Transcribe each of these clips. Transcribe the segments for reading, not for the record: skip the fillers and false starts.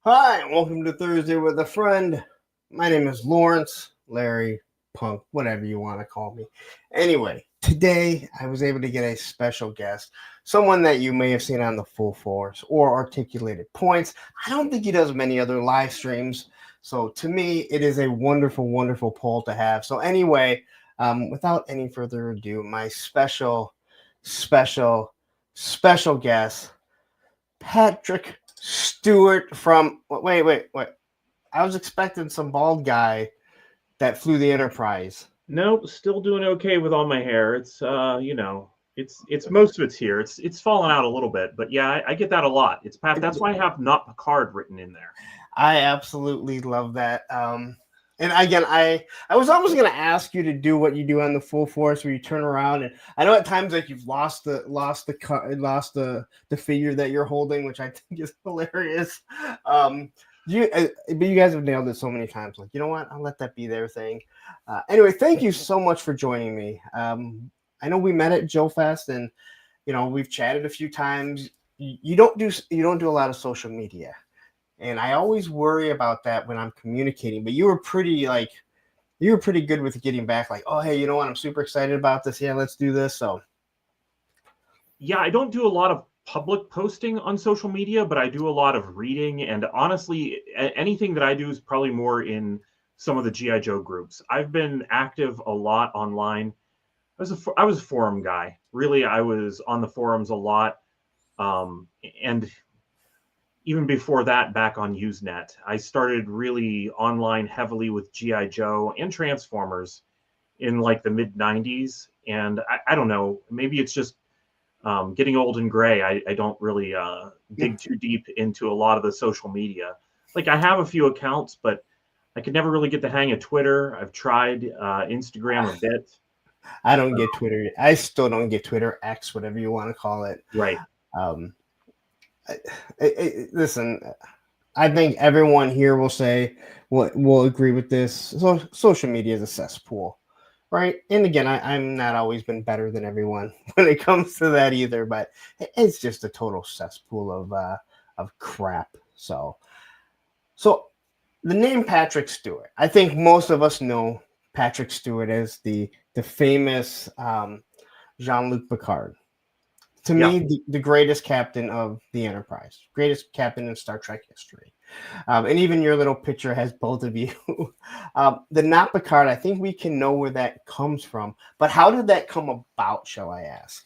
Hi, and welcome to Thursday with a Friend. My name is Lawrence, Larry, Punk, whatever you want to call me. Anyway, today I was able to get a special guest, someone that you may have seen on the Full Force or Articulated Points. I don't think he does many other live streams, so to me, it is a wonderful, wonderful poll to have. So, anyway, without any further ado, my special, special guest. Patrick Stewart from wait. I was expecting some bald guy that flew the Enterprise. Nope, still doing okay with all my hair. It's most of it's here. It's fallen out a little bit, but yeah, I get that a lot. It's Pat. That's why I have not Picard written in there. I absolutely love that. And again, I was almost going to ask you to do what you do on the Full Force, where you turn around, and I know at times like you've lost the figure that you're holding, which I think is hilarious. But you guys have nailed it so many times. Like, you know what? I'll let that be their thing. Anyway, thank you so much for joining me. I know we met at Joe Fest, and we've chatted a few times. You don't do a lot of social media. And I always worry about that when I'm communicating. But you were pretty good with getting back. Like, oh, hey, you know what? I'm super excited about this. Yeah, let's do this. So, yeah, I don't do a lot of public posting on social media, but I do a lot of reading. And honestly, anything that I do is probably more in some of the GI Joe groups. I've been active a lot online. I was a forum guy. Really, I was on the forums a lot, and even before that, back on Usenet, I started really online heavily with GI Joe and Transformers in like the mid '90s. And I don't know, maybe it's just getting old and gray. I don't really dig too deep into a lot of the social media. Like I have a few accounts, but I could never really get the hang of Twitter. I've tried Instagram a bit. I don't get Twitter. I still don't get Twitter, X, whatever you want to call it. Right. Listen, I think everyone here will agree with this. So social media is a cesspool, right? And again, I'm not always been better than everyone when it comes to that either, but it's just a total cesspool of crap. So the name Patrick Stewart, I think most of us know Patrick Stewart as the famous Jean-Luc Picard. To me, the greatest captain of the Enterprise, greatest captain in Star Trek history. And even your little picture has both of you. The not Picard, I think we can know where that comes from. But how did that come about, shall I ask?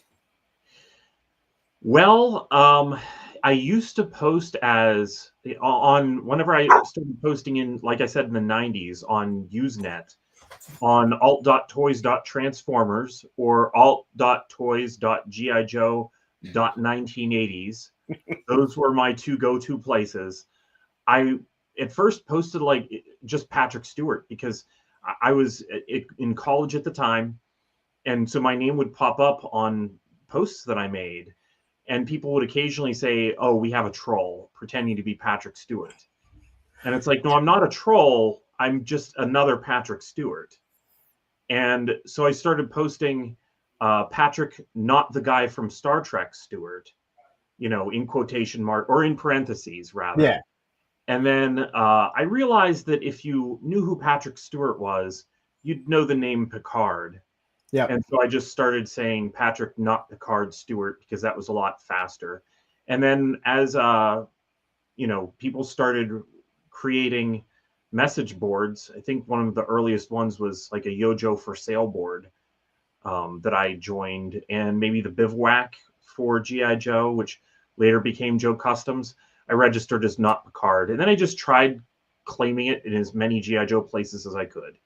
Well, I used to post whenever I started posting in, like I said, in the 90s on Usenet, on alt.toys.transformers or alt.toys.gijoe.1980s. Those were my two go-to places. I at first posted like just Patrick Stewart because I was in college at the time, and so my name would pop up on posts that I made, and people would occasionally say, "Oh, we have a troll pretending to be Patrick Stewart," and it's like, no, I'm not a troll. I'm just another Patrick Stewart. And so I started posting Patrick, not the guy from Star Trek Stewart, in quotation mark or in parentheses rather. Yeah. And then I realized that if you knew who Patrick Stewart was, you'd know the name Picard. Yeah. And so I just started saying Patrick, not Picard Stewart, because that was a lot faster. And then as people started creating message boards. I think one of the earliest ones was like a Yojo for sale board that I joined, and maybe the Bivouac for GI Joe, which later became Joe Customs. I registered as not Picard, and then I just tried claiming it in as many GI Joe places as I could.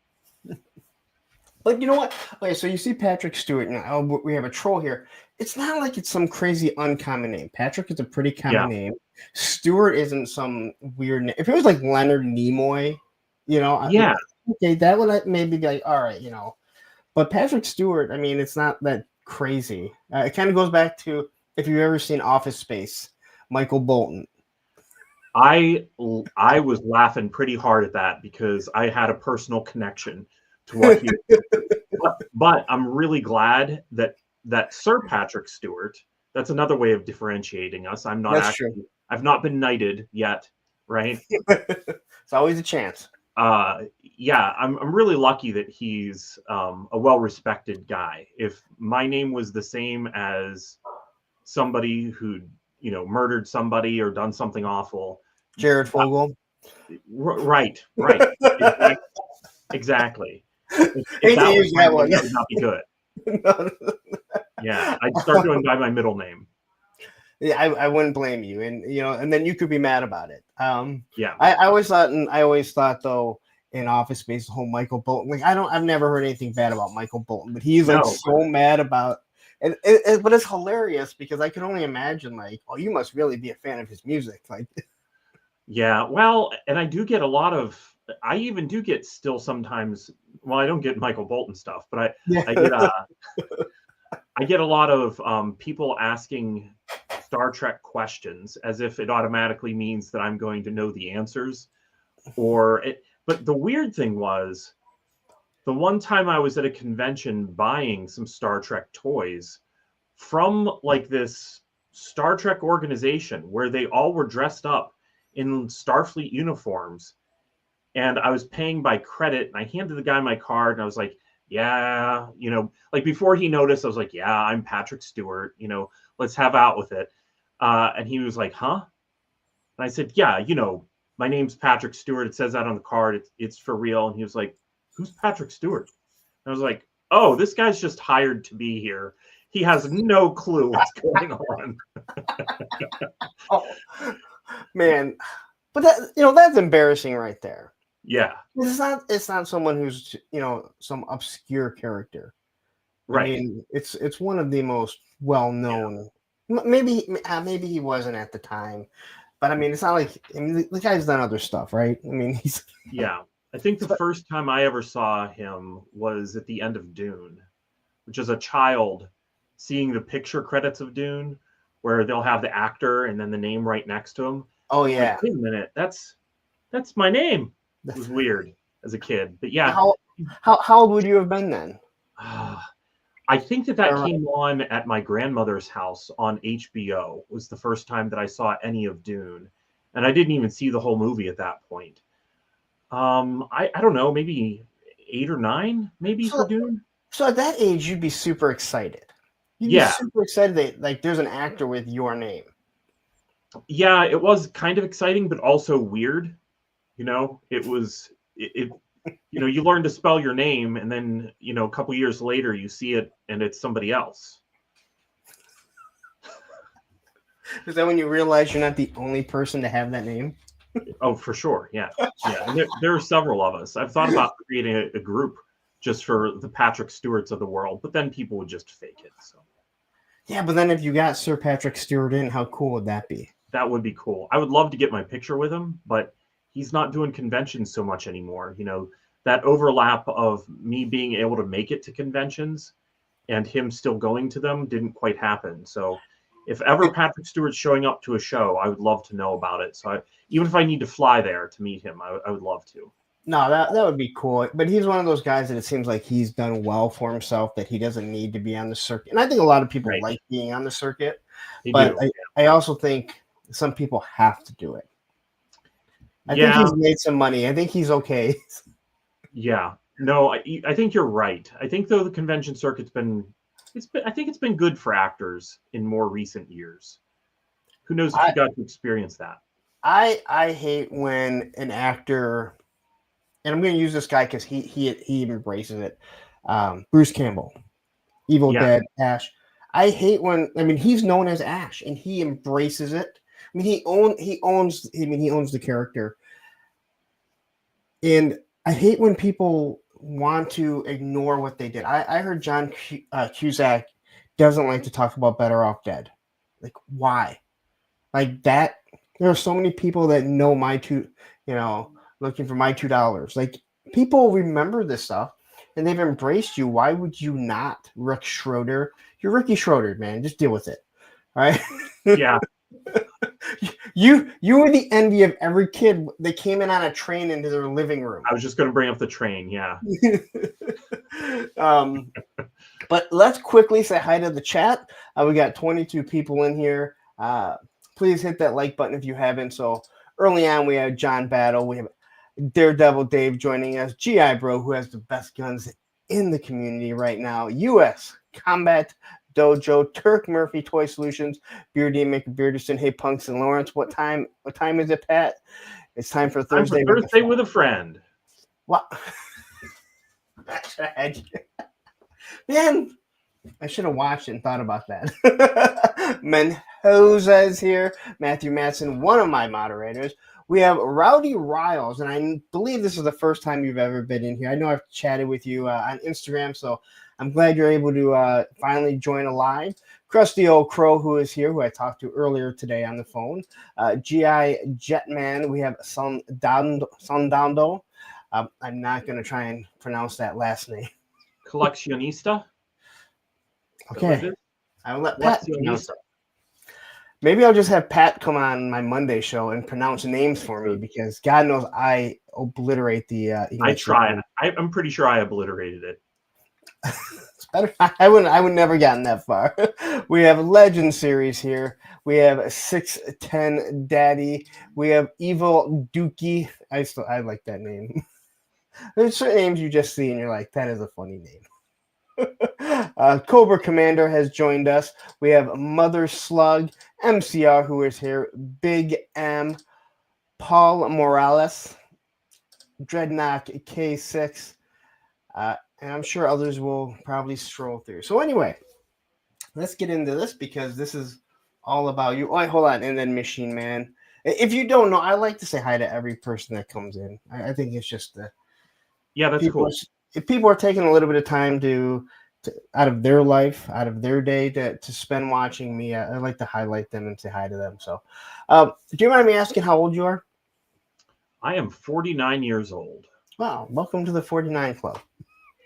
But you know what? Okay, so you see Patrick Stewart now. We have a troll here. It's not like it's some crazy uncommon name. Patrick is a pretty common name. Stewart isn't some weird name. If it was like Leonard Nimoy, okay, that would maybe be like, all right, But Patrick Stewart, I mean, it's not that crazy. It kind of goes back to if you've ever seen Office Space, Michael Bolton. I was laughing pretty hard at that because I had a personal connection to what he but I'm really glad that Sir Patrick Stewart, that's another way of differentiating us. I've not been knighted yet, right? It's always a chance. Yeah, I'm really lucky that he's a well-respected guy. If my name was the same as somebody who murdered somebody or done something awful, Jared Fogle. right, exactly. Exactly. If Hate to that was use my that name, one. that would not be good. No. Yeah, I'd start doing by my middle name. Yeah, I wouldn't blame you, and then you could be mad about it. Yeah. I always thought though, in Office Space, the whole Michael Bolton, like I've never heard anything bad about Michael Bolton, but he's like No. so mad about, but it's hilarious because I can only imagine like, oh, you must really be a fan of his music, like. Yeah, well, and I even do get still sometimes. Well, I don't get Michael Bolton stuff, but Yeah. I get a lot of people asking Star Trek questions as if it automatically means that I'm going to know the answers. But the weird thing was, the one time I was at a convention buying some Star Trek toys from like this Star Trek organization where they all were dressed up in Starfleet uniforms, and I was paying by credit, and I handed the guy my card, and I was like, yeah, like before he noticed, I was like, yeah, I'm Patrick Stewart, let's have out with it. And he was like, huh? And I said, yeah, my name's Patrick Stewart. It says that on the card. It's for real. And he was like, who's Patrick Stewart? And I was like, oh, this guy's just hired to be here. He has no clue what's going on. Oh, man, but that's embarrassing right there. Yeah. It's not someone who's some obscure character. Right. I mean, it's one of the most well-known. Yeah. Maybe he wasn't at the time, but I mean, it's not like the guy's done other stuff, right? I mean, he's yeah. I think the first time I ever saw him was at the end of Dune, which is a child seeing the picture credits of Dune, where they'll have the actor and then the name right next to him. Oh yeah. Like, wait a minute, that's my name. It was weird as a kid, but yeah. How old would you have been then? I think that came on at my grandmother's house on HBO. Was the first time that I saw any of Dune, and I didn't even see the whole movie at that point. I don't know, maybe 8 or 9, maybe for Dune. So at that age, you'd be super excited. You'd be super excited that like there's an actor with your name. Yeah, it was kind of exciting, but also weird. It was you learn to spell your name, and then a couple years later you see it and it's somebody else. Is that when you realize you're not the only person to have that name? Oh, for sure. Yeah. And there are several of us. I've thought about creating a group just for the Patrick Stewarts of the world, but then people would just fake it. So. Yeah, but then if you got Sir Patrick Stewart in, how cool would that be? That would be cool. I would love to get my picture with him, but he's not doing conventions so much anymore. That overlap of me being able to make it to conventions and him still going to them didn't quite happen. So if ever Patrick Stewart's showing up to a show, I would love to know about it. So even if I need to fly there to meet him, I would love to. No, that would be cool. But he's one of those guys that it seems like he's done well for himself, that he doesn't need to be on the circuit. And I think a lot of people like being on the circuit. But I also think some people have to do it. I think he's made some money. I think he's okay. Yeah. No, I think you're right. I think though the convention circuit's I think it's been good for actors in more recent years. Who knows if you got to experience that? I hate when an actor, and I'm going to use this guy because he embraces it. Bruce Campbell, Evil Dead, Ash. I hate when he's known as Ash and he embraces it. I mean he owns the character, and I hate when people want to ignore what they did. I heard John Cusack doesn't like to talk about Better Off Dead. Like, why? Like that, there are so many people that know looking for my $2. Like, people remember this stuff and they've embraced you. Why would you not? Rick Schroeder. You're Ricky Schroeder, man. Just deal with it. All right? Yeah. You were the envy of every kid that came in on a train into their living room. I was just going to bring up the train, yeah. But let's quickly say hi to the chat. We got 22 people in here. Please hit that like button if you haven't. So Early on, we have John Battle. We have Daredevil Dave joining us. GI Bro, who has the best guns in the community right now. U.S. Combat Dojo, Turk Murphy Toy Solutions, Beardy McBearderson. Hey, Punks and Lawrence, what time is it, Pat? It's time for Thursday. Time for Thursday with a friend. What? Man, I should have watched it and thought about that. Menhoza is here. Matthew Matson, one of my moderators. We have Rowdy Riles, and I believe this is the first time you've ever been in here. I know I've chatted with you on Instagram, so I'm glad you're able to finally join a live. Krusty Old Crow, who is here, who I talked to earlier today on the phone. GI Jetman, we have Sondando. I'm not going to try and pronounce that last name. Coleccionista. Okay. I will let Pat pronounce it. Maybe I'll just have Pat come on my Monday show and pronounce names for me, because God knows I obliterate the I try. I'm pretty sure I obliterated it. It's better. I would never gotten that far. We have Legend series here. We have 610 Daddy. We have Evil Dookie. I like that name. There's certain names you just see and you're like, that is a funny name. Cobra Commander has joined us. We have Mother Slug, MCR, who is here, Big M, Paul Morales, Dreadnought K6, and I'm sure others will probably stroll through. So anyway, let's get into this, because this is all about you. Oh, hold on, and then Machine Man. If you don't know, I like to say hi to every person that comes in. I think it's just that's cool. If people are taking a little bit of time to out of their life, out of their day to spend watching me, I like to highlight them and say hi to them. So, do you mind me asking how old you are? I am 49 years old. Wow, welcome to the 49 Club.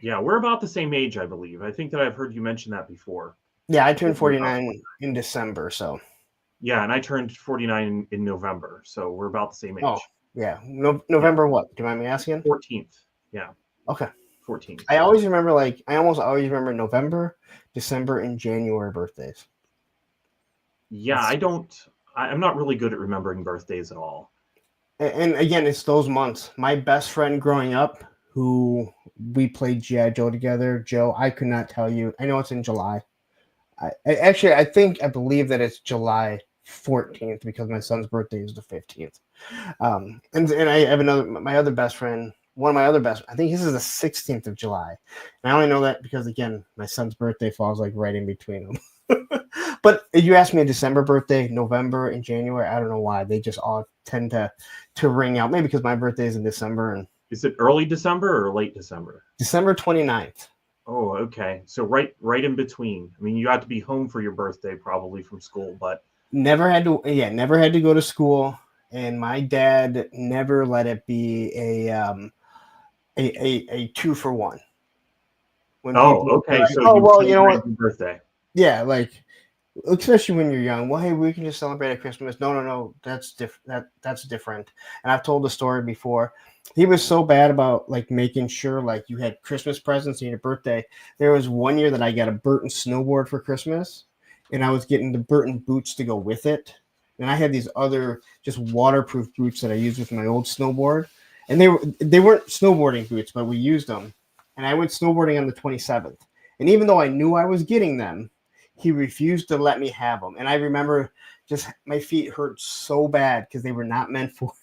Yeah, we're about the same age, I believe. I think that I've heard you mention that before. Yeah, I turned 49 in December, so. Yeah, and I turned 49 in November, so we're about the same age. Oh, yeah. November what? Do you mind me asking? 14th. Yeah. Okay. 14th. I always remember, I almost always remember November, December, and January birthdays. Yeah, I'm not really good at remembering birthdays at all. And again, it's those months. My best friend growing up, who we played G.I. Joe together, Joe, I could not tell you. I know it's in July. I believe that it's July 14th, because my son's birthday is the 15th. And I have my other best friend, one of my other best, I think this is the 16th of July. And I only know that because, again, my son's birthday falls right in between them. But if you ask me a December birthday, November and January, I don't know why. They just all tend to ring out. Maybe because my birthday is in December. And is it early December or late December? December 29th. Oh, okay. So right in between. I mean, you had to be home for your birthday probably from school, but never had to go to school, and my dad never let it be a 2-for-1. Okay. So you know what? Birthday. Yeah, especially when you're young. Well, hey, we can just celebrate at Christmas. No, that's different. That's different. And I've told the story before. He was so bad about making sure you had Christmas presents on your birthday. There was one year that I got a Burton snowboard for Christmas, and I was getting the Burton boots to go with it. And I had these other just waterproof boots that I used with my old snowboard, and they weren't snowboarding boots, but we used them. And I went snowboarding on the 27th. And even though I knew I was getting them, he refused to let me have them. And I remember just my feet hurt so bad because they were not meant for it.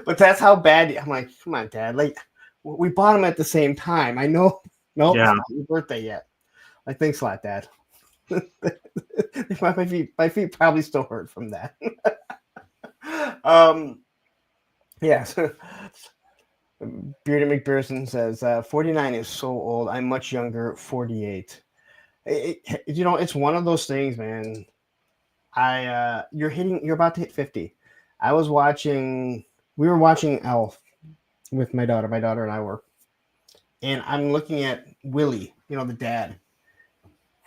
But that's how bad. I'm like, come on, Dad. We bought them at the same time. I know. Nope, It's not your birthday yet. Thanks a lot, Dad. my feet probably still hurt from that. Yeah. So, Bearded McPherson says 49 is so old. I'm much younger, 48. It's one of those things, man. You're about to hit 50. We were watching Elf with my daughter. My daughter and I were, and I'm looking at Willie, the dad,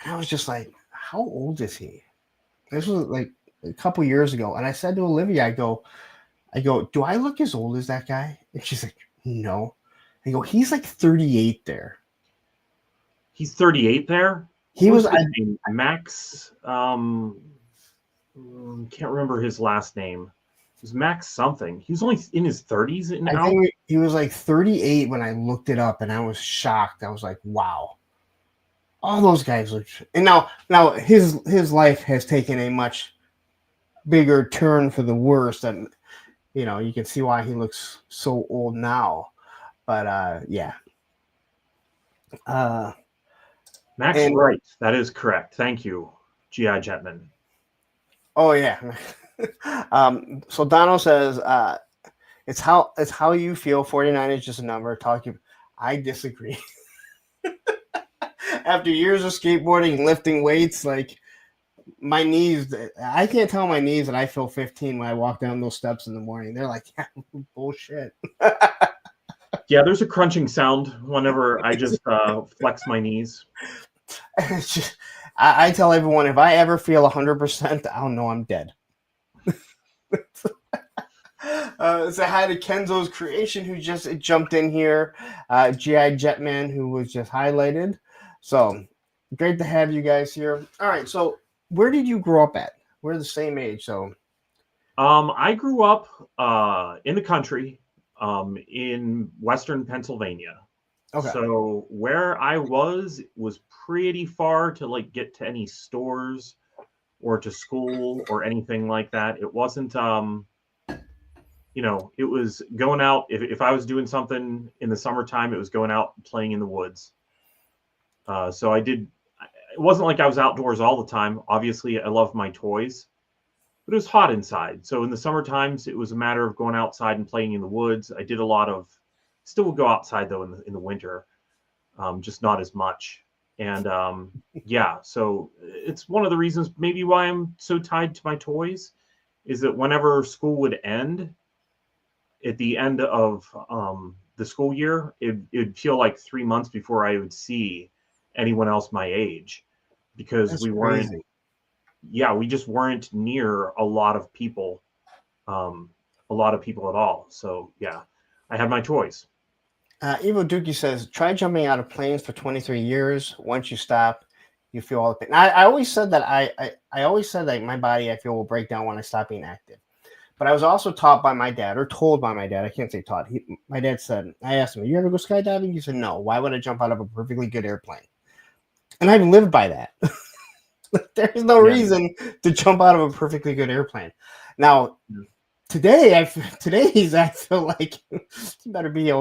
and I was just like, how old is he? This was a couple years ago, and I said to Olivia, I go, do I look as old as that guy? And she's like, no. I go, he's 38 there. He's 38 there? He was Max. Can't remember his last name. was Max something. He was only in his 30s and I out. think he was like 38 when I looked it up, and I was shocked. I was like, wow. All those guys look, and now his life has taken a much bigger turn for the worse, and you can see why he looks so old now. But yeah. Max And Wright, that is correct. Thank you, G.I. Jetman. oh yeah. So Donald says it's how you feel. 49 is just a number. Talking, I disagree. After years of skateboarding and lifting weights, like my knees, I can't tell my knees that I feel 15 when I walk down those steps in the morning. They're like, yeah, bullshit. Yeah, there's a crunching sound whenever I just flex my knees. Just, I tell everyone if I ever feel 100%, I'll know I'm dead. Say hi to Kenzo's Creation, who just jumped in here. GI Jetman, who was just highlighted. So great to have you guys here. All right, so where did you grow up at? We're the same age, so. I grew up in the country, in Western Pennsylvania. Okay. So where I was pretty far to like get to any stores or to school or anything like that. It wasn't it was going out. If I was doing something in the summertime, it was going out playing in the woods. So it wasn't like I was outdoors all the time. Obviously, I love my toys, but it was hot inside. So in the summer times, it was a matter of going outside and playing in the woods. I did a lot of, still would go outside though in the winter, just not as much. And yeah, so it's one of the reasons maybe why I'm so tied to my toys is that whenever school would end, at the end of the school year, it'd feel like 3 months before I would see anyone else my age, because That's we weren't, crazy. we just weren't near a lot of people at all. So yeah, I had my toys. Evo Dookie says, try jumping out of planes for 23 years. Once you stop, you feel all the pain. I always said that I always said that my body, I feel, will break down when I stop being active. But I was also taught by my dad, or told by my dad. I can't say taught. My dad said, I asked him, you ever go skydiving? He said, no. Why would I jump out of a perfectly good airplane? And I've lived by that. There's no reason to jump out of a perfectly good airplane. Now, today I feel like you better be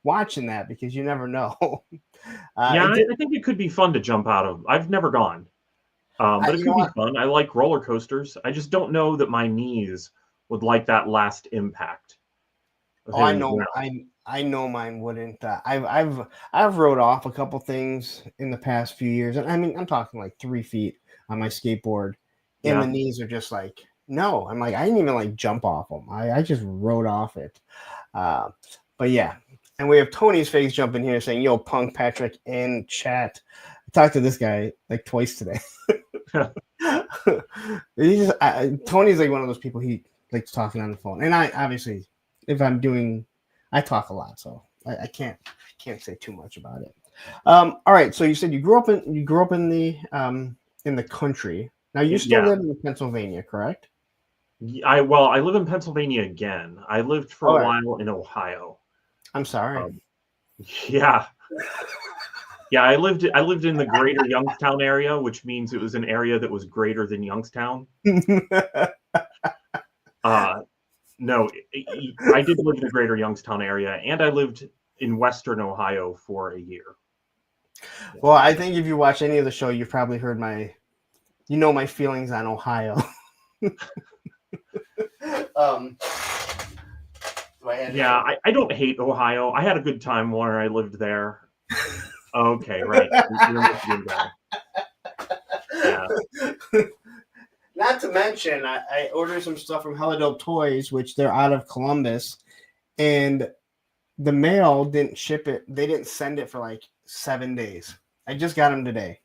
watching that, because you never know. I think it could be fun to jump out of. I've never gone, but it could be fun. I like roller coasters. I just don't know that my knees would like that last impact. I know. I know mine wouldn't. I've rode off a couple things in the past few years, and I mean I'm talking like 3 feet on my skateboard, and the knees are just like, no. I'm like, I didn't even like jump off them. I just rode off it. But yeah, and we have Tony's face jumping here saying, "Yo, Punk Patrick in chat." I talked to this guy like twice today. Tony's like one of those people, he likes talking on the phone, and I obviously, if I'm doing, I talk a lot, so I can't say too much about it. All right, so you said you grew up in the country. Now you still live in Pennsylvania, correct? I live in Pennsylvania again. I lived for a while in Ohio. I'm sorry. Yeah. I lived in the greater Youngstown area, which means it was an area that was greater than Youngstown. No, I did live in the greater Youngstown area, and I lived in Western Ohio for a year. Well, I think if you watch any of the show, you've probably heard my feelings on Ohio. I don't hate Ohio. I had a good time when I lived there. Okay, right. Yeah. Not to mention, I ordered some stuff from Helidope Toys, which they're out of Columbus, and the mail didn't ship it. They didn't send it for like 7 days. I just got them today.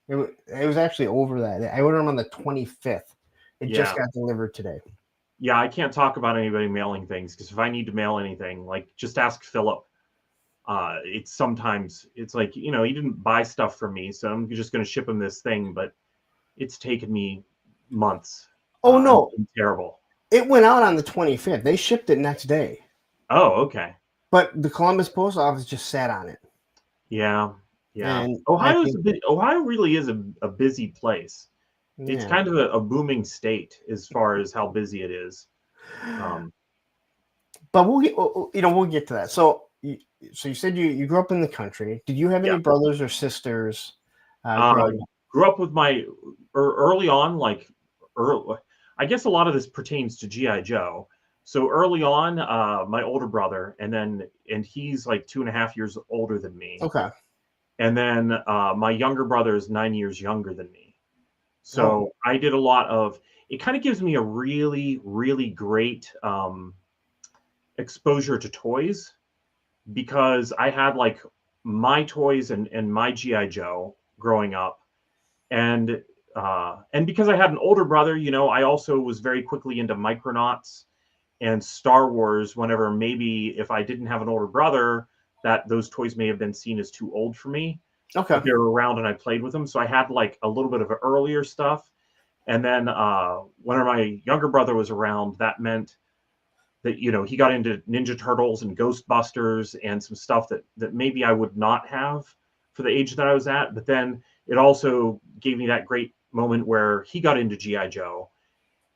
It was actually over that. I ordered them on the 25th. It just got delivered today. Yeah, I can't talk about anybody mailing things, because if I need to mail anything, like, just ask Philip. It's sometimes it's like, he didn't buy stuff from me, so I'm just going to ship him this thing, but it's taken me months. Oh no, terrible. It went out on the 25th. They shipped it next day, Oh, okay. but the Columbus post office just sat on it. Yeah. Yeah. And I Ohio is think, Ohio really is a busy place. It's yeah. kind of a booming state as far as how busy it is. Um, But we'll get, we'll get to that. So you said you grew up in the country. Did you have yeah. any brothers or sisters Uh, growing up? Grew up with my early on, like early, I guess a lot of this pertains to GI Joe. So early on, my older brother, and he's like 2.5 years older than me, Okay. and then my younger brother is 9 years younger than me. Oh, So I did a lot of. It kind of gives me a really, really great exposure to toys because I had like my toys and my GI Joe growing up, and because I had an older brother, I also was very quickly into Micronauts and Star Wars. Whenever maybe if I didn't have an older brother, that those toys may have been seen as too old for me, okay. but they were around and I played with them. So I had like a little bit of earlier stuff, and then whenever my younger brother was around, that meant that he got into Ninja Turtles and Ghostbusters and some stuff that maybe I would not have for the age that I was at. But then it also gave me that great moment where he got into GI Joe,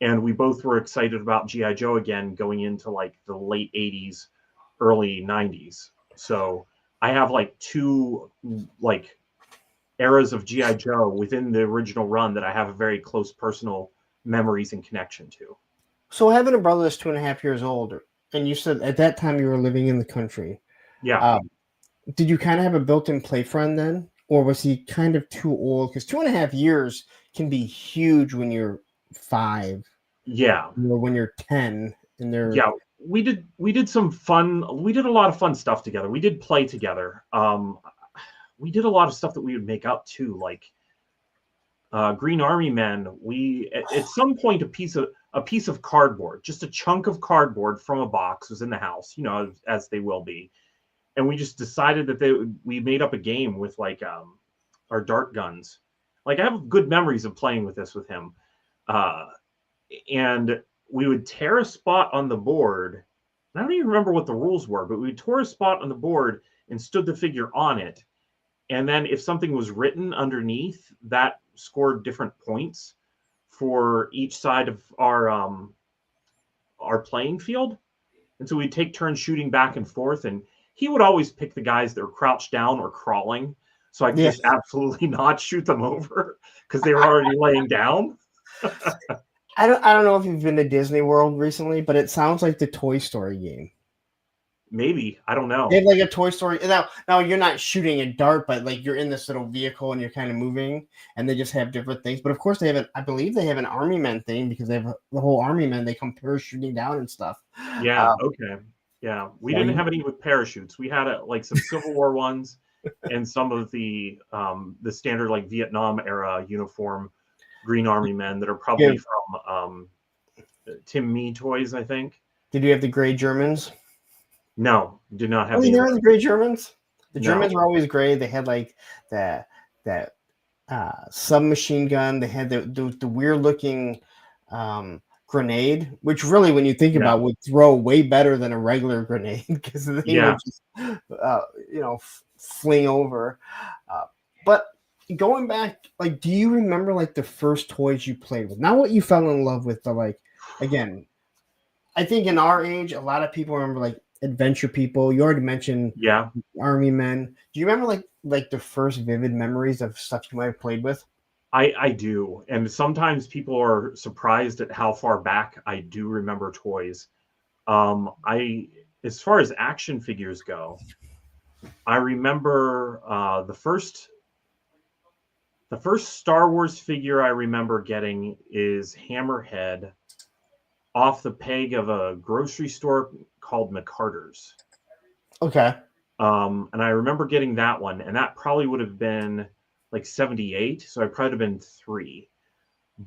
and we both were excited about GI Joe again going into like the late '80s, early '90s. So I have like two like eras of GI Joe within the original run that I have a very close personal memories and connection to. So having a brother that's 2.5 years older, and you said at that time you were living in the country, Yeah. um, did you kind of have a built-in play friend then, or was he kind of too old? Because 2.5 years can be huge when you're 5, Yeah. or when you're 10, and they're Yeah, we did a lot of fun stuff together. We did play together. We did a lot of stuff that we would make up too, like Green Army Men. We at some point a piece of cardboard, just a chunk of cardboard from a box was in the house, as they will be, and we just decided that we made up a game with like our dart guns. Like I have good memories of playing with this with him. Uh, and we would tear a spot on the board. I don't even remember what the rules were, but we tore a spot on the board and stood the figure on it. And then if something was written underneath, that scored different points for each side of our playing field. And so we'd take turns shooting back and forth, and he would always pick the guys that were crouched down or crawling, so I could yeah. just absolutely not shoot them over because they were already laying down. I don't know if you've been to Disney World recently, but it sounds like the Toy Story game. Maybe, I don't They have know. like a Toy Story. Now you're not shooting a dart, but like you're in this little vehicle and you're kind of moving, and they just have different things. But of course, I believe they have an Army Men thing because they have the whole Army Men. They come parachuting down and stuff. Yeah, Um, okay. Yeah, we yeah, didn't have any with parachutes. We had like some Civil War ones and some of the standard like Vietnam era uniform Green Army men that are yeah. probably from Tim Mee toys, I think. Did you have the gray Germans? No, did not Oh, have you any of never had those. the gray Germans. The Germans No. were always gray. They had like that that submachine gun. They had the weird looking grenade, which really, when you think Yeah. about, would throw way better than a regular grenade because the thing Yeah. would just fling over. Uh, but going back, like, do you remember like the first toys you played with? Not what you fell in love with, but like again, I think in our age, a lot of people remember like adventure people. You already mentioned Yeah. Army Men. Do you remember like the first vivid memories of stuff you might have played with? I do. And sometimes people are surprised at how far back I do remember toys. I As far as action figures go, I remember the first Star Wars figure I remember getting is Hammerhead off the peg of a grocery store called McCarter's. Okay. And I remember getting that one, and that probably would have been like 78, so I probably have been 3.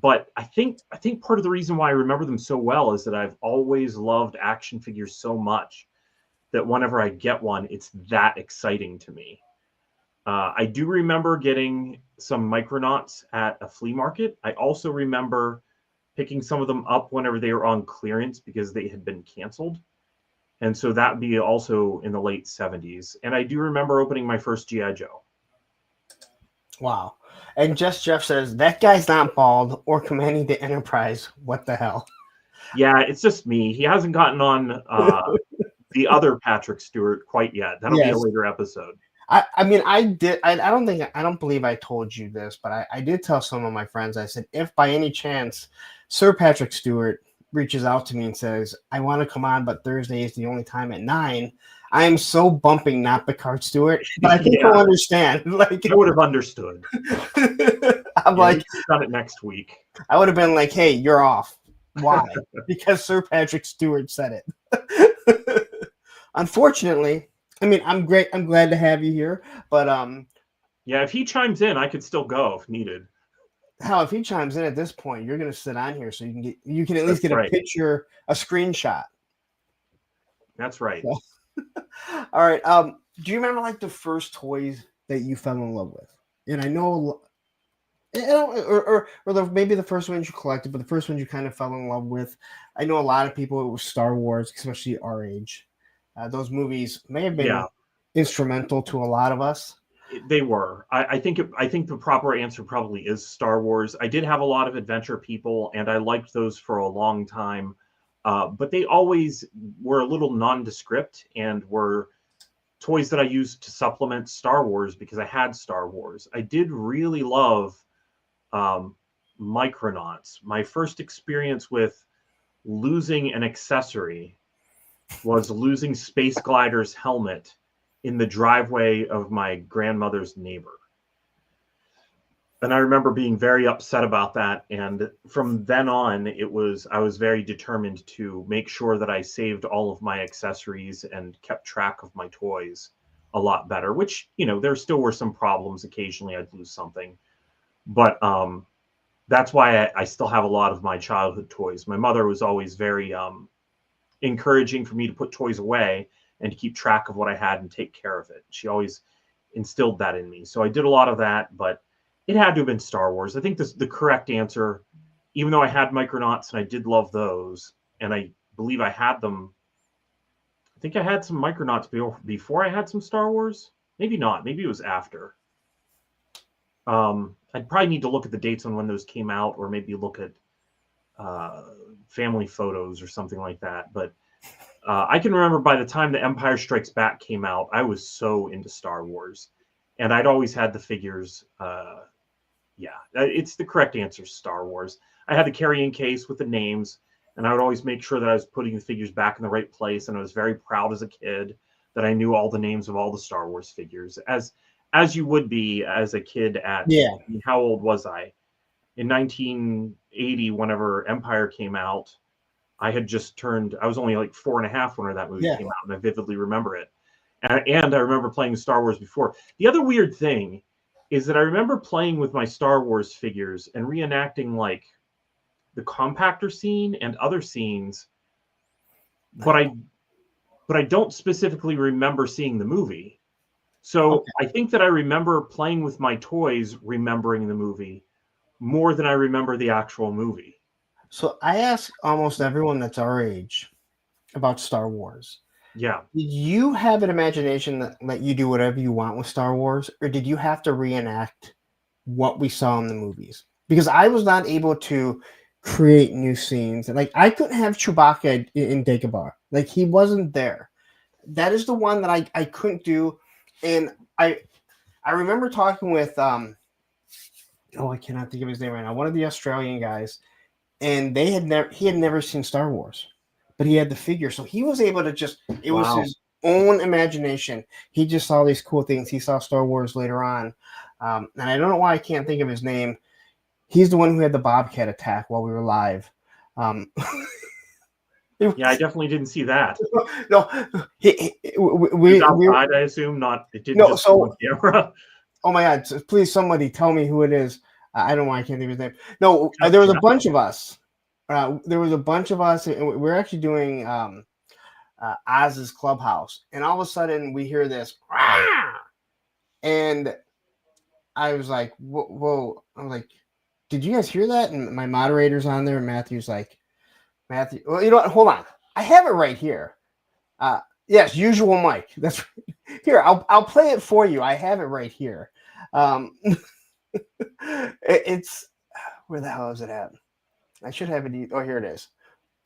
But I think part of the reason why I remember them so well is that I've always loved action figures so much that whenever I get one, it's that exciting to me. I do remember getting some Micronauts at a flea market. I also remember picking some of them up whenever they were on clearance because they had been canceled. And so that'd be also in the late 70s. And I do remember opening my first G.I. Joe. Wow. And Jeff says, that guy's not bald or commanding the Enterprise. What the hell? Yeah, it's just me. He hasn't gotten on the other Patrick Stewart quite yet. That'll be a later episode. I mean, I don't believe I told you this, but I did tell some of my friends, I said, if by any chance Sir Patrick Stewart reaches out to me and says, I want to come on, but Thursday is the only time at 9, I am so bumping not Picard Stewart, but I think he'll understand. Like, I would have understood. I'm like, done it next week. I would have been like, hey, you're off. Why? Because Sir Patrick Stewart said it. Unfortunately, I mean, I'm great. I'm glad to have you here, but yeah, if he chimes in, I could still go if needed. Hell, if he chimes in at this point, you're going to sit on here so you can at least get a picture, a screenshot. That's right. So, all right. Do you remember like the first toys that you fell in love with? And I know, or maybe the first ones you collected, but the first ones you kind of fell in love with. I know a lot of people, it was Star Wars, especially our age. Those movies may have been instrumental to a lot of us. They were. I think the proper answer probably is Star Wars. I did have a lot of Adventure People, and I liked those for a long time. But they always were a little nondescript and were toys that I used to supplement Star Wars because I had Star Wars. I did really love Micronauts. My first experience with losing an accessory was losing Space Glider's helmet in the driveway of my grandmother's neighbor. And I remember being very upset about that. And from then on, I was very determined to make sure that I saved all of my accessories and kept track of my toys a lot better, which, there still were some problems. Occasionally I'd lose something, but that's why I still have a lot of my childhood toys. My mother was always very encouraging for me to put toys away and to keep track of what I had and take care of it. She always instilled that in me. So I did a lot of that, but it had to have been Star Wars. I think the correct answer, even though I had Micronauts and I did love those, and I believe I had them. I think I had some Micronauts before I had some Star Wars. Maybe not. Maybe it was after. I'd probably need to look at the dates on when those came out, or maybe look at family photos or something like that. But I can remember by the time The Empire Strikes Back came out, I was so into Star Wars, and I'd always had the figures. It's the correct answer, Star Wars. I had the carrying case with the names, and I would always make sure that I was putting the figures back in the right place. And I was very proud as a kid that I knew all the names of all the Star Wars figures, as you would be as a kid at, how old was I? In 1980, whenever Empire came out, I was only like 4.5 when that movie came out, and I vividly remember it. And I remember playing Star Wars before. The other weird thing is that I remember playing with my Star Wars figures and reenacting like the compactor scene and other scenes, but I don't specifically remember seeing the movie. So I think that I remember playing with my toys, remembering the movie more than I remember the actual movie. So I ask almost everyone that's our age about Star Wars. Yeah. Did you have an imagination that let you do whatever you want with Star Wars, or did you have to reenact what we saw in the movies? Because I was not able to create new scenes. Like, I couldn't have Chewbacca in Dagobah. Like, he wasn't there. That is the one that I couldn't do. And I remember talking with I cannot think of his name right now. One of the Australian guys, and he had never seen Star Wars, but he had the figure, so he was able to was his own imagination. He just saw these cool things. He saw Star Wars later on, and I don't know why I can't think of his name. He's the one who had the Bobcat attack while we were live. Yeah, I definitely didn't see that. No, we outside, I assume not. It didn't just go on camera. Oh my God! Please, somebody tell me who it is. I don't know why I can't think of his name. No, there was a bunch of us. And we're actually doing Oz's Clubhouse, and all of a sudden we hear this, and I was like, "Whoa!" I'm like, did you guys hear that? And my moderator's on there, and Matthew's like, Matthew. Well, you know what? Hold on. I have it right here. Yes, usual Mike. That's here. I'll play it for you. I have it right here. It's where the hell is it at? I should have it. Oh, here it is.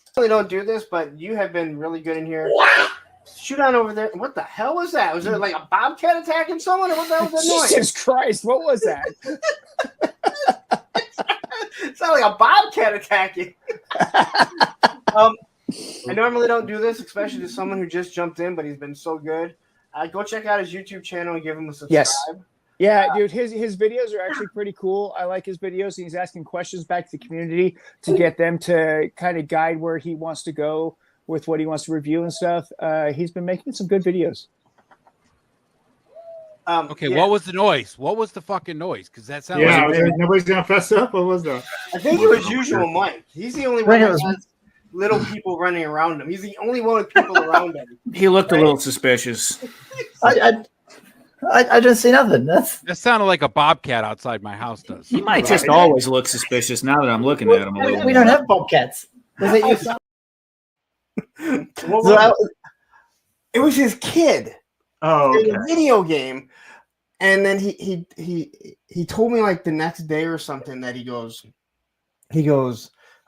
I really don't do this, but you have been really good in here. Shoot on over there. What the hell was that? Was there like a bobcat attacking someone, or what the hell was that noise? Jesus Christ! What was that? It sounded like a bobcat attacking. I normally don't do this, especially to someone who just jumped in, but he's been so good. Go check out his YouTube channel and give him a subscribe. Yes. Yeah, dude, his videos are actually pretty cool. I like his videos. He's asking questions back to the community to get them to kind of guide where he wants to go with what he wants to review and stuff. He's been making some good videos. Okay, what was the noise? What was the fucking noise? Because that sounds nobody's gonna fess up. What was that? I think it was usual Mike. He's the only one that has little people running around him. He's the only one with people around him. He looked a little suspicious. I didn't see nothing. That sounded like a bobcat outside my house does. He might just always look suspicious now that I'm looking at him a little. We don't have bobcats. Was it you? It was his kid. Oh, okay. In a video game, and then he told me like the next day or something that he goes,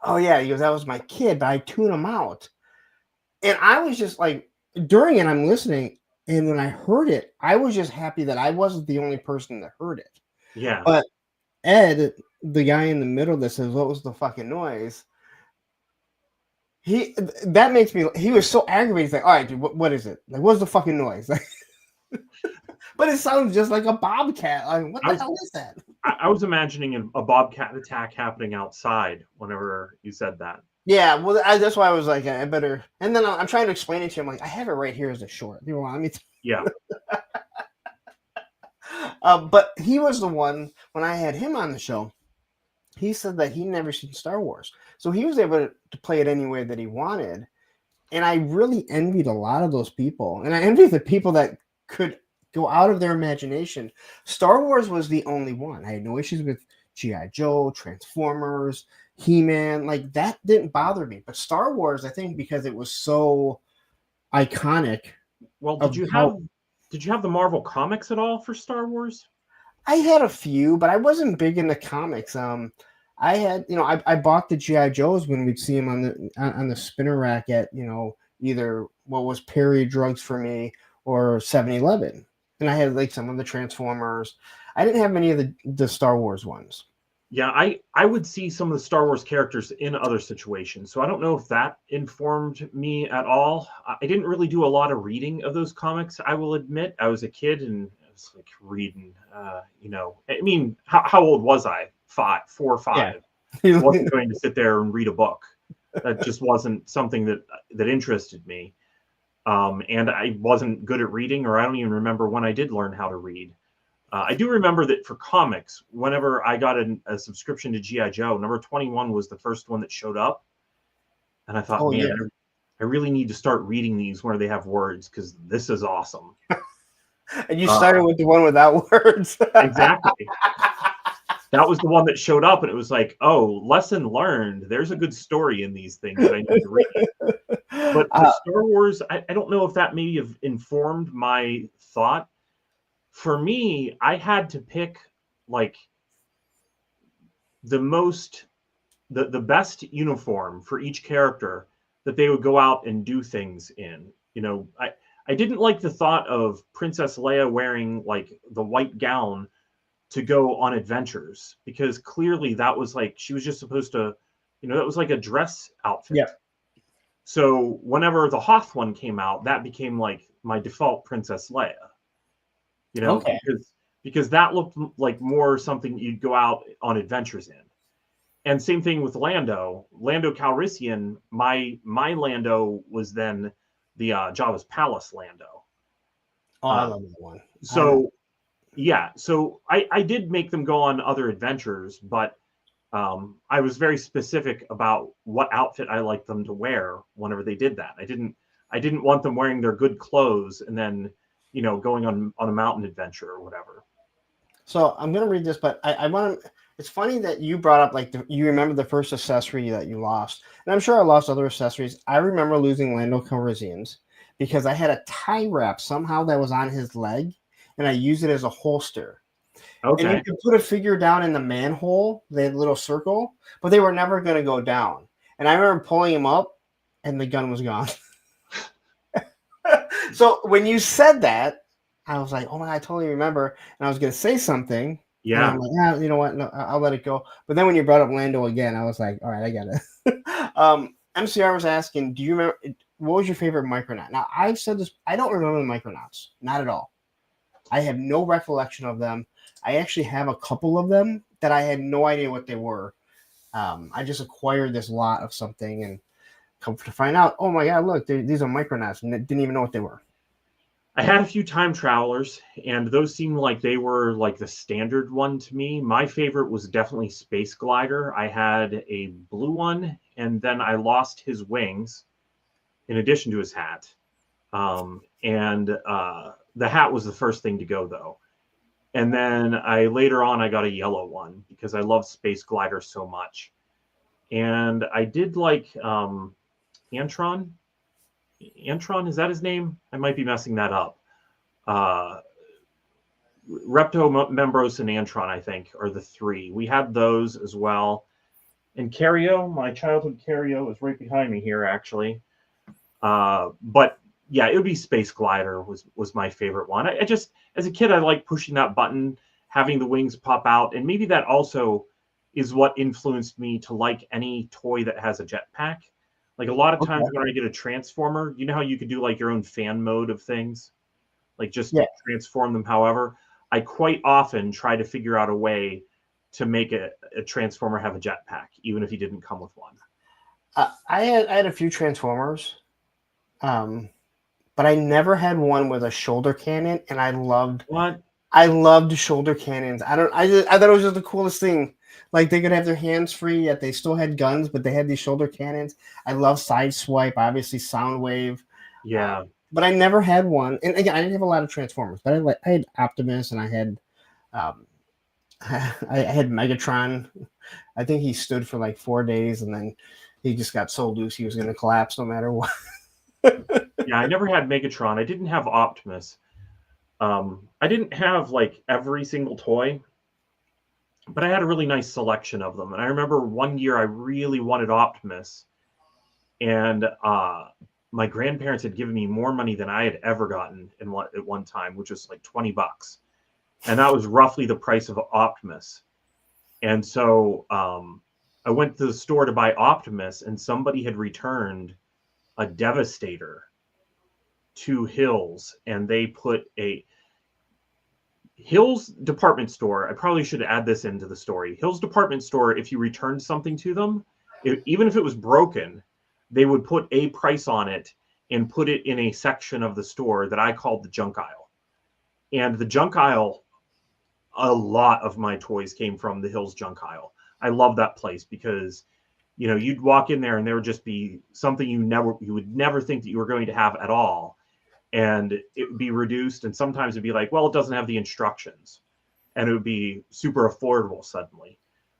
oh yeah, he goes, that was my kid, but I tune him out, and I was just like, during it, I'm listening, and when I heard it, I was just happy that I wasn't the only person that heard it. Yeah. But Ed, the guy in the middle that says, "What was the fucking noise?" That makes me. He was so aggravated. He's like, "All right, dude, what is it? Like, what's the fucking noise?" Like, but it sounds just like a bobcat. Like, what the hell is that? I was imagining a bobcat attack happening outside whenever you said that. Yeah, well, that's why I was like, I better. And then I'm trying to explain it to him. Like, I have it right here as a short. You want me to? Yeah. But he was the one when I had him on the show. He said that he'd never seen Star Wars, so he was able to play it any way that he wanted. And I really envied a lot of those people, and I envied the people that could go out of their imagination. Star Wars was the only one. I had no issues with G.I. Joe, Transformers, He-Man. Like, that didn't bother me. But Star Wars, I think, because it was so iconic. Well, did you have the Marvel comics at all for Star Wars? I had a few, but I wasn't big into comics. I had, I bought the G.I. Joes when we'd see them on the spinner rack at, either what was Perry Drugs for Me or 7-Eleven. And I had like some of the Transformers. I didn't have many of the Star Wars ones. Yeah, I would see some of the Star Wars characters in other situations. So I don't know if that informed me at all. I didn't really do a lot of reading of those comics, I will admit. I was a kid and I was like reading, I mean, how old was I? 4 or 5. Yeah. I wasn't going to sit there and read a book. That just wasn't something that interested me. And I wasn't good at reading, or I don't even remember when I did learn how to read. I do remember that for comics, whenever I got a subscription to G.I. Joe, number 21 was the first one that showed up. And I thought, I really need to start reading these where they have words, because this is awesome. And you started with the one without words. Exactly. That was the one that showed up, and it was like, oh, lesson learned. There's a good story in these things that I need to read. But for Star Wars, I don't know if that maybe have informed my thought. For me, I had to pick like the best uniform for each character that they would go out and do things in. I didn't like the thought of Princess Leia wearing like the white gown to go on adventures, because clearly that was like, she was just supposed to, that was like a dress outfit. Yeah. So whenever the Hoth one came out, that became like my default Princess Leia. Okay. Because that looked like more something you'd go out on adventures in. And same thing with Lando Calrissian. My Lando was then the Jabba's Palace Lando. Oh, I love that one. So I did make them go on other adventures, but I was very specific about what outfit I liked them to wear whenever they did that. I didn't want them wearing their good clothes and then going on a mountain adventure or whatever. So I'm going to read this, but I want to It's funny that you brought up like you remember the first accessory that you lost, and I'm sure I lost other accessories. I remember losing Lando Calrissian's because I had a tie wrap somehow that was on his leg, and I used it as a holster. And you Okay. could put a figure down in the manhole, the little circle, but they were never going to go down. And I remember pulling him up, and the gun was gone. So when you said that, I was like, "Oh my! I totally remember." And I was going to say something. And Yeah. I'm like, you know what? No, I'll let it go. But then when you brought up Lando again, I was like, all right, I got it. MCR was asking, do you remember what was your favorite Micronaut? Now, I've said this, I don't remember the Micronauts, not at all. I have no recollection of them. I actually have a couple of them that I had no idea what they were. I just acquired this lot of something and come to find out, oh my God, look, these are Micronauts, and didn't even know what they were. I had a few time travelers, and those seemed like they were like the standard one to me. My favorite was definitely Space Glider. I had a blue one, and then I lost his wings in addition to his hat. The hat was the first thing to go, though. And then later on I got a yellow one because I love Space Glider so much. And I did like Antron. Antron, is that his name? I might be messing that up. Repto, Membros, and Antron, I think, are the three. We had those as well. And Cario, my childhood Cario, is right behind me here, actually. But yeah, it would be Space Glider was my favorite one. I just, as a kid, I liked pushing that button, having the wings pop out, and maybe that also is what influenced me to like any toy that has a jetpack. Like a lot of times when I get a Transformer, you know how you could do like your own fan mode of things, like just transform them. However, I quite often try to figure out a way to make a Transformer have a jetpack, even if he didn't come with one. I had a few Transformers, but I never had one with a shoulder cannon, and I loved shoulder cannons. I thought it was just the coolest thing. Like they could have their hands free, yet they still had guns, but they had these shoulder cannons. I love Sideswipe, obviously Soundwave. Yeah. But I never had one. And again, I didn't have a lot of Transformers, but I had Optimus and I had I had Megatron. I think he stood for like 4 days and then he just got so loose he was going to collapse no matter what. Yeah, I never had Megatron. I didn't have Optimus. I didn't have like every single toy, but I had a really nice selection of them. And I remember one year I really wanted Optimus, and my grandparents had given me more money than I had ever gotten at one time, which was like $20. And that was roughly the price of Optimus. And so I went to the store to buy Optimus, and somebody had returned a Devastator to Hills, and they put a Hills department store. I probably should add this into the story. Hills department store, if you returned something to them, even if it was broken, they would put a price on it and put it in a section of the store that I called the junk aisle. And the junk aisle, a lot of my toys came from the Hills junk aisle. I love that place because, you know, you'd walk in there and there would just be something you would never think that you were going to have at all. And it would be reduced. And sometimes it'd be like, well, it doesn't have the instructions. And it would be super affordable suddenly.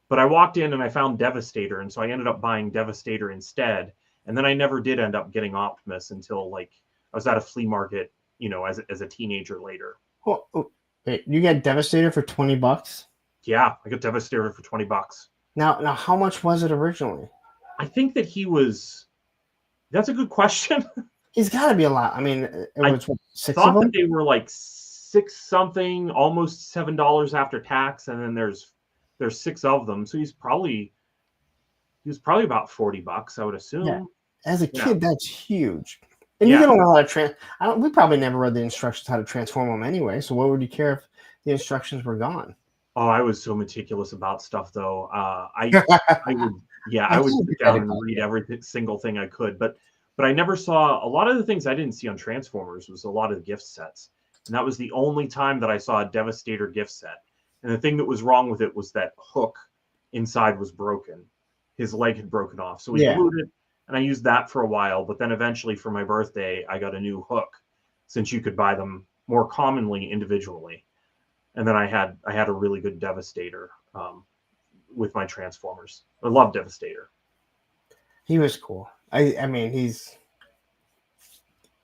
But I walked in and I found Devastator. And so I ended up buying Devastator instead. And then I never did end up getting Optimus until like I was at a flea market, you know, as a teenager later. Wait, you got Devastator for $20? Yeah, I got Devastator for $20. Now, how much was it originally? I think that that's a good question. He's got to be a lot. I mean, it was six thought of them? that they were like $6 something, almost $7 after tax, and then there's 6 of them. So he was probably about $40, I would assume. Yeah. As a kid, that's huge. And you don't know how to we probably never read the instructions how to transform them anyway. So what would you care if the instructions were gone? Oh, I was so meticulous about stuff, though. I would sit down and read every single thing I could, but I never saw a lot of the things I didn't see on Transformers was a lot of the gift sets. And that was the only time that I saw a Devastator gift set. And the thing that was wrong with it was that hook inside was broken. His leg had broken off. So we glued it, and I used that for a while. But then eventually for my birthday, I got a new hook since you could buy them more commonly individually. And then I had a really good Devastator with my Transformers. I love Devastator. He was cool. I mean, he's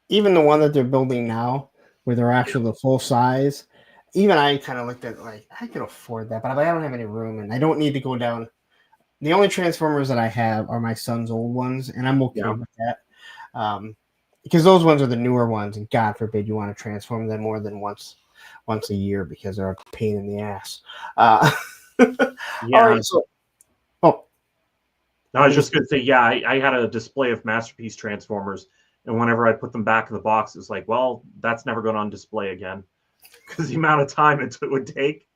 even the one that they're building now, where they're actually the full size. Even I kind of looked at it like I could afford that, but I don't have any room, and I don't need to go down. The only Transformers that I have are my son's old ones, and I'm okay with that. Because those ones are the newer ones, and God forbid you want to transform them more than once a year because they're a pain in the ass. Yeah. All right, so, no, I was just going to say, yeah, I had a display of Masterpiece Transformers, and whenever I put them back in the box, it's like, well, that's never going on display again because the amount of time it would take.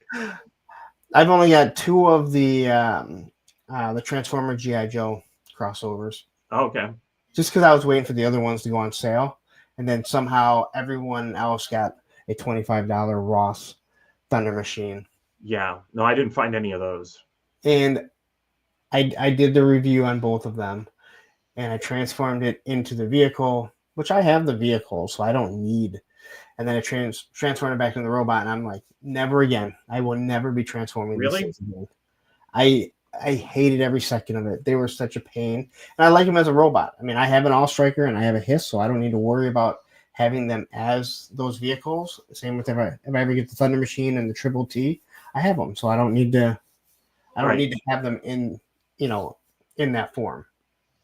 I've only got 2 of the Transformer G.I. Joe crossovers. Okay. Just because I was waiting for the other ones to go on sale, and then somehow everyone else got a $25 Ross Thunder Machine. Yeah. No, I didn't find any of those. And I did the review on both of them, and I transformed it into the vehicle, which I have the vehicle, so I don't need. And then I transformed it back into the robot, and I'm like, never again. I will never be transforming these things again. I hated every second of it. They were such a pain. And I like them as a robot. I mean, I have an All Striker and I have a Hiss, so I don't need to worry about having them as those vehicles. Same with if I ever get the Thunder Machine and the Triple T, I have them. So I don't need to need to have them in that form.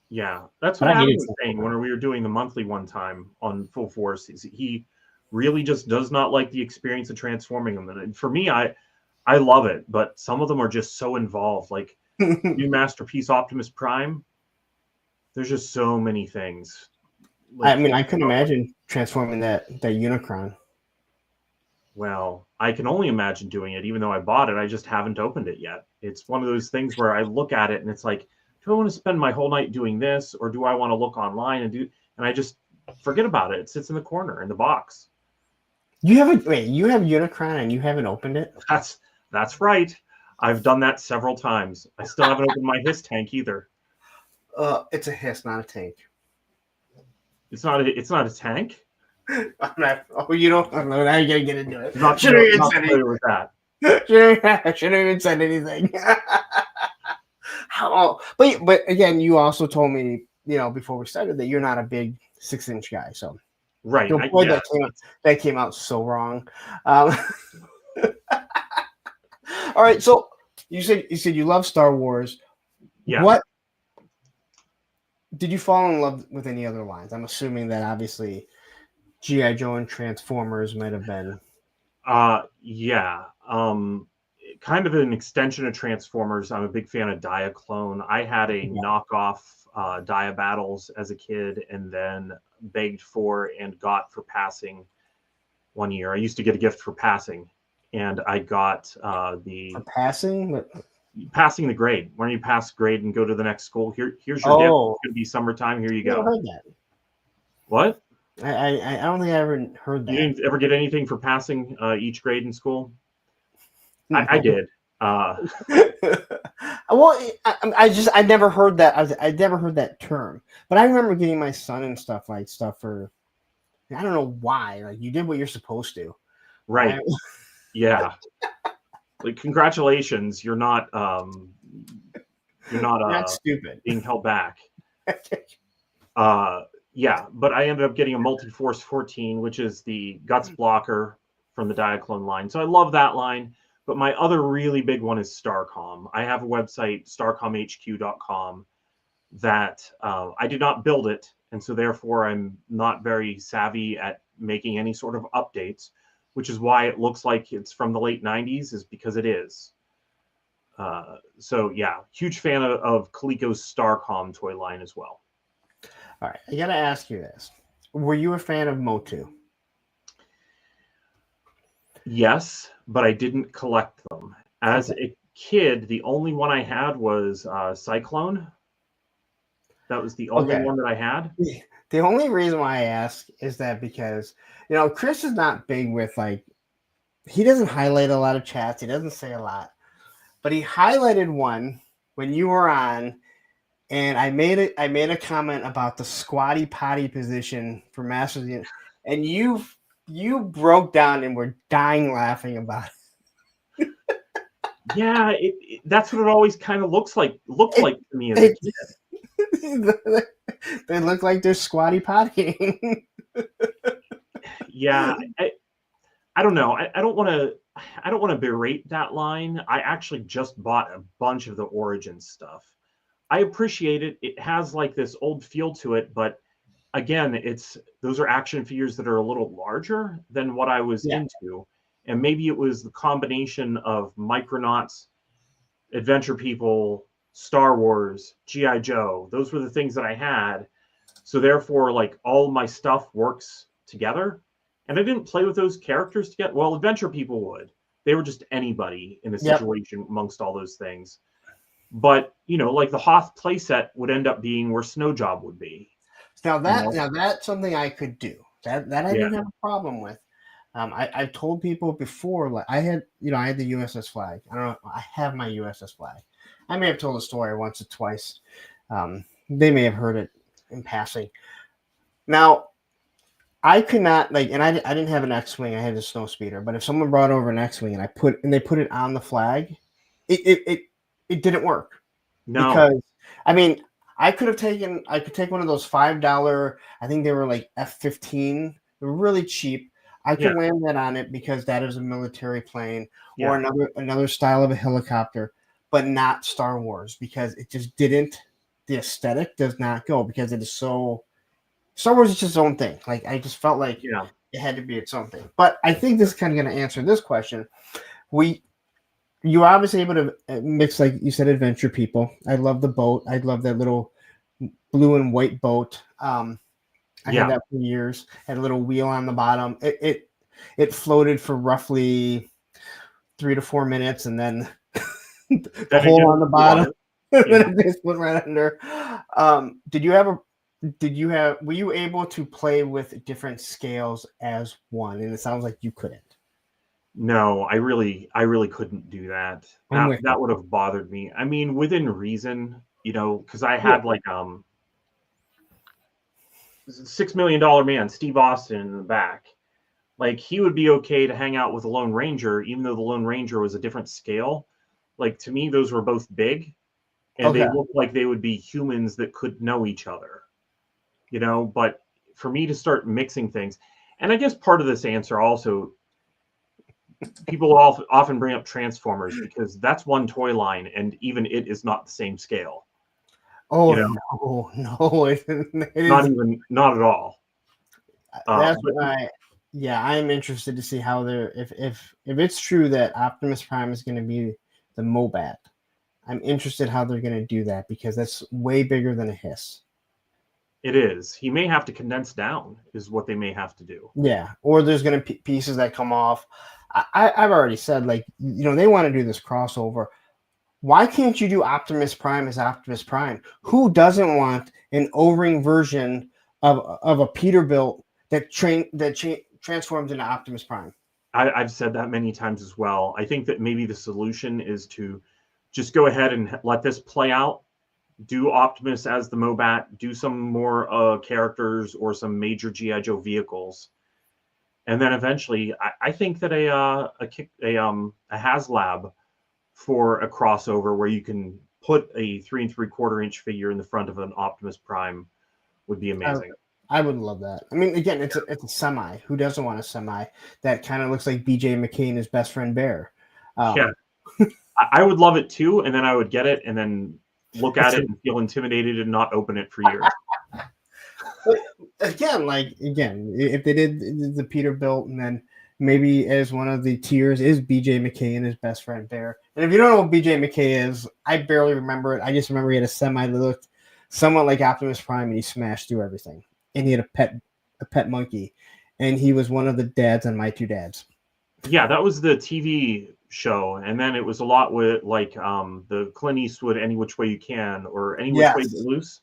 Yeah. That's what Adam was saying when we were doing the monthly one time on Full Force. He really just does not like the experience of transforming them. And for me, I love it, but some of them are just so involved. Like new Masterpiece Optimus Prime, there's just so many things. Like, I mean, I couldn't imagine transforming that Unicron. Well, I can only imagine doing it, even though I bought it. I just haven't opened it yet. It's one of those things where I look at it and it's like, do I want to spend my whole night doing this, or do I want to look online and do? And I just forget about it. It sits in the corner in the box. You have Unicron and you haven't opened it? That's right. I've done that several times. I still haven't opened my Hiss tank either. It's a Hiss, not a tank. It's not a tank? I'm not, you don't know. Now you gotta get into it. Not familiar with that. Shouldn't even said anything. But again, you also told me, before we started that you're not a big 6-inch guy. So right. That came out so wrong. All right, so you said you love Star Wars. Yeah. What did you fall in love with any other lines? I'm assuming that obviously G.I. Joe and Transformers might have been. Yeah. Kind of an extension of Transformers. I'm a big fan of Diaclone. I had a knockoff Dia Battles as a kid, and then begged for and got for passing one year. I used to get a gift for passing. And I got for passing the grade. When you pass grade and go to the next school, here's your gift. It's going to be summertime. Here you go. I never heard that. What? I don't think I ever heard that. You didn't ever get anything for passing each grade in school? No. I did. Well, I never heard that. I never heard that term. But I remember getting my son and stuff for. I don't know why. Like, you did what you're supposed to. Right. Yeah. Like, congratulations, you're not stupid being held back. Yeah, but I ended up getting a Multi-Force 14, which is the guts blocker from the Diaclone line. So I love that line. But my other really big one is Starcom. I have a website, starcomhq.com, that I did not build it, and so therefore I'm not very savvy at making any sort of updates, which is why it looks like it's from the late 90s, is because it is. So yeah, huge fan of Coleco's Starcom toy line as well. All right, I gotta ask you this. Were you a fan of Motu? Yes, but I didn't collect them. As a kid, the only one I had was Cyclone. That was the only one that I had. The only reason why I ask is that because, Chris is not big with, he doesn't highlight a lot of chats. He doesn't say a lot. But he highlighted one when you were on, and I made a comment about the squatty potty position for Masters, and you broke down and were dying laughing about it. Yeah, that's what it always kind of looked like to me as a kid. They look like they're squatty pottying. Yeah, I don't know. I don't want to berate that line. I actually just bought a bunch of the Origin stuff. I appreciate it. It has like this old feel to it, but again, those are action figures that are a little larger than what I was into. And maybe it was the combination of Micronauts, Adventure People, Star Wars, G.I. Joe. Those were the things that I had. So therefore, like all my stuff works together. And I didn't play with those characters together. Well, Adventure People would. They were just anybody in the situation amongst all those things. But, like the Hoth playset would end up being where Snow Job would be. Now that's something I could do. That I didn't have a problem with. I've told people before, like I had the USS Flag. I don't know. I have my USS Flag. I may have told the story once or twice. They may have heard it in passing. Now, I could not and I didn't have an X-wing. I had a snow speeder. But if someone brought over an X-wing and they put it on the flag, it didn't work. No, because I could take one of those $5. I think they were like F-15. They were really cheap. I could land that on it because that is a military plane or another style of a helicopter, but not Star Wars because it just didn't. The aesthetic does not go because it is so. Star Wars is just its own thing. Like I just felt like it had to be its own thing. But I think this is kind of going to answer this question. You were obviously able to mix, like you said, Adventure People. I love the boat. I love that little blue and white boat. I had that for years. Had a little wheel on the bottom. It floated for roughly 3 to 4 minutes, and then the hole on the bottom. Then it just went right under. Were you able to play with different scales as one? And it sounds like you couldn't. No, I really couldn't do that. That would have bothered me. I mean, within reason, because I had like $6 Million Man, Steve Austin in the back. Like he would be okay to hang out with the Lone Ranger, even though the Lone Ranger was a different scale. Like to me, those were both big, and they looked like they would be humans that could know each other. But for me to start mixing things, and I guess part of this answer also. People often bring up Transformers because that's one toy line, and even it is not the same scale. Oh no, it not at all. That's why. Yeah, I'm interested to see how they're if it's true that Optimus Prime is going to be the Mobat. I'm interested how they're going to do that because that's way bigger than a Hiss. It is. He may have to condense down, is what they may have to do. Yeah, or there's going to be pieces that come off. I've already said, they want to do this crossover. Why can't you do Optimus Prime as Optimus Prime? Who doesn't want an O-ring version of a Peterbilt that transforms into Optimus Prime? I've said that many times as well. I think that maybe the solution is to just go ahead and let this play out. Do Optimus as the Mobat. Do some more characters or some major G.I. Joe vehicles. And then eventually, I think that a HasLab for a crossover where you can put a 3 3/4 inch figure in the front of an Optimus Prime would be amazing. I would love that. I mean, again, it's a semi. Who doesn't want a semi that kind of looks like BJ McKay and his best friend Bear? Yeah, I would love it too. And then I would get it and then look at it and feel intimidated and not open it for years. But again, if they did the Peterbilt, and then maybe as one of the tiers is BJ McKay and his best friend Bear. And if you don't know what BJ McKay is, I barely remember it. I just remember he had a semi that looked somewhat like Optimus Prime, and he smashed through everything. And he had a pet monkey, and he was one of the dads on My Two Dads. Yeah, that was the TV show, and then it was a lot with the Clint Eastwood Any Which Way You Can or Any Which Way But Loose.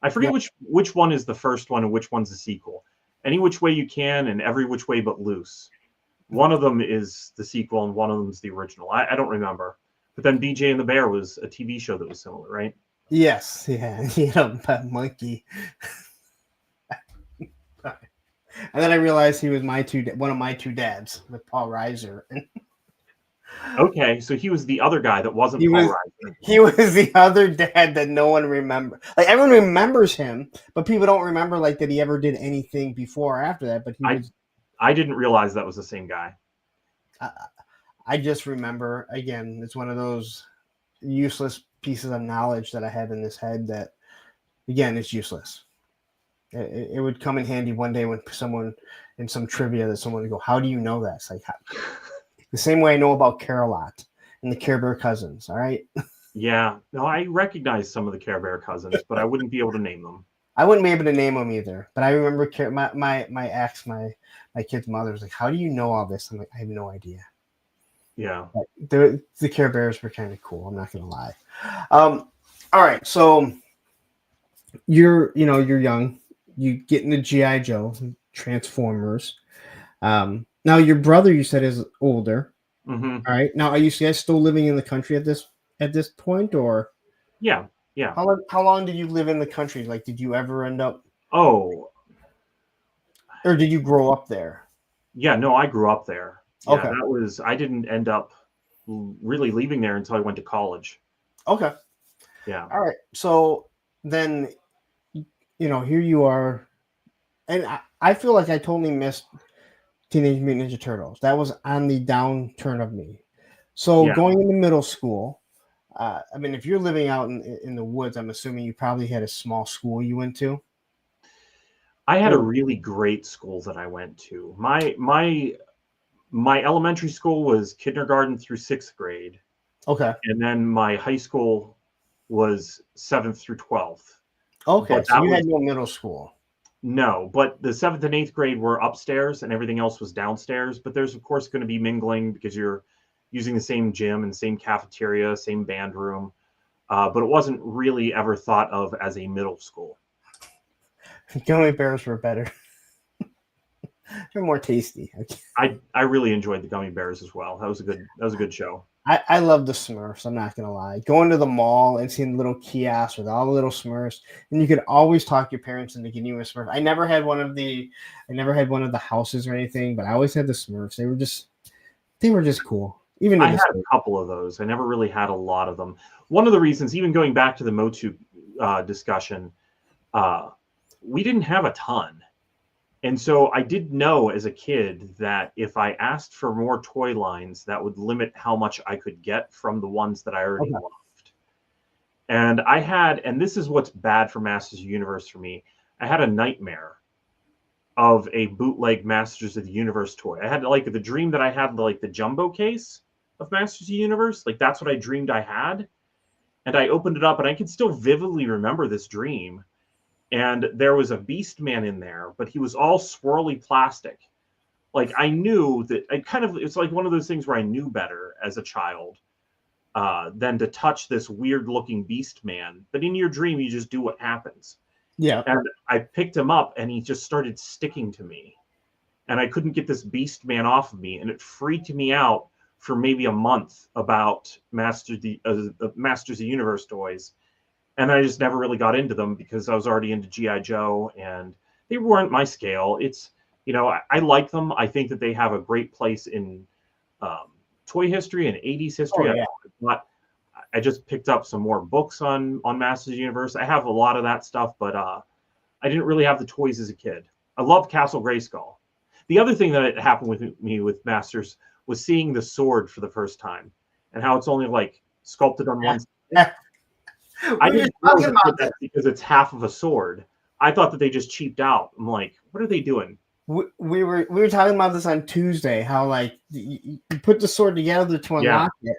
I forget which one is the first one and which one's the sequel. Any Which Way You Can and Every Which Way But Loose. One of them is the sequel and one of them is the original. I don't remember. But then BJ and the Bear was a TV show that was similar, right? Yes, yeah, he had a pet monkey. And then I realized he was one of my two dads with Paul Reiser. Okay, so he was the other guy that wasn't He Paul was Reiser. he was the other dad that no one remembers. Like everyone remembers him, but people don't remember like that he ever did anything before or after that. But he was. I didn't realize that was the same guy. I just remember again. It's one of those useless pieces of knowledge that I have in this head that, again, it's useless. It would come in handy one day when someone in some trivia that someone would go, "How do you know that?" It's like the same way I know about Care-a-Lot and the Care Bear cousins. All right. Yeah, no, I recognize some of the Care Bear cousins, but I wouldn't be able to name them. I wouldn't be able to name them either, but I remember my ex, my kid's mother was like, "How do you know all this?" I'm like, "I have no idea." Yeah. But the Care Bears were kind of cool. I'm not gonna lie. All right, so you're young. You get into GI Joe, Transformers. Now your brother, you said, is older. Mm-hmm. All right. Now, are you guys still living in the country at this point, or Yeah. how long did you live in the country? Like, did you ever end up, Oh, or did you grow up there? yeah. No, I grew up there. Yeah, Okay. I didn't end up really leaving there until I went to college. Okay. Yeah. All right. So then, here you are, and I feel like I totally missed Teenage Mutant Ninja Turtles. That was on the downturn of me. So Yeah. going into middle school, I mean, if you're living out in the woods, I'm assuming you probably had a small school you went to. I had a really great school that I went to. My elementary school was kindergarten through 6th grade. Okay. And then my high school was 7th through 12th. Okay. But So you had no middle school. No, but the 7th and 8th grade were upstairs and everything else was downstairs. But there's, of course, going to be mingling because you're using the same gym and same cafeteria, same band room. But it wasn't really ever thought of as a middle school. Gummy bears were better. They're more tasty. I really enjoyed the gummy bears as well. That was a good show. I love the Smurfs. I'm not gonna lie. Going to the mall and seeing the little kiosks with all the little Smurfs, and you could always talk your parents into getting you a Smurf. I never had one of the houses or anything, but I always had the Smurfs. They were just cool. Even I had a couple of those. I never really had a lot of them. One of the reasons, even going back to the Motu discussion, we didn't have a ton. And so I did know as a kid that if I asked for more toy lines, that would limit how much I could get from the ones that I already loved. And this is what's bad for Masters of the Universe for me. I had a nightmare of a bootleg Masters of the Universe toy. I had like the dream that I had like the jumbo case of Masters of the Universe. Like that's what I dreamed I had. And I opened it up and I can still vividly remember this dream. And there was a Beast Man in there, but he was all swirly plastic. Like I knew that it's like one of those things where I knew better as a child than to touch this weird looking Beast Man. But in your dream, you just do what happens. Yeah. And I picked him up and he just started sticking to me. And I couldn't get this Beast Man off of me. And it freaked me out for maybe a month about Masters of the Universe toys. And I just never really got into them because I was already into G.I. Joe and they weren't my scale. It's, I like them. I think that they have a great place in toy history and 80s history. Oh, yeah. I just picked up some more books on Masters of the Universe. I have a lot of that stuff, but I didn't really have the toys as a kid. I loved Castle Grayskull. The other thing that happened with me with Masters was seeing the sword for the first time and how it's only like sculpted on one side. I didn't know that because it's half of a sword. I thought that they just cheaped out. I'm like, what are they doing? We were talking about this on Tuesday. How like you put the sword together to unlock it,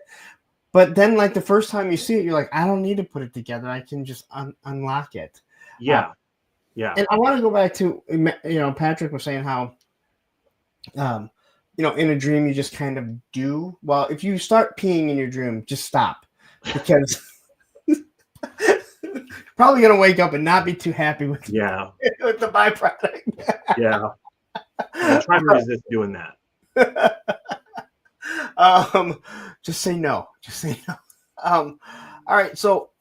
but then like the first time you see it, you're like, I don't need to put it together. I can just unlock it. Yeah, yeah. And I want to go back to Patrick was saying how in a dream you just kind of do. Well, if you start peeing in your dream, just stop because. Probably gonna wake up and not be too happy with the byproduct. Yeah, I'm trying to resist doing that. Just say no. All right, so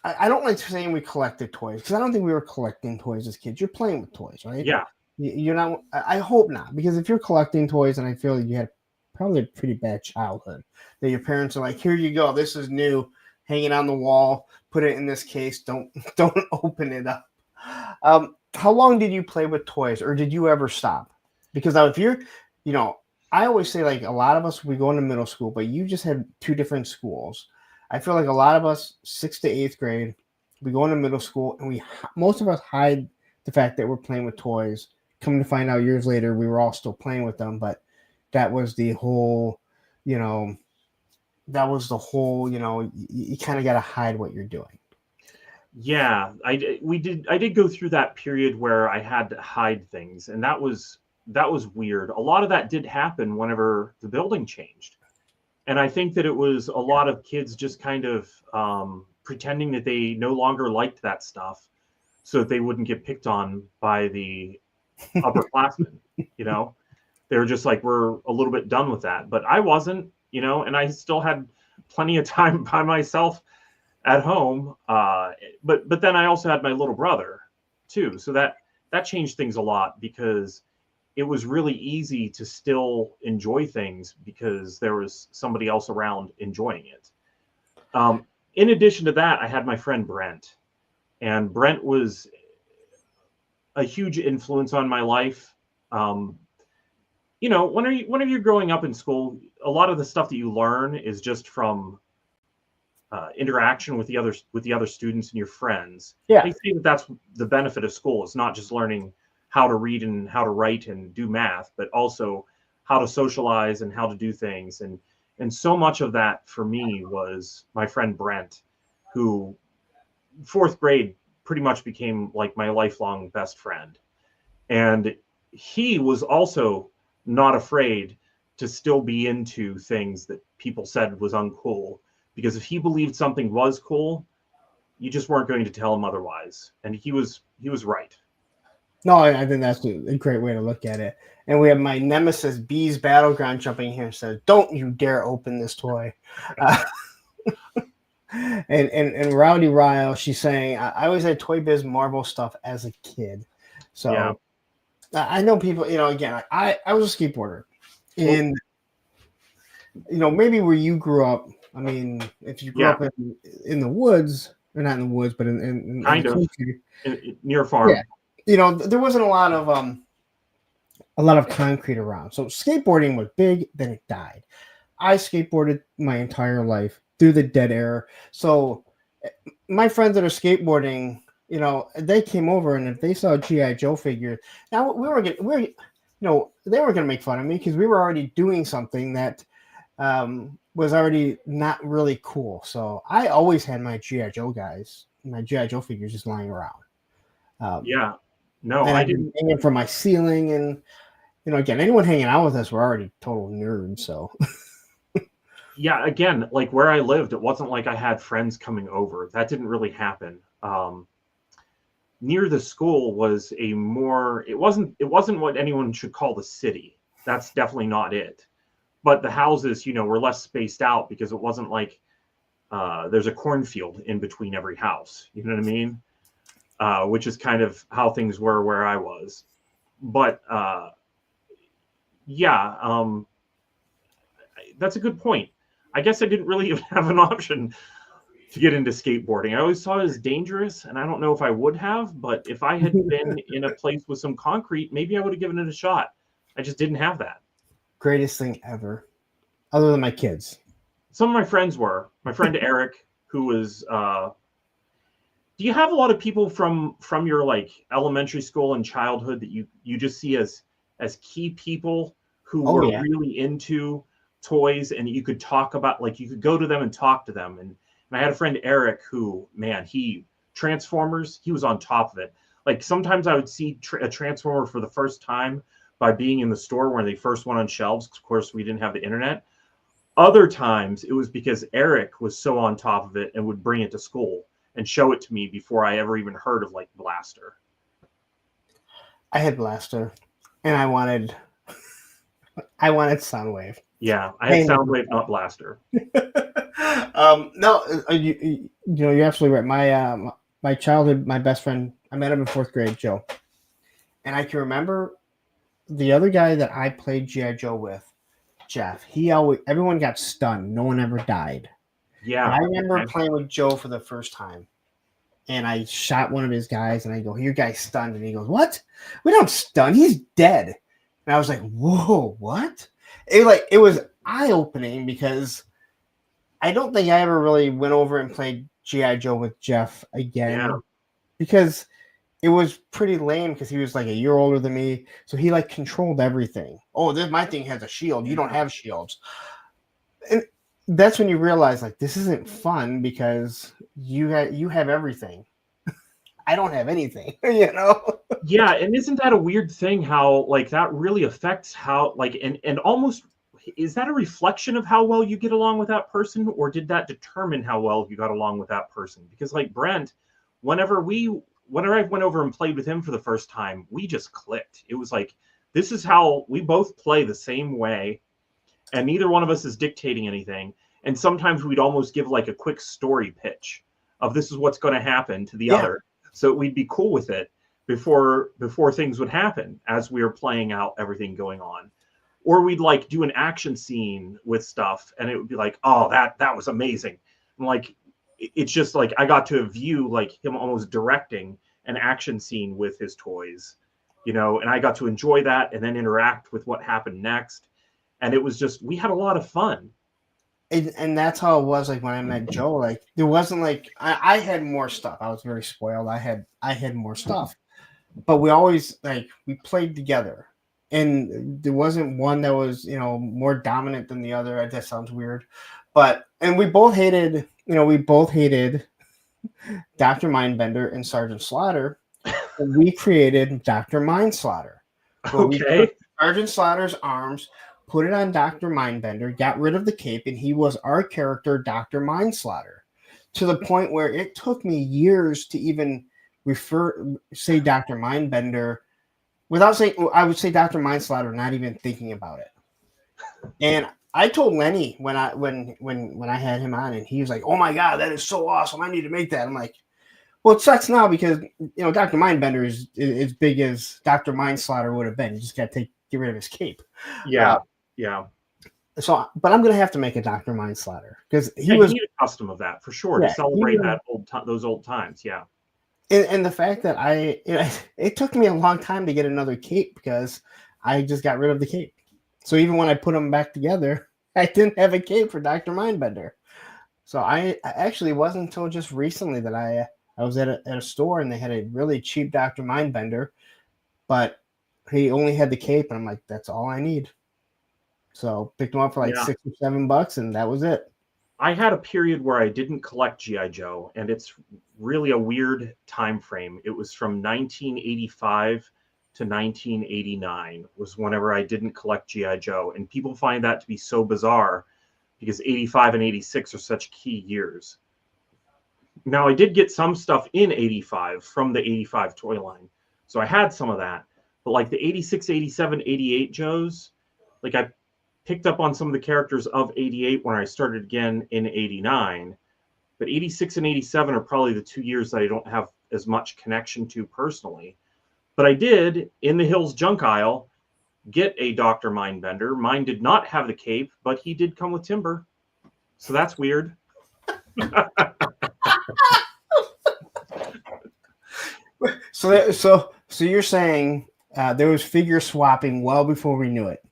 I don't like saying we collected toys because I don't think we were collecting toys as kids. You're playing with toys, right? Yeah. You're not. I hope not, because if you're collecting toys, and I feel like you had probably a pretty bad childhood. That your parents are like, here you go, this is new, hanging on the wall, put it in this case, don't open it up. How long did you play with toys, or did you ever stop? Because now if you're, I always say like a lot of us, we go into middle school, but you just had two different schools. I feel like a lot of us, 6th to 8th grade, we go into middle school and most of us hide the fact that we're playing with toys. Come to find out years later, we were all still playing with them, but that was the whole, you kind of got to hide what you're doing. Yeah, I did go through that period where I had to hide things, and that was weird. A lot of that did happen whenever the building changed. And I think that it was a lot of kids just kind of pretending that they no longer liked that stuff so that they wouldn't get picked on by the upperclassmen, They were just like, we're a little bit done with that. But I wasn't, and I still had plenty of time by myself at home. But then I also had my little brother too. So that changed things a lot, because it was really easy to still enjoy things because there was somebody else around enjoying it. In addition to that, I had my friend Brent, and Brent was a huge influence on my life. Whenever you're growing up in school, a lot of the stuff that you learn is just from interaction with the other students and your friends. Yeah. They say that that's the benefit of school. It's not just learning how to read and how to write and do math, but also how to socialize and how to do things. And so much of that for me was my friend Brent, who 4th grade pretty much became like my lifelong best friend. And he was also not afraid to still be into things that people said was uncool, because if he believed something was cool, you just weren't going to tell him otherwise. And he was right. No, I think that's a great way to look at it. And we have my nemesis, Bees Battleground, jumping here and says, "Don't you dare open this toy." And Rowdy Ryle, she's saying, I always had Toy Biz Marvel stuff as a kid. So yeah. I know people, again, I was a skateboarder. And, maybe where you grew up, I mean, if you grew up in the woods, or not in the woods, but in kind of near a farm. Yeah. There wasn't a lot of concrete around. So skateboarding was big, then it died. I skateboarded my entire life through the dead era. So my friends that are skateboarding, they came over, and if they saw G.I. Joe figures, now they were going to make fun of me because we were already doing something that was already not really cool. So I always had my G.I. Joe figures just lying around. No, and I didn't hang it from my ceiling, and again, anyone hanging out with us were already total nerds. So yeah, again, like where I lived, it wasn't like I had friends coming over. That didn't really happen. Near the school was it wasn't what anyone should call the city. That's definitely not it. But the houses, were less spaced out because it wasn't like there's a cornfield in between every house. You know what I mean? Which is kind of how things were where I was. But that's a good point. I guess I didn't really have an option to get into skateboarding. I always saw it as dangerous, and I don't know if I would have, but if I had been in a place with some concrete, maybe I would have given it a shot. I just didn't have that. Greatest thing ever, other than my kids. Some of my friends were. My friend Eric, who was... do you have a lot of people from your like elementary school and childhood that you just see as key people who were really into toys, and you could talk about, like you could go to them and talk to them? And I had a friend Eric who, man, Transformers, he was on top of it. Like sometimes I would see a Transformer for the first time by being in the store when they first went on shelves. Of course, we didn't have the internet. Other times it was because Eric was so on top of it and would bring it to school and show it to me before I ever even heard of like Blaster. I had Blaster, and I wanted Soundwave. Yeah, I had Soundwave, not Blaster. No, you're absolutely right. My childhood, my best friend, I met him in 4th grade, Joe, and I can remember the other guy that I played G.I. Joe with. Jeff, everyone got stunned. No one ever died. Yeah. And I remember playing with Joe for the first time. And I shot one of his guys, and I go, "Your guy's stunned." And he goes, "What? We don't stun. He's dead." And I was like, "Whoa, what?" It was eye-opening because I don't think I ever really went over and played G.I. Joe with Jeff again because it was pretty lame because he was like a year older than me. So he like controlled everything. Oh, my thing has a shield. You don't have shields. And that's when you realize like this isn't fun because you have everything. I don't have anything, you know? Yeah, and isn't that a weird thing how like that really affects how like and almost is that a reflection of how well you get along with that person, or did that determine how well you got along with that person? Because like Brent, whenever I went over and played with him for the first time, we just clicked. It was like this is how we both play the same way, and neither one of us is dictating anything. And sometimes we'd almost give like a quick story pitch of this is what's going to happen to the other, so we'd be cool with it before things would happen as we were playing out everything going on. Or we'd like do an action scene with stuff and it would be like, oh, that was amazing. And like, it's just like, I got to view like him almost directing an action scene with his toys, you know, and I got to enjoy that and then interact with what happened next. And it was just, we had a lot of fun. And that's how it was like when I met Joe. Like there wasn't like I had more stuff. I was very spoiled. I had more stuff. But we always like we played together. And there wasn't one that was, you know, more dominant than the other. That sounds weird. And we both hated Dr. Mindbender and Sergeant Slaughter. And we created Dr. Mindslaughter. So we took Sergeant Slaughter's arms, put it on Dr. Mindbender, got rid of the cape, and he was our character, Dr. Mindslaughter, to the point where it took me years to even say Dr. Mindbender without saying, I would say Dr. Mindslaughter, not even thinking about it. And I told Lenny when I had him on, and he was like, "Oh my God, that is so awesome! I need to make that." I'm like, "Well, it sucks now because you know Dr. Mindbender is as big as Dr. Mindslaughter would have been. You just got to get rid of his cape." Yeah. So, but I'm gonna have to make a Dr. Mindslaughter because he need was a custom of that for sure to celebrate those old times. Yeah. And the fact that it took me a long time to get another cape because I just got rid of the cape. So even when I put them back together, I didn't have a cape for Dr. Mindbender. So I actually wasn't until just recently that I was at a store and they had a really cheap Dr. Mindbender, but he only had the cape, and I'm like, that's all I need. So picked him up for like $6 or $7, and that was it. I had a period where I didn't collect G.I. Joe, and it's really a weird time frame. It was from 1985 to 1989 was whenever I didn't collect G.I. Joe. And people find that to be so bizarre because 85 and 86 are such key years. Now, I did get some stuff in 85 from the 85 toy line. So I had some of that. But like the 86, 87, 88 Joes, like I picked up on some of the characters of 88 when I started again in 89. But 86 and 87 are probably the 2 years that I don't have as much connection to personally. But I did, in the Hills junk aisle, get a Dr. Mindbender. Mine did not have the cape, but he did come with timber. So that's weird. So you're saying there was figure swapping well before we knew it.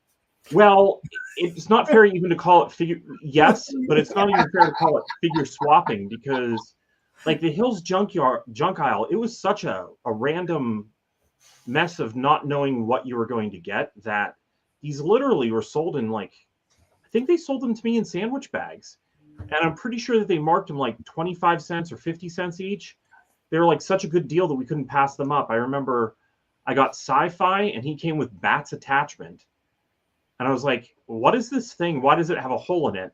Well, it's not fair even to call it figure. Yes, but it's not even fair to call it figure swapping because, like the Hills junk aisle, it was such a random mess of not knowing what you were going to get that these literally were sold in like, I think they sold them to me in sandwich bags, and I'm pretty sure that they marked them like 25 cents or 50 cents each. They were like such a good deal that we couldn't pass them up. I remember I got Sci-Fi and he came with Bat's attachment. And I was like, what is this thing? Why does it have a hole in it?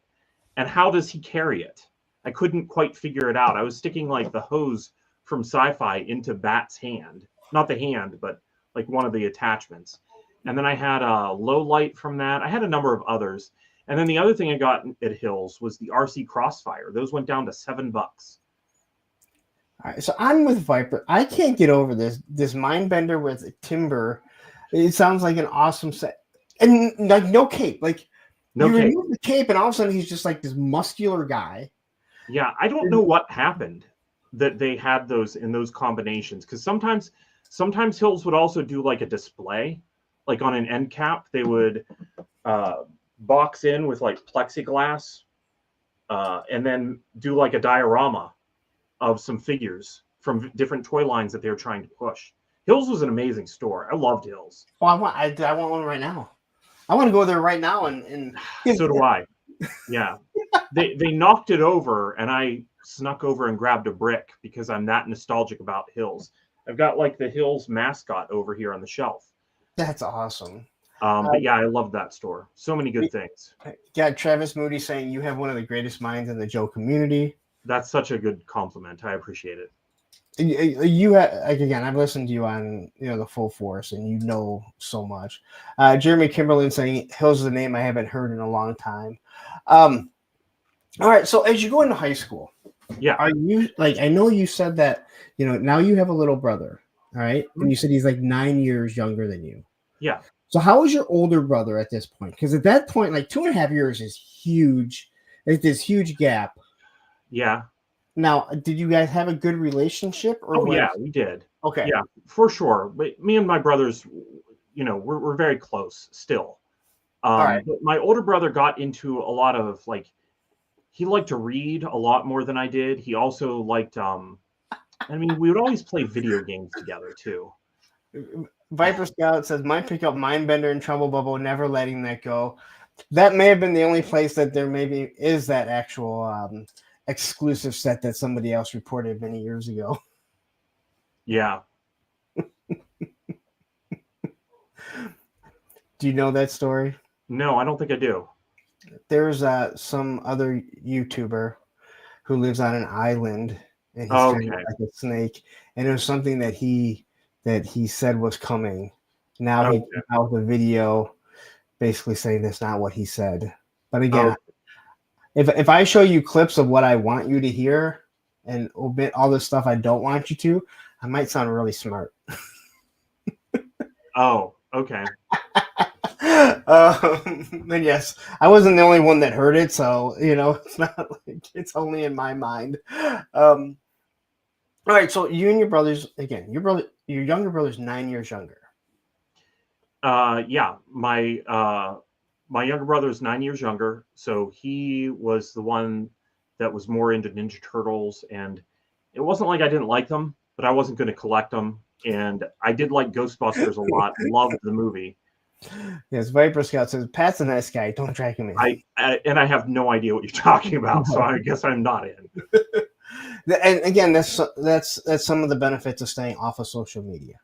And how does he carry it? I couldn't quite figure it out. I was sticking like the hose from Sci-Fi into Bat's hand. Not the hand, but like one of the attachments. And then I had a low light from that. I had a number of others. And then the other thing I got at Hills was the RC Crossfire. Those went down to $7. All right, so I'm with Viper. I can't get over this Mindbender with timber. It sounds like an awesome set. And like no cape. Like No you cape. remove the cape, and all of a sudden he's just like this muscular guy. Yeah, I don't know what happened that they had those in those combinations, because sometimes Hills would also do like a display, like on an end cap. They would box in with like plexiglass, and then do like a diorama of some figures from different toy lines that they were trying to push. Hills was an amazing store. I loved Hills. Oh, I want one right now. I want to go there right now and So do I. Yeah. They knocked it over, and I snuck over and grabbed a brick because I'm that nostalgic about Hills. I've got like the Hills mascot over here on the shelf. That's awesome. But yeah, I love that store. So many good things. Got Travis Moody saying you have one of the greatest minds in the Joe community. That's such a good compliment. I appreciate it. You like, again, I've listened to you on the Full Force, and you know so much. Jeremy Kimberlin saying Hills is a name I haven't heard in a long time. All right, so as you go into high school, Yeah. are you like, I know you said that now you have a little brother, all right, and you said he's like 9 years younger than you. Yeah. So how is your older brother at this point? Because at that point, like 2.5 years is huge. It's this huge gap. Yeah. Now, did you guys have a good relationship? Or Yeah, we did. Okay. Yeah, for sure. But me and my brothers, we're very close still. All right. But my older brother got into a lot of he liked to read a lot more than I did. He also liked, we would always play video games together too. Viper Scout says, "Mine pick up Mindbender and Trouble Bubble, never letting that go." That may have been the only place that there maybe is that actual exclusive set that somebody else reported many years ago. Yeah. Do you know that story? No, I don't think I do. There's some other YouTuber who lives on an island, and he's kind of like a snake, and it was something that he said was coming. Now he came out with a video basically saying that's not what he said. But again, if I show you clips of what I want you to hear and omit all the stuff I don't want you to, I might sound really smart. Oh, okay. And yes, I wasn't the only one that heard it, so it's not like it's only in my mind. All right, so you and your brothers, again, your younger brother's 9 years younger. Yeah, my younger brother is 9 years younger, so he was the one that was more into Ninja Turtles, and it wasn't like I didn't like them, but I wasn't going to collect them, and I did like Ghostbusters a lot. Loved the movie. Yes, Viper Scout says Pat's a nice guy. Don't drag him in. I have no idea what you're talking about, so I guess I'm not in. And again, that's some of the benefits of staying off of social media.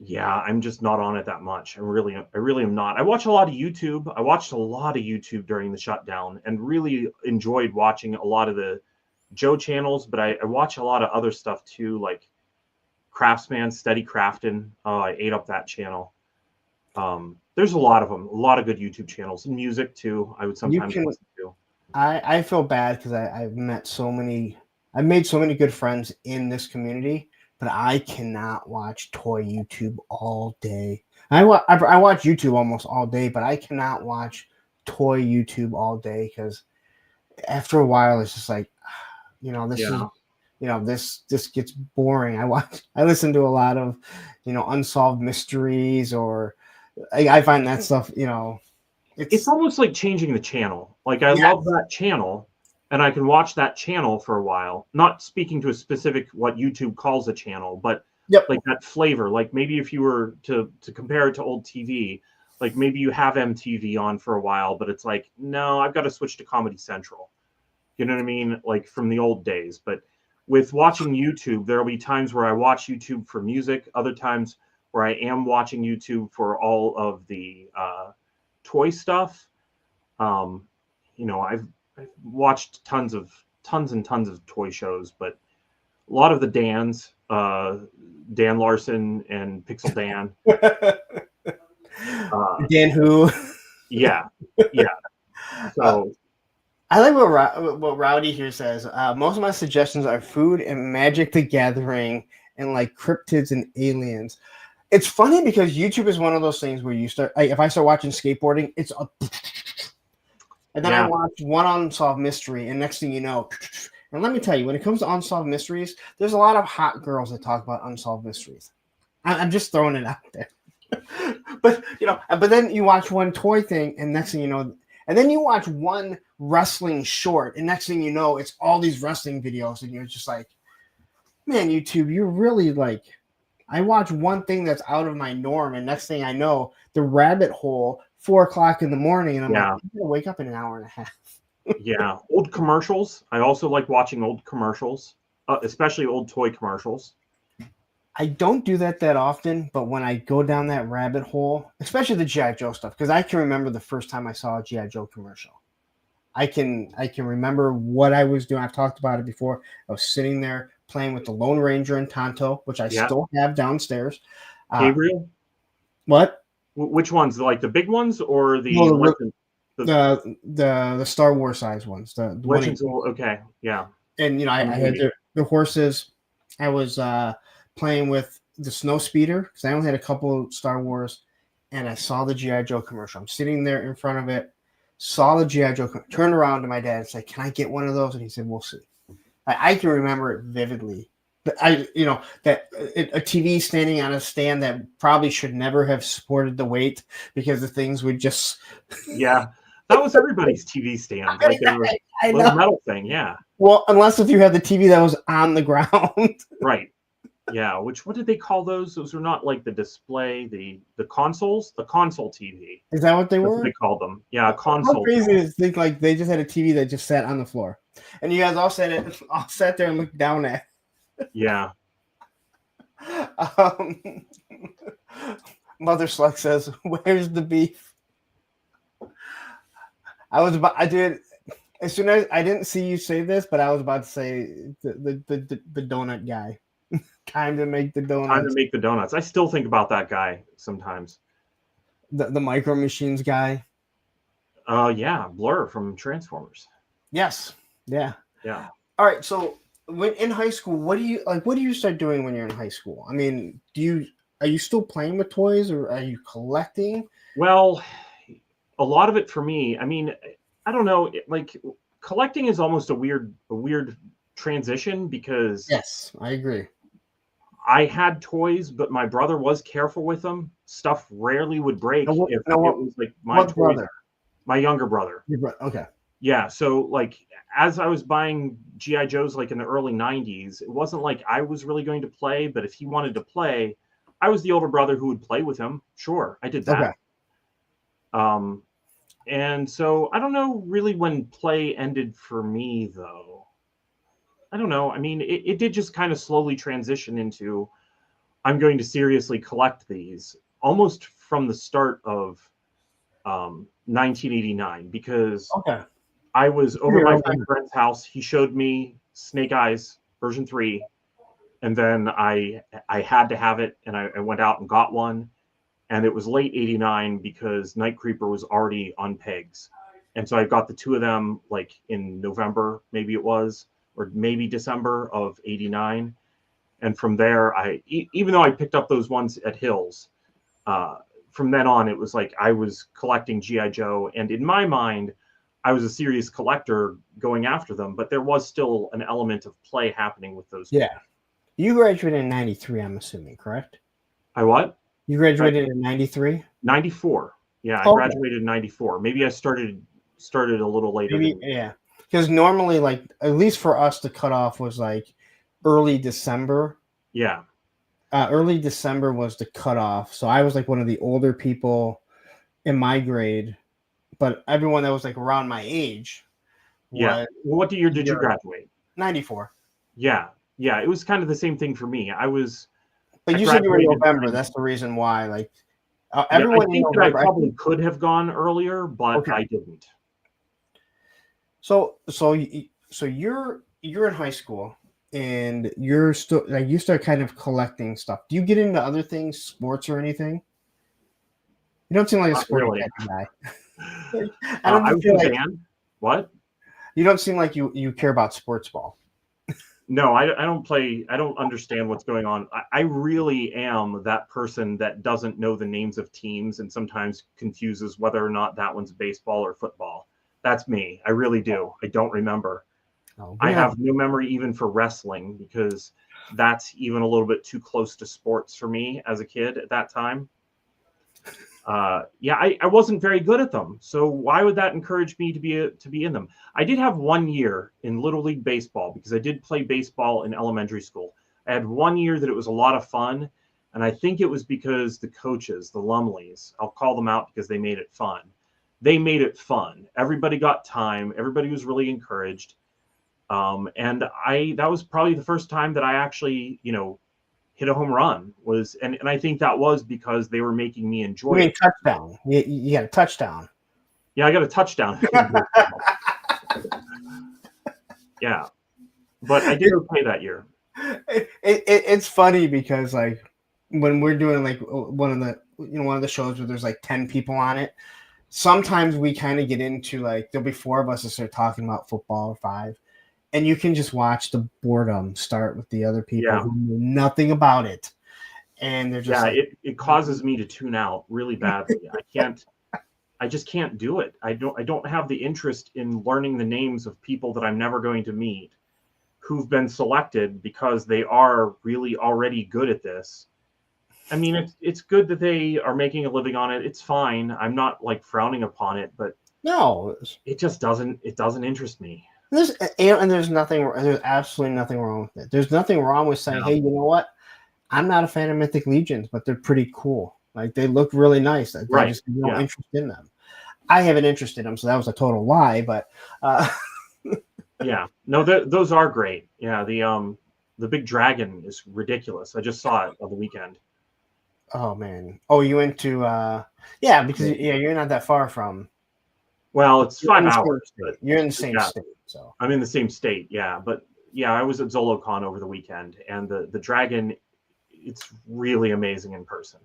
Yeah, I'm just not on it that much. I really am not. I watch a lot of YouTube. I watched a lot of YouTube during the shutdown and really enjoyed watching a lot of the Joe channels, but I watch a lot of other stuff too, like Craftsman, Steady Crafting. I ate up that channel. There's a lot of them, a lot of good YouTube channels, and music too. I would sometimes listen to. I feel bad because I've made so many good friends in this community, but I cannot watch toy YouTube all day. I watch YouTube almost all day, but I cannot watch toy YouTube all day because after a while it's just like, this gets boring. I listen to a lot of, unsolved mysteries, or I find that stuff, it's almost like changing the channel. Like I love that channel, and I can watch that channel for a while. Not speaking to a specific what YouTube calls a channel, but like that flavor. Like maybe if you were to compare it to old TV, like maybe you have MTV on for a while, but it's like, no, I've got to switch to Comedy Central. You know what I mean? Like from the old days. But with watching YouTube, there'll be times where I watch YouTube for music, other times where I am watching YouTube for all of the toy stuff. I've watched tons and tons of toy shows, but a lot of the Dans, Dan Larson and Pixel Dan. Dan who? Yeah. So I like what Rowdy here says. Most of my suggestions are food and Magic the Gathering and like cryptids and aliens. It's funny because YouTube is one of those things where you start. Like, if I start watching skateboarding, it's And then I watched one Unsolved Mystery, and next thing you know, and let me tell you, when it comes to Unsolved Mysteries, there's a lot of hot girls that talk about Unsolved Mysteries. I'm just throwing it out there. But then you watch one toy thing, and next thing you know, and then you watch one wrestling short, and next thing you know, it's all these wrestling videos, and you're just like, man, YouTube, you're really like, I watch one thing that's out of my norm, and next thing I know, the rabbit hole, 4:00 in the morning, and I'm like, I'm gonna wake up in an hour and a half. Yeah, old commercials. I also like watching old commercials, especially old toy commercials. I don't do that often, but when I go down that rabbit hole, especially the G.I. Joe stuff, because I can remember the first time I saw a G.I. Joe commercial. I can remember what I was doing. I've talked about it before. I was sitting there playing with the Lone Ranger and Tonto, which I still have downstairs. Gabriel? What? Which ones? Like the big ones or the the Star Wars size ones? The Legends. Okay, yeah. And I had the horses. I was playing with the snow speeder because I only had a couple of Star Wars, and I saw the G.I. Joe commercial. I'm sitting there in front of it, saw the G.I. Joe, turned around to my dad and said, "Can I get one of those?" And he said, "We'll see." I can remember it vividly. But that a TV standing on a stand that probably should never have supported the weight because the things would just. Yeah, that was everybody's TV stand, like a little metal thing. Yeah. Well, unless if you had the TV that was on the ground. Right. Yeah. What did they call those? Those were not like the display, the consoles, the console TV. Is that what they That's were? what they called them. Yeah, console. How crazy is to think like they just had a TV that just sat on the floor, and you guys all sat there and looked down at. Yeah. Mother Sluck says, "Where's the beef?" I did. As soon as I didn't see you say this, but I was about to say the donut guy. Time to make the donuts. Time to make the donuts. I still think about that guy sometimes. The Micro Machines guy. Yeah, Blur from Transformers. Yes. Yeah. Yeah. All right. So when in high school, what do you start doing when you're in high school? I mean, are you still playing with toys or are you collecting? Well, a lot of it for me, I mean, I don't know, like collecting is almost a weird transition because yes, I agree. I had toys, but my brother was careful with them. Stuff rarely would break if it was like my toys. Brother? My younger brother. Okay. Yeah, so like as I was buying G.I. Joes like in the early 90s, it wasn't like I was really going to play, but if he wanted to play, I was the older brother who would play with him. Sure, I did that. Okay. And so I don't know really when play ended for me, though. I don't know. I mean, it did just kind of slowly transition into I'm going to seriously collect these almost from the start of 1989 because I was over my friend Brent's house. He showed me Snake Eyes version 3, and then I had to have it, and I went out and got one. And it was late 89 because Night Creeper was already on pegs. And so I got the two of them like in November, maybe it was, or maybe December of 89. And from there, even though I picked up those ones at Hills, from then on, it was like I was collecting G.I. Joe. And in my mind, I was a serious collector going after them, but there was still an element of play happening with those. Yeah. You graduated in 93, I'm assuming, correct? I what? You graduated in 93? 94. Yeah, I graduated in 94. Maybe I started a little later. Yeah. Because normally, like, at least for us, the cutoff was like early December. Yeah. Early December was the cutoff. So I was like one of the older people in my grade, but everyone that was like around my age. Yeah. What year did you graduate? 94. Yeah. Yeah. It was kind of the same thing for me. But you said you were in November. That's the reason why. Like everyone, I think that I probably could have gone earlier, but I didn't. So you're in high school and you're still like you start kind of collecting stuff. Do you get into other things, sports or anything? You don't seem like a sporty guy. I don't feel like what? You don't seem like you care about sports ball. No, I don't play. I don't understand what's going on. I really am that person that doesn't know the names of teams and sometimes confuses whether or not that one's baseball or football. That's me. I really do. I don't remember. Oh, I yeah. have no memory even for wrestling because that's even a little bit too close to sports for me as a kid at that time. I wasn't very good at them. So why would that encourage me to be in them? I did have 1 year in Little League baseball because I did play baseball in elementary school. I had 1 year that it was a lot of fun. And I think it was because the coaches, the Lumleys, I'll call them out because they made it fun. They made it fun. Everybody got time. Everybody was really encouraged. And that was probably the first time that I actually, hit a home run and I think that was because they were making me enjoy You mean it. touchdown? You got a touchdown. Yeah, I got a touchdown. Yeah, but I did okay that year. It's funny because like when we're doing like one of the shows where there's like 10 people on it, sometimes we kind of get into like there'll be 4 of us that start talking about football or 5, and you can just watch the boredom start with the other people who know nothing about it, and they're just it causes me to tune out really badly. I just can't do it. I don't have the interest in learning the names of people that I'm never going to meet who've been selected because they are really already good at this. I mean, it's good that they are making a living on it. It's fine. I'm not like frowning upon it, but no, it just doesn't interest me. There's absolutely nothing wrong with it. There's nothing wrong with saying, hey, you know what? I'm not a fan of Mythic Legions, but they're pretty cool. Like they look really nice. I just have no interest in them. I have an interest in them, so that was a total lie. But yeah, no, those are great. Yeah, the big dragon is ridiculous. I just saw it on the weekend. Oh man. Oh, you into because you're not that far from. Well, it's 5 hours. But you're in the same state, so I'm in the same state. Yeah, but yeah, I was at ZoloCon over the weekend, and the dragon, it's really amazing in person.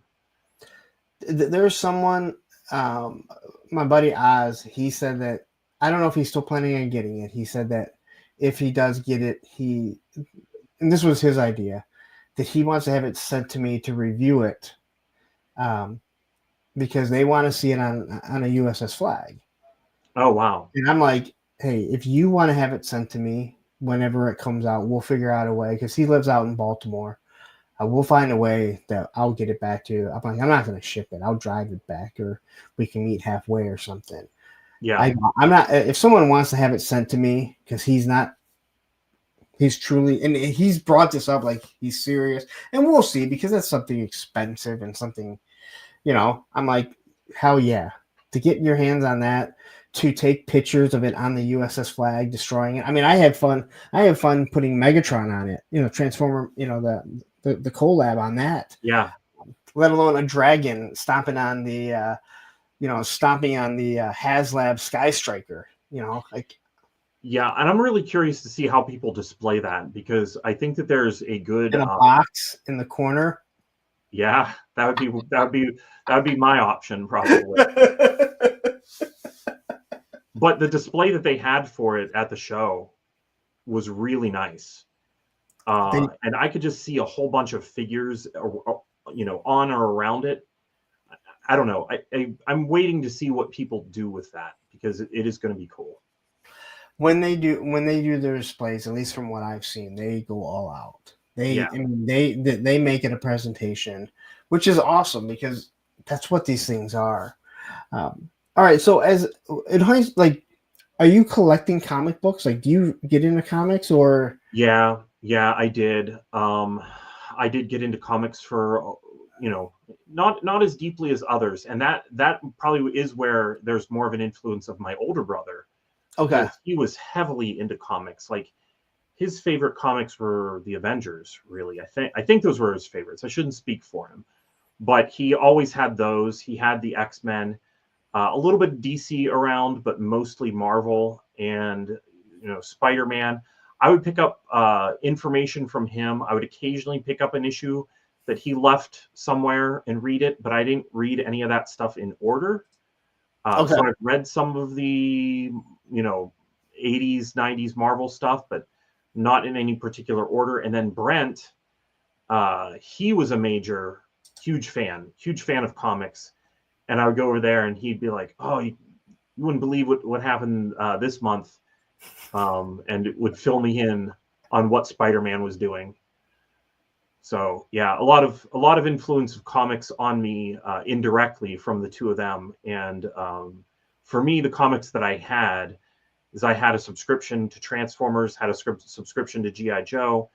There's someone, my buddy Oz. He said that I don't know if he's still planning on getting it. He said that if he does get it, and this was his idea, that he wants to have it sent to me to review it, because they want to see it on a USS flag. Oh wow! And I'm like, hey, if you want to have it sent to me whenever it comes out, we'll figure out a way. Because he lives out in Baltimore, we'll find a way that I'll get it back to you. I'm like, I'm not going to ship it. I'll drive it back, or we can meet halfway or something. Yeah, I'm not. If someone wants to have it sent to me, because he's truly, and he's brought this up like he's serious, and we'll see, because that's something expensive and something, I'm like, hell yeah, to get your hands on that, to take pictures of it on the USS flag, destroying it. I mean, I had fun putting Megatron on it, Transformer, the collab on that. Yeah. Let alone a dragon stomping on the HasLab Sky Striker, like. Yeah, and I'm really curious to see how people display that, because I think that there's a good in a box in the corner. Yeah, that would be my option probably. But the display that they had for it at the show was really nice, and I could just see a whole bunch of figures, on or around it. I don't know. I'm waiting to see what people do with that, because it is going to be cool. When they do their displays, at least from what I've seen, they go all out. They make it a presentation, which is awesome, because that's what these things are. All right, so are you collecting comic books? Like, do you get into comics, or? Yeah, I did. I did get into comics for, not as deeply as others, and that probably is where there's more of an influence of my older brother. Okay. He was heavily into comics. Like, his favorite comics were the Avengers, really. I think those were his favorites. I shouldn't speak for him, but he always had those. He had the X-Men, a little bit of DC around, but mostly Marvel and, Spider-Man. I would pick up information from him. I would occasionally pick up an issue that he left somewhere and read it, but I didn't read any of that stuff in order. So I've read some of the, 80s, 90s Marvel stuff, but not in any particular order. And then Brent, he was a huge fan of comics. And I would go over there and he'd be like, oh, you wouldn't believe what happened this month, and it would fill me in on what Spider-Man was doing. So yeah, a lot of influence of comics on me indirectly from the two of them. And for me, the comics that I had is I had a subscription to Transformers, had a subscription to G.I. Joe.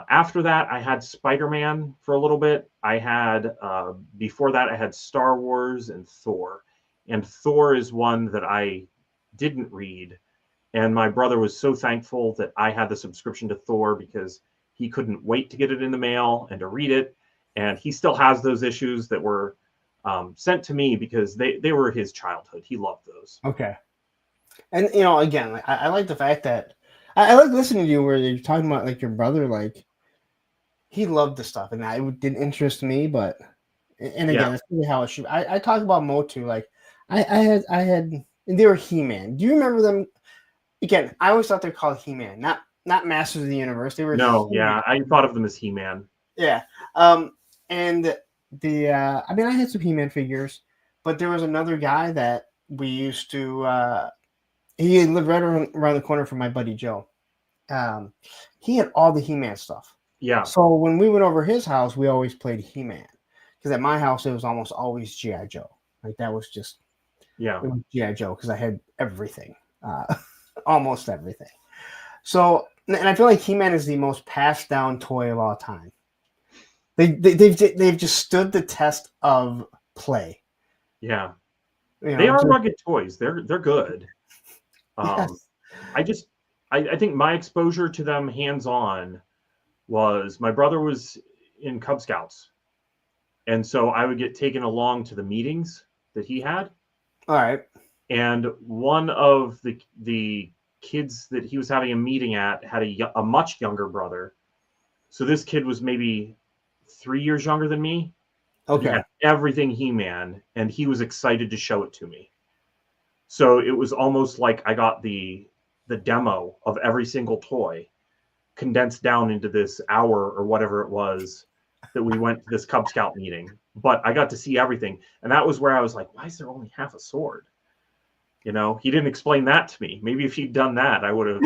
After that, I had Spider-Man for a little bit. I had before that, I had Star Wars and Thor. And Thor is one that I didn't read. And my brother was so thankful that I had the subscription to Thor because he couldn't wait to get it in the mail and to read it. And he still has those issues that were sent to me because they were his childhood. He loved those. Okay. And, you know, again, I like the fact that I like listening to you where you're talking about like your brother, like he loved the stuff and that didn't interest me, but, and again, that's really how it should. I talk about Motu, like I had, and they were He-Man. Do you remember them? Again, I always thought they're called He-Man, not Masters of the Universe. They were yeah, I thought of them as He-Man. Yeah. And the I mean, I had some He-Man figures, but there was another guy that we used to he lived right around the corner from my buddy Joe. He had all the He-Man stuff. Yeah. So when we went over his house, we always played He-Man. Because at my house it was almost always G.I. Joe. Like that was just it was G.I. Joe because I had everything. Almost everything. So, and I feel like He-Man is the most passed down toy of all time. They've just stood the test of play. Yeah, you know, they are rugged toys. They're good. Yes. I think my exposure to them hands-on was my brother was in Cub Scouts, and so I would get taken along to the meetings that he had. All right. And one of the kids that he was having a meeting at had a much younger brother. So this kid was maybe 3 years younger than me. Okay. He had everything He-Man, and he was excited to show it to me. So it was almost like I got the demo of every single toy condensed down into this hour or whatever it was that we went to this Cub Scout meeting. But I got to see everything. And that was where I was like, why is there only half a sword? You know, he didn't explain that to me. Maybe if he'd done that, I would have.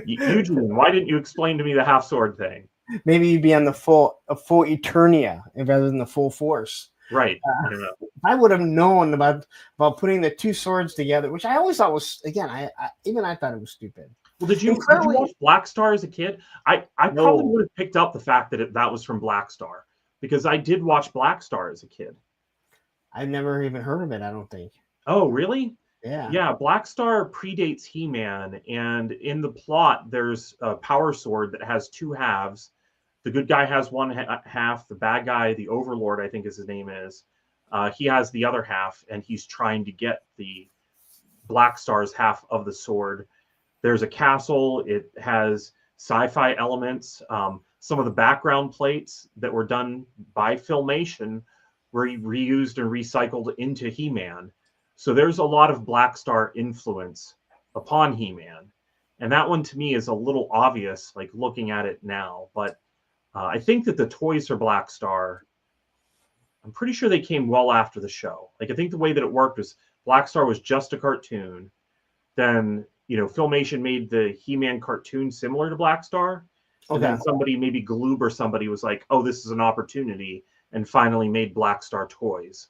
Eugene, why didn't you explain to me the half sword thing? Maybe you'd be on the full Eternia rather than the full force. Right. I would have known about putting the two swords together, which I always thought was, again, I thought it was stupid. Well, did you watch Black Star as a kid? I probably would have picked up the fact that that was from Black Star because I did watch Black Star as a kid. I've never even heard of it, I don't think. Oh, really? Yeah. Yeah, Black Star predates He-Man, and in the plot, there's a power sword that has two halves. The good guy has one half. The bad guy, the Overlord, I think his name is, he has the other half, and he's trying to get the Black Star's half of the sword. There's a castle. It has sci-fi elements. Some of the background plates that were done by Filmation were reused and recycled into He-Man. So there's a lot of Black Star influence upon He-Man. And that one to me is a little obvious, like looking at it now. But I think that the toys for Black Star, I'm pretty sure they came well after the show. Like I think the way that it worked was Black Star was just a cartoon. Then, you know, Filmation made the He-Man cartoon similar to Black Star. And then somebody, maybe Gloob or somebody was like, oh, this is an opportunity, and finally made Black Star toys.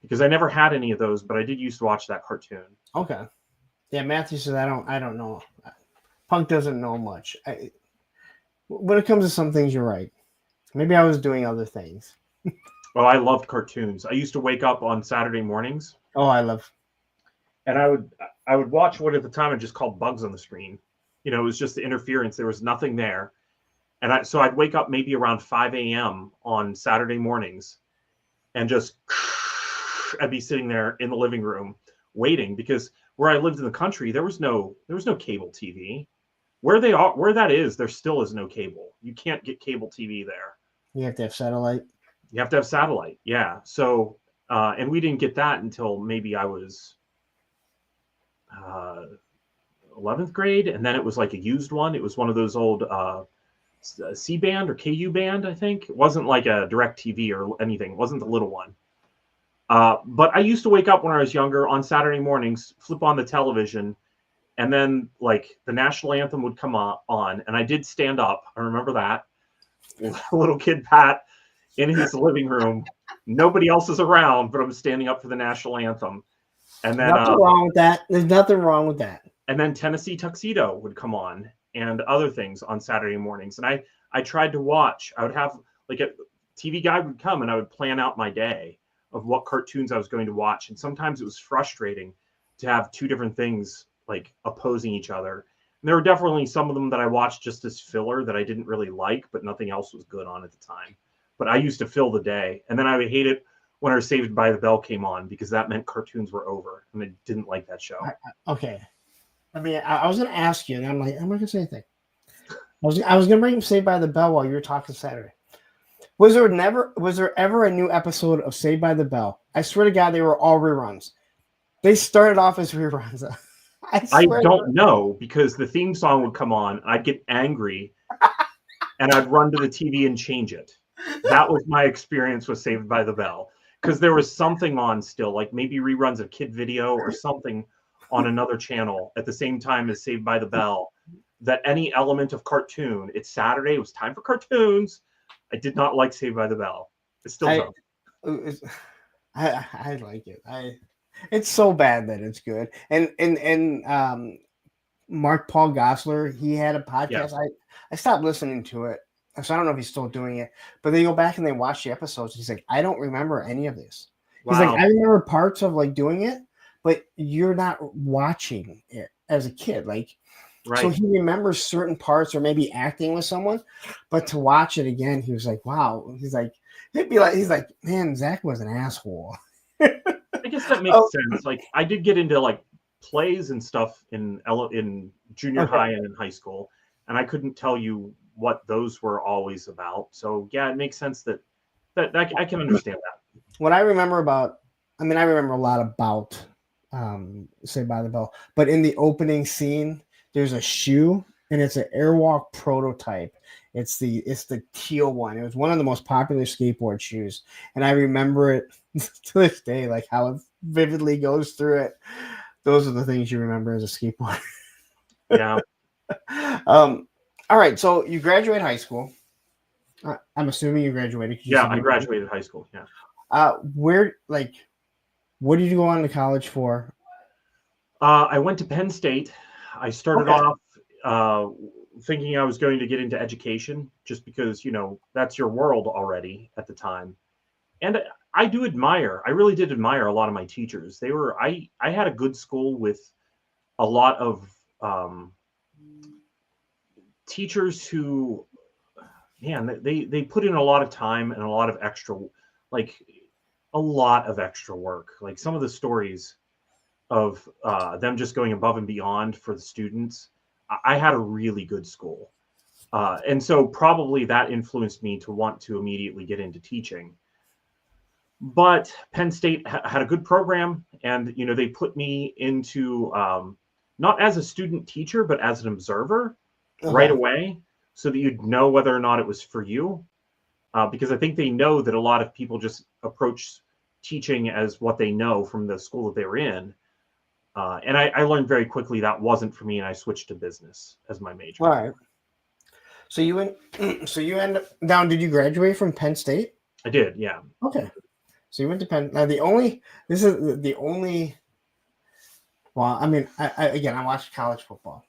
Because I never had any of those, but I did used to watch that cartoon. Okay. Yeah, Matthew says I don't know. Punk doesn't know much. When it comes to some things, you're right. Maybe I was doing other things. Well, I loved cartoons. I used to wake up on Saturday mornings. Oh, I love. And I would watch what at the time I just called bugs on the screen. You know, it was just the interference. There was nothing there. And so I'd wake up maybe around 5 a.m. on Saturday mornings and just I'd be sitting there in the living room waiting because where I lived in the country, there was no cable TV. Where that is, there still is no cable. You can't get cable TV there. You have to have satellite. You have to have satellite. Yeah. So, and we didn't get that until maybe I was 11th grade. And then it was like a used one. It was one of those old C-band or KU band, I think. It wasn't like a direct TV or anything. It wasn't the little one. But I used to wake up when I was younger on Saturday mornings, flip on the television, and then like the national anthem would come on, and I did stand up. I remember that. Little kid Pat in his living room. Nobody else is around, but I'm standing up for the national anthem. And then Nothing wrong with that. There's nothing wrong with that. And then Tennessee Tuxedo would come on and other things on Saturday mornings. And I tried to watch. I would have like a TV guide would come and I would plan out my day of what cartoons I was going to watch. And sometimes it was frustrating to have two different things like opposing each other. And there were definitely some of them that I watched just as filler that I didn't really like, but nothing else was good on at the time. But I used to fill the day. And then I would hate it when our Saved by the Bell came on because that meant cartoons were over. And I didn't like that show. Okay. I mean, I was going to ask you, and I'm like, I'm not going to say anything. I was going to bring Saved by the Bell while you were talking Saturday. Was there ever a new episode of Saved by the Bell? I swear to God, they were all reruns. They started off as reruns. I don't know because the theme song would come on. I'd get angry and I'd run to the TV and change it. That was my experience with Saved by the Bell because there was something on still, like maybe reruns of Kid Video or something on another channel at the same time as Saved by the Bell. That any element of cartoon, it's Saturday, it was time for cartoons. I did not like Saved by the Bell. It's still don't. I like it. It's so bad that it's good. And Mark Paul Gosselaar, he had a podcast. Yeah. I stopped listening to it, so I don't know if he's still doing it. But they go back and they watch the episodes. He's like, I don't remember any of this. Wow. He's like, I remember parts of like doing it, but you're not watching it as a kid, like. Right. So he remembers certain parts or maybe acting with someone, but to watch it again, he was like, wow. He's like, man, Zach was an asshole. I guess that makes sense. Like I did get into like plays and stuff in junior high and in high school, and I couldn't tell you what those were always about. So yeah, it makes sense that I can understand that. What I remember I remember a lot about Saved by the Bell, but in the opening scene, there's a shoe, and it's an Airwalk prototype. It's the teal one. It was one of the most popular skateboard shoes, and I remember it to this day, like how it vividly goes through it. Those are the things you remember as a skateboarder. Yeah. All right. So you graduate high school. I'm assuming you graduated. Yeah, I graduated high school. Yeah. What did you go on to college for? I went to Penn State. I started off thinking I was going to get into education just because, that's your world already at the time. And I really did admire a lot of my teachers. I had a good school with a lot of teachers who, man, they put in a lot of time and a lot of extra work. Like some of the stories of them just going above and beyond for the students. I had a really good school. And so probably that influenced me to want to immediately get into teaching. But Penn State had a good program, and they put me into not as a student teacher, but as an observer right away, so that you'd know whether or not it was for you. Because I think they know that a lot of people just approach teaching as what they know from the school that they were in. And I learned very quickly that wasn't for me, and I switched to business as my major. All right. So you end up down. Did you graduate from Penn State? I did, yeah. Okay. So you went to Penn. Now I watched college football,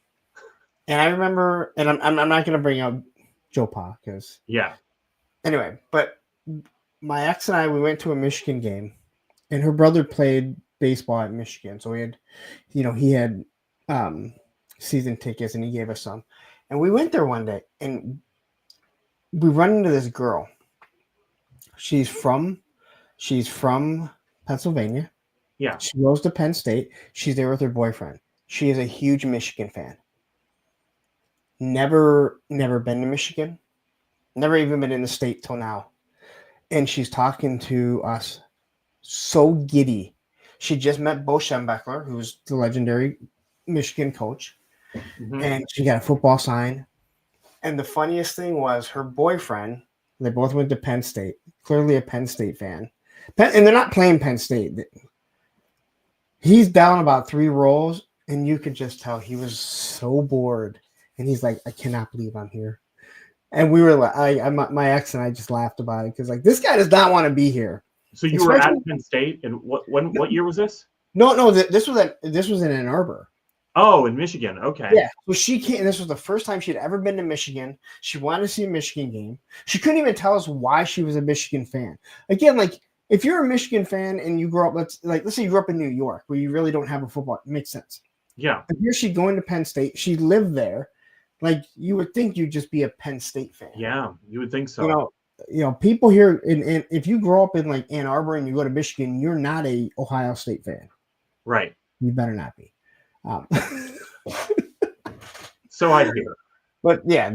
and I remember, and I'm not going to bring up Joe Pa because Anyway, but my ex and I, we went to a Michigan game, and her brother played baseball at Michigan. So he had season tickets, and he gave us some. And we went there one day, and we run into this girl. She's from Pennsylvania. Yeah. She goes to Penn State. She's there with her boyfriend. She is a huge Michigan fan. Never been to Michigan. Never even been in the state till now. And she's talking to us so giddy. She just met Bo Schembechler, who's the legendary Michigan coach. Mm-hmm. And she got a football sign. And the funniest thing was her boyfriend, they both went to Penn State, clearly a Penn State fan, And they're not playing Penn State. He's down about 3 rolls, and you could just tell he was so bored. And he's like, I cannot believe I'm here. And we were like, my ex and I just laughed about it because like this guy does not want to be here. So you were at Penn State, and what year was this? No, this was in Ann Arbor. Oh, in Michigan. Okay. Yeah. So she came. This was the first time she'd ever been to Michigan. She wanted to see a Michigan game. She couldn't even tell us why she was a Michigan fan. Again, like if you're a Michigan fan and you grow up, let's say you grew up in New York where you really don't have a football, it makes sense. Yeah. But here she's going to Penn State. She lived there. Like you would think you'd just be a Penn State fan. Yeah, you would think so. You know, people here in if you grow up in like Ann Arbor and you go to Michigan, you're not a Ohio State fan. Right. You better not be. So I hear. But yeah,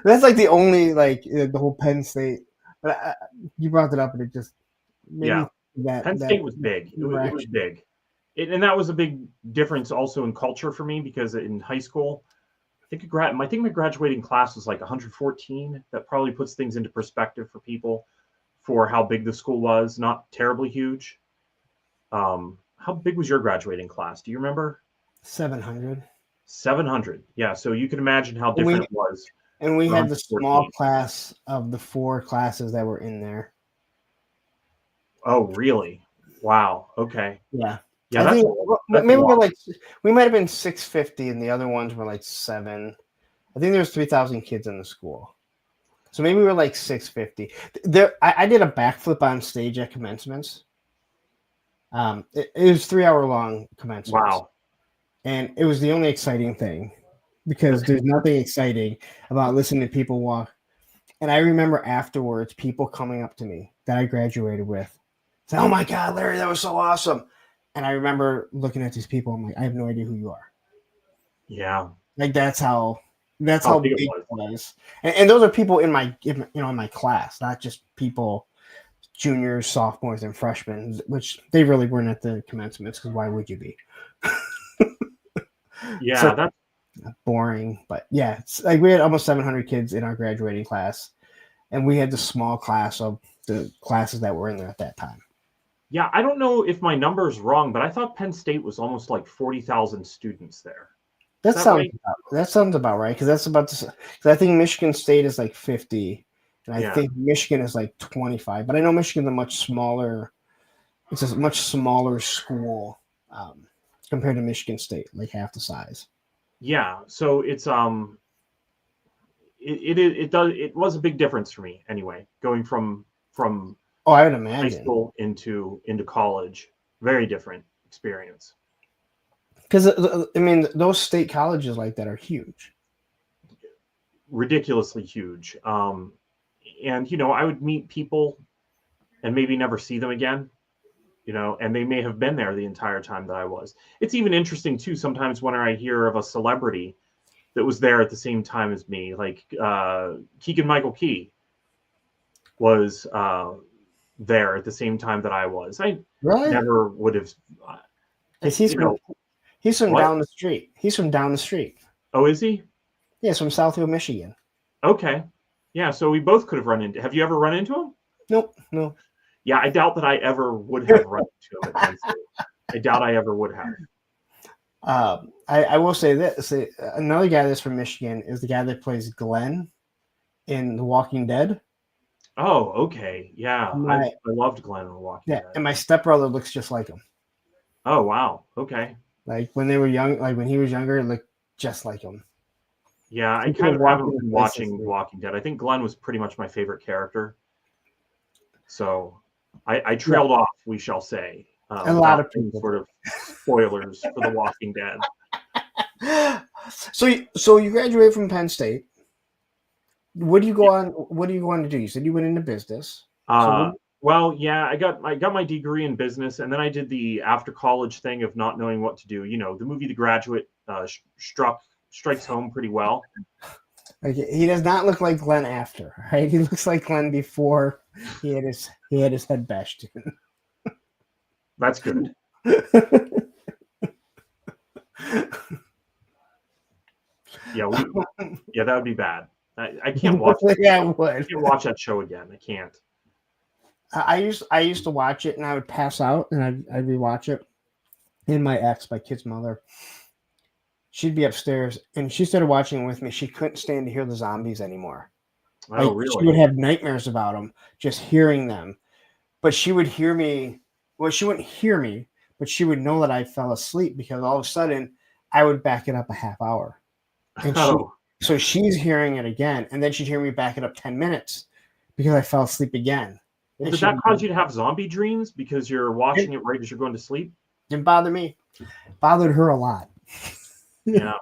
that's like the only like the whole Penn State. But you brought it up, and it just Penn State was big. It was big, and that was a big difference also in culture for me because in high school, I think my graduating class was like 114. That probably puts things into perspective for people for how big the school was. Not terribly huge. How big was your graduating class? Do you remember? 700. 700. Yeah. So you can imagine how different it was. And we had the small class of the 4 classes that were in there. Oh, really? Wow. Okay. Yeah. Yeah. Maybe we might have been 650, and the other ones were like 7. I think there was 3,000 kids in the school, so maybe we were like 650. I did a backflip on stage at commencements. It was 3-hour long commencements. Wow. And it was the only exciting thing because there's nothing exciting about listening to people walk. And I remember afterwards people coming up to me that I graduated with saying, "Oh my God, Larry, that was so awesome." And I remember looking at these people. I'm like, I have no idea who you are. Yeah. Like that's how big it was. And those are people in my class, not just people, juniors, sophomores, and freshmen, which they really weren't at the commencements because why would you be? Yeah, so, that's boring. But yeah, it's like we had almost 700 kids in our graduating class, and we had the small class of the classes that were in there at that time. Yeah, I don't know if my number is wrong, but I thought Penn State was almost like 40,000 students there. That sounds about right because that's about because I think Michigan State is like 50, and I think Michigan is like 25. But I know Michigan's a much smaller. It's a much smaller school compared to Michigan State, like half the size. Yeah, so it's it was a big difference for me anyway, going from I would imagine high school into college. Very different experience. Because I mean, those state colleges like that are huge, ridiculously huge. And I would meet people and maybe never see them again. And they may have been there the entire time that I was. It's even interesting too. Sometimes when I hear of a celebrity that was there at the same time as me, like Keegan-Michael Key was there at the same time that I was. I never would have. He's from down the street. He's from down the street. Oh, is he? Yeah, he's from Southfield, Michigan. Okay. Yeah, so we both could have run into. Have you ever run into him? Nope, no. Yeah, I doubt that I ever would have run into him. I doubt I ever would have. I will say this: another guy that's from Michigan is the guy that plays Glenn in The Walking Dead. Oh, okay, yeah, I loved Glenn in The Walking Dead. And my stepbrother looks just like him. Oh wow, okay. Like when they were young, like when he was younger, it looked just like him. Yeah, I kind of haven't been watching The Walking Dead. I think Glenn was pretty much my favorite character. So I trailed off, we shall say. A lot of people. Sort of spoilers for The Walking Dead. So you graduated from Penn State. What do you go on? What do you go on to do? You said you went into business. Well, yeah, I got my degree in business, and then I did the after college thing of not knowing what to do. The movie The Graduate strikes home pretty well. Okay, he does not look like Glenn after, right? He looks like Glenn before he had his head bashed in. That's good. Yeah, that would be bad. I can't watch. Yeah, I would. I can't watch that show again. I can't. I used to watch it and I would pass out and I'd rewatch it. And my ex, my kid's mother, she'd be upstairs and she started watching it with me. She couldn't stand to hear the zombies anymore. Oh, Like, really? she would have nightmares about them, just hearing them. But she would hear me. Well, she wouldn't hear me, but she would know that I fell asleep because all of a sudden I would back it up a half hour. And so she's hearing it again. And then she'd hear me back it up 10 minutes because I fell asleep again. Well, did that cause you to have zombie dreams because you're watching it right as you're going to sleep? Didn't bother me. Bothered her a lot. Yeah.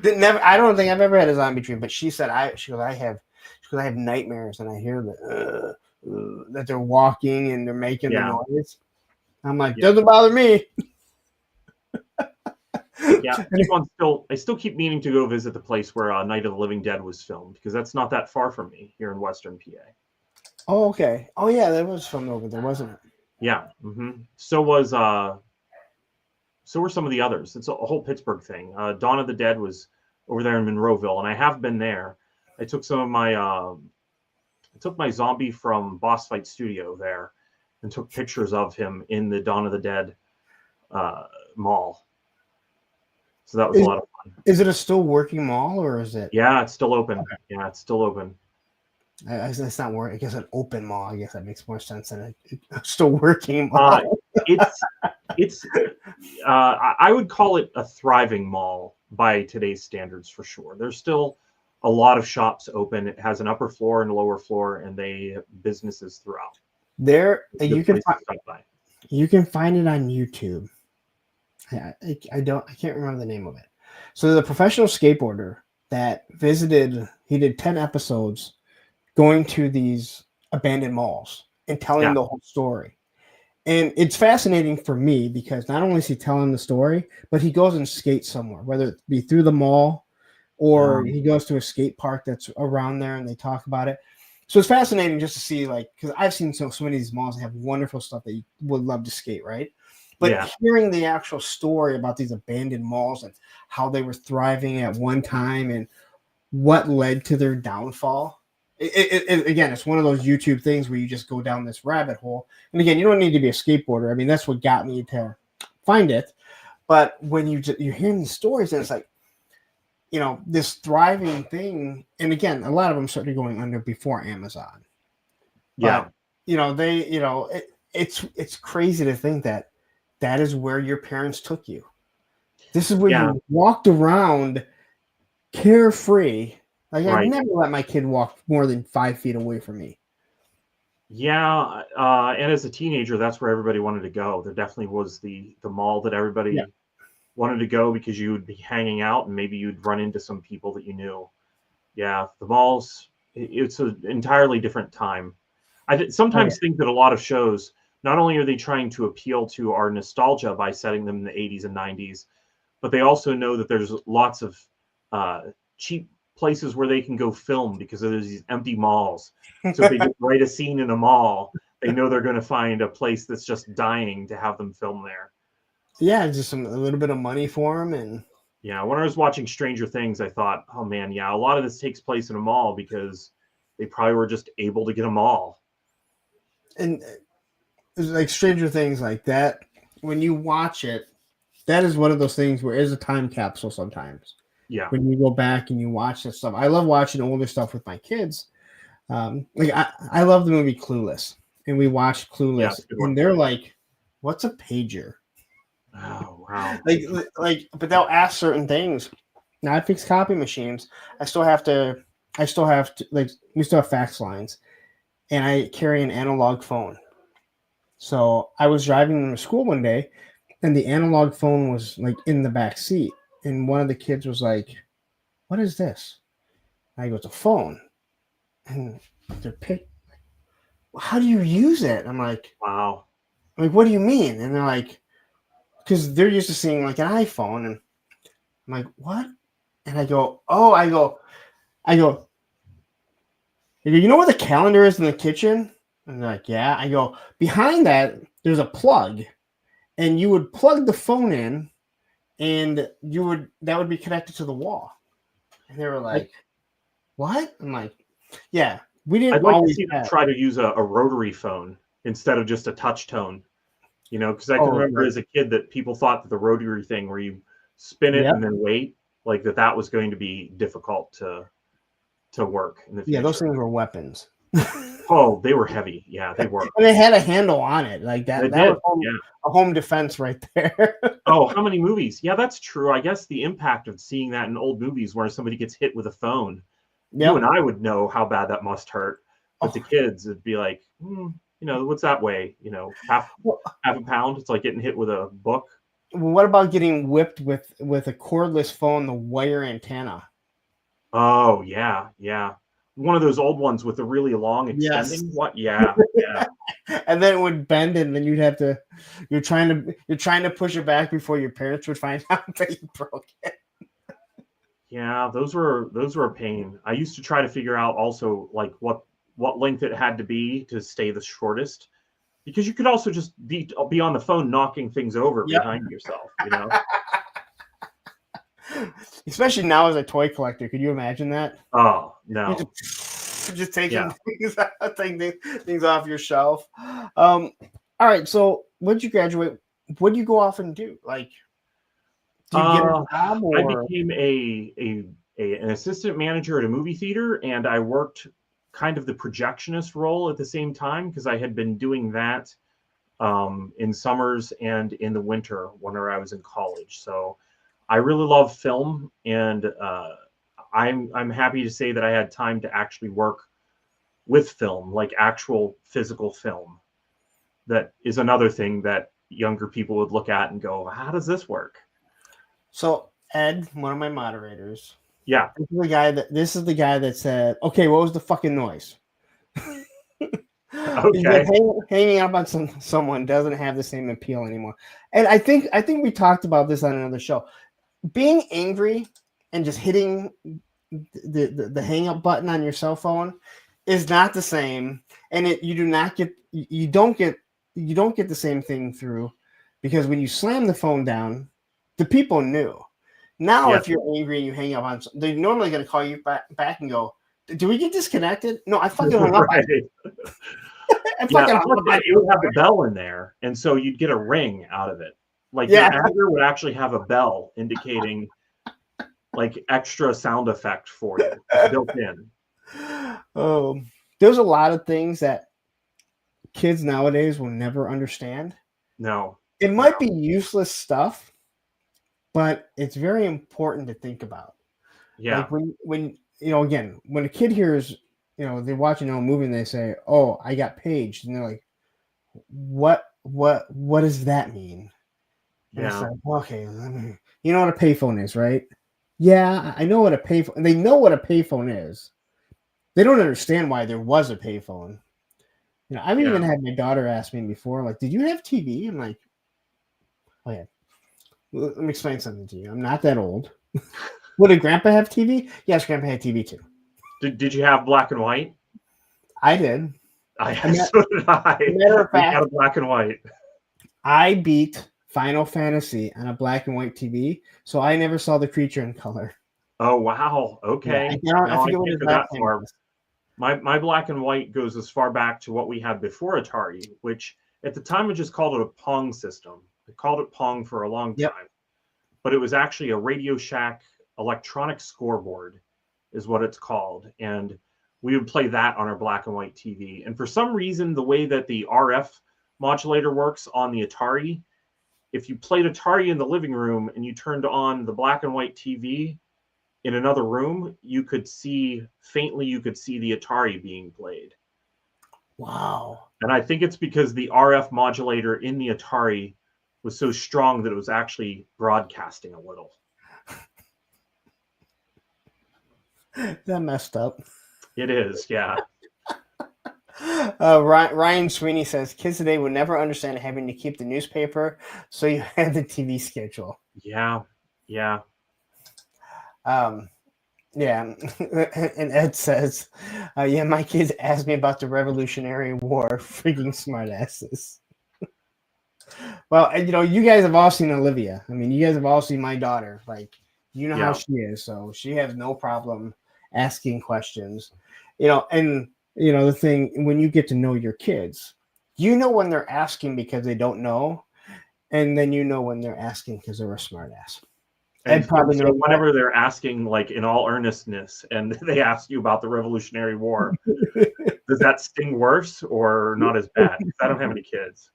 I don't think I've ever had a zombie dream, but she said I have nightmares and I hear that they're walking and they're making the noise. I'm like, doesn't bother me. Yeah, I still keep meaning to go visit the place where Night of the Living Dead was filmed because that's not that far from me here in Western PA. Oh, okay. Oh, yeah, that was filmed over there, wasn't it? Yeah. Mm-hmm. So were some of the others. It's a whole Pittsburgh thing. Dawn of the Dead was over there in Monroeville, and I have been there. I took some of my zombie from Boss Fight Studio there and took pictures of him in the Dawn of the Dead mall. So that was a lot of fun. Is it a still working mall or is it? Yeah, it's still open. Okay. Yeah, it's still open. It's not working. I guess an open mall. I guess that makes more sense than a still working mall. I would call it a thriving mall by today's standards for sure. There's still a lot of shops open. It has an upper floor and a lower floor, and they have businesses throughout. You can find it on YouTube. I can't remember the name of it. So there's a professional skateboarder that visited. He did 10 episodes going to these abandoned malls and telling the whole story. And it's fascinating for me because not only is he telling the story, but he goes and skates somewhere, whether it be through the mall or he goes to a skate park that's around there and they talk about it. So it's fascinating just to see, like, because I've seen so many of these malls that have wonderful stuff that you would love to skate, right? But hearing the actual story about these abandoned malls and how they were thriving at one time and what led to their downfall. Again, it's one of those YouTube things where you just go down this rabbit hole. And again, you don't need to be a skateboarder. I mean, that's what got me to find it. But when you're hearing the stories, and it's like, this thriving thing. And again, a lot of them started going under before Amazon. Yeah. But, it's crazy to think that is where your parents took you. This is where you walked around carefree. Like, I never let my kid walk more than 5 feet away from me. Yeah, and as a teenager, that's where everybody wanted to go. There definitely was the mall that everybody wanted to go because you would be hanging out and maybe you'd run into some people that you knew. Yeah, the malls, it's an entirely different time. I sometimes think that a lot of shows, not only are they trying to appeal to our nostalgia by setting them in the 80s and 90s, but they also know that there's lots of cheap places where they can go film because there's these empty malls. So if they just write a scene in a mall, they know they're going to find a place that's just dying to have them film there. Yeah, just a little bit of money for them. And yeah, when I was watching Stranger Things, I thought, oh man, a lot of this takes place in a mall because they probably were just able to get a mall. And it's like Stranger Things like that, when you watch it, that is one of those things where it's a time capsule sometimes. Yeah. When you go back and you watch this stuff. I love watching older stuff with my kids. I love the movie Clueless. And we watched Clueless. And they're like, what's a pager? Oh, wow. But they'll ask certain things. Now I fix copy machines. We still have fax lines. And I carry an analog phone. So I was driving them to school one day and the analog phone was like in the back seat. And one of the kids was like, what is this? I go, it's a phone. And they're how do you use it? I'm like, wow. I'm like, what do you mean? And they're like, because they're used to seeing like an iPhone. And I'm like, what? And I go, you know where the calendar is in the kitchen? And they're like, yeah. I go, behind that, there's a plug. And you would plug the phone in. And that would be connected to the wall. And they were like, what? I'm like, yeah, We didn't I'd like to always see them have. try to use a rotary phone instead of just a touch tone. You know, because I can Oh, remember right. as a kid that people thought that the rotary thing where you spin it Yep. and then wait, like that was going to be difficult to work in the future. Yeah, those things were weapons. Oh, they were heavy. Yeah, they were. And they had a handle on it, like that. They That did. was a home defense right there. Oh, how many movies? Yeah, that's true. I guess the impact of seeing that in old movies where somebody gets hit with a phone, you and I would know how bad that must hurt. But the kids, it'd be like, you know, what's that weigh? You know, half a pound. It's like getting hit with a book. Well, what about getting whipped with a cordless phone, the wire antenna? Oh yeah, yeah. One of those old ones with the really long extending. Yes. What? Yeah, yeah. And then it would bend, and then you're trying to push it back before your parents would find out that you broke it. Yeah, those were a pain. I used to try to figure out also like what length it had to be to stay the shortest, because you could also just be on the phone knocking things over behind yourself, you know. Especially now as a toy collector, could you imagine that? Oh no, just taking things off your shelf. All right, so when did you graduate? What did you go off and do? Like, do you get a job? Or? I became an assistant manager at a movie theater, and I worked kind of the projectionist role at the same time because I had been doing that in summers and in the winter whenever I was in college. So I really love film, and I'm happy to say that I had time to actually work with film, like actual physical film. That is another thing that younger people would look at and go, "How does this work?" So Ed, one of my moderators, yeah, this is the guy that said, "Okay, what was the fucking noise?" Okay, hanging up on someone doesn't have the same appeal anymore. And I think we talked about this on another show. Being angry and just hitting the hang up button on your cell phone is not the same, and you don't get the same thing through, because when you slam the phone down, the people knew. Now, if you're angry and you hang up on, they're normally going to call you back and go, "Did we get disconnected?" No, I fucking hung up. Right. It would have the bell in there, and so you'd get a ring out of it. Like your anger would actually have a bell indicating like extra sound effect for you built in. There's a lot of things that kids nowadays will never understand. No. It might be useless stuff, but it's very important to think about. Yeah. Like when again, when a kid hears, they're watching a movie and they say, "Oh, I got paged," and they're like, what does that mean? And it's like, okay, you know what a payphone is, right? Yeah, I know what a payphone. They know what a payphone is. They don't understand why there was a payphone. I've even had my daughter ask me before, like, "Did you have TV?" I'm like, "Okay, let me explain something to you. I'm not that old." Well, did Grandpa have TV? Yes, Grandpa had TV too. Did you have black and white? I did. So did I. Matter of fact, we had a black and white. I beat Final Fantasy on a black and white TV, so I never saw the creature in color. Oh wow! Okay. Yeah, I forget what his last name was. My black and white goes as far back to what we had before Atari, which at the time we just called it a Pong system. They called it Pong for a long time, but it was actually a Radio Shack electronic scoreboard is what it's called. And we would play that on our black and white TV. And for some reason, the way that the RF modulator works on the Atari, if you played Atari in the living room and you turned on the black and white TV in another room, you could see the Atari being played. Wow. And I think it's because the RF modulator in the Atari was so strong that it was actually broadcasting a little. That messed up. It is, yeah. Ryan Sweeney says kids today would never understand having to keep the newspaper, so you had the TV schedule. Yeah. And Ed says, my kids asked me about the Revolutionary War. Freaking smartasses. Well, and you guys have all seen Olivia. I mean, you guys have all seen my daughter. Like, how she is, so she has no problem asking questions. And the thing when you get to know your kids, you know when they're asking because they don't know, and then you know when they're asking because they're a smart ass. And probably so knows whenever they're asking, like in all earnestness, and they ask you about the Revolutionary War, does that sting worse or not as bad? Because I don't have any kids.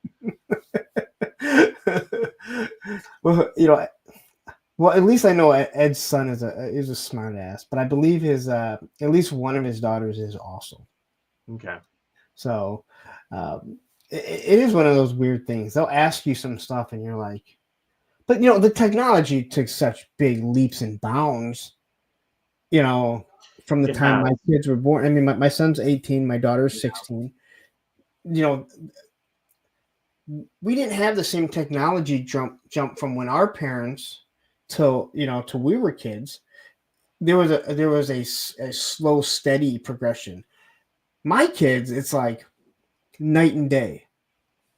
Well, at least I know Ed's son is a smart ass, but I believe his at least one of his daughters is also. Okay. So it is one of those weird things. They'll ask you some stuff, and you're like, but the technology took such big leaps and bounds. From the time my kids were born. I mean, my son's 18, my daughter's 16. We didn't have the same technology jump from when our parents till we were kids. There was a slow, steady progression. My kids, it's like night and day.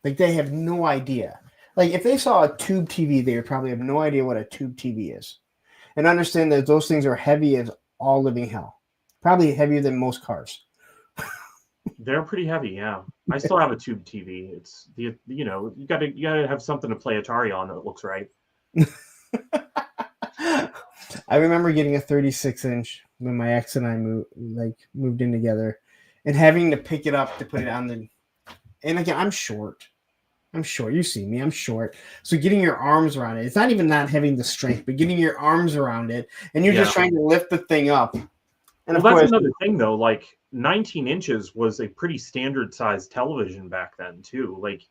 Like they have no idea. Like if they saw a tube TV, they would probably have no idea what a tube TV is, and understand that those things are heavy as all living hell. Probably heavier than most cars. They're pretty heavy, yeah. I still have a tube TV. It's you gotta have something to play Atari on that looks right. I remember getting a 36-inch when my ex and I moved in together, and having to pick it up to put it on the. And again, I'm short. You see me. I'm short. So getting your arms around it, it's not even not having the strength, but getting your arms around it, and you're just trying to lift the thing up. And well, that's another thing, though. Like 19 inches was a pretty standard sized television back then, too. Like,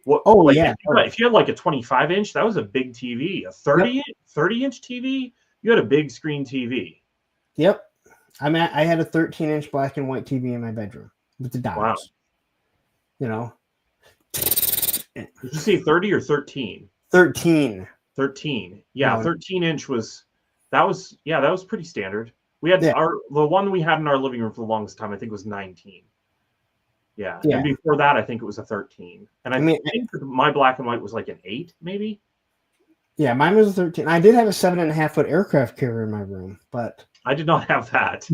what? Oh, like, yeah. If you had like a 25-inch, that was a big TV. A 30-inch TV, you had a big screen TV. Yep. I mean, I had a 13-inch black and white TV in my bedroom with the dials. Wow. Did you say 30 or 13? 13. 13. Yeah, 13-inch was pretty standard. We had the one we had in our living room for the longest time, I think, was 19. Yeah. And before that, I think it was a 13. And I think my black and white was like an 8, maybe. Yeah, mine was a 13. I did have a 7.5-foot aircraft carrier in my room, but I did not have that.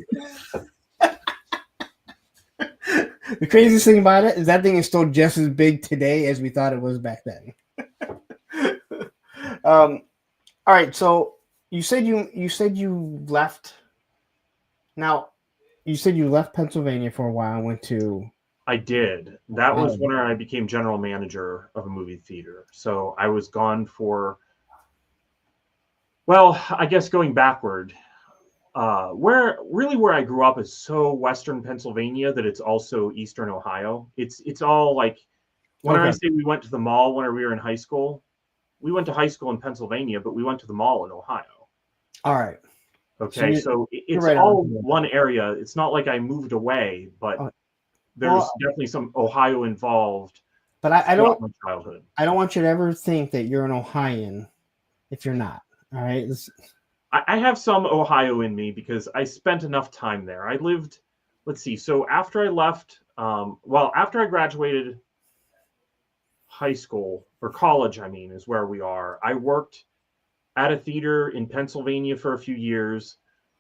The craziest thing about it is that thing is still just as big today as we thought it was back then. All right, so you said you left. Now, you said you left Pennsylvania for a while and went to. I did. That was when I became general manager of a movie theater. So I was gone for. Well, I guess going backward. Where I grew up is so Western Pennsylvania that it's also Eastern Ohio. It's all like when I say we went to the mall when we were in high school, we went to high school in Pennsylvania, but we went to the mall in Ohio. All right. Okay, so it's right all one area. It's not like I moved away, but there's definitely some Ohio involved. But I don't. My childhood. I don't want you to ever think that you're an Ohioan if you're not. All right. I have some Ohio in me because I spent enough time there. I lived, let's see. So after I left, after I graduated high school or college, is where we are. I worked at a theater in Pennsylvania for a few years,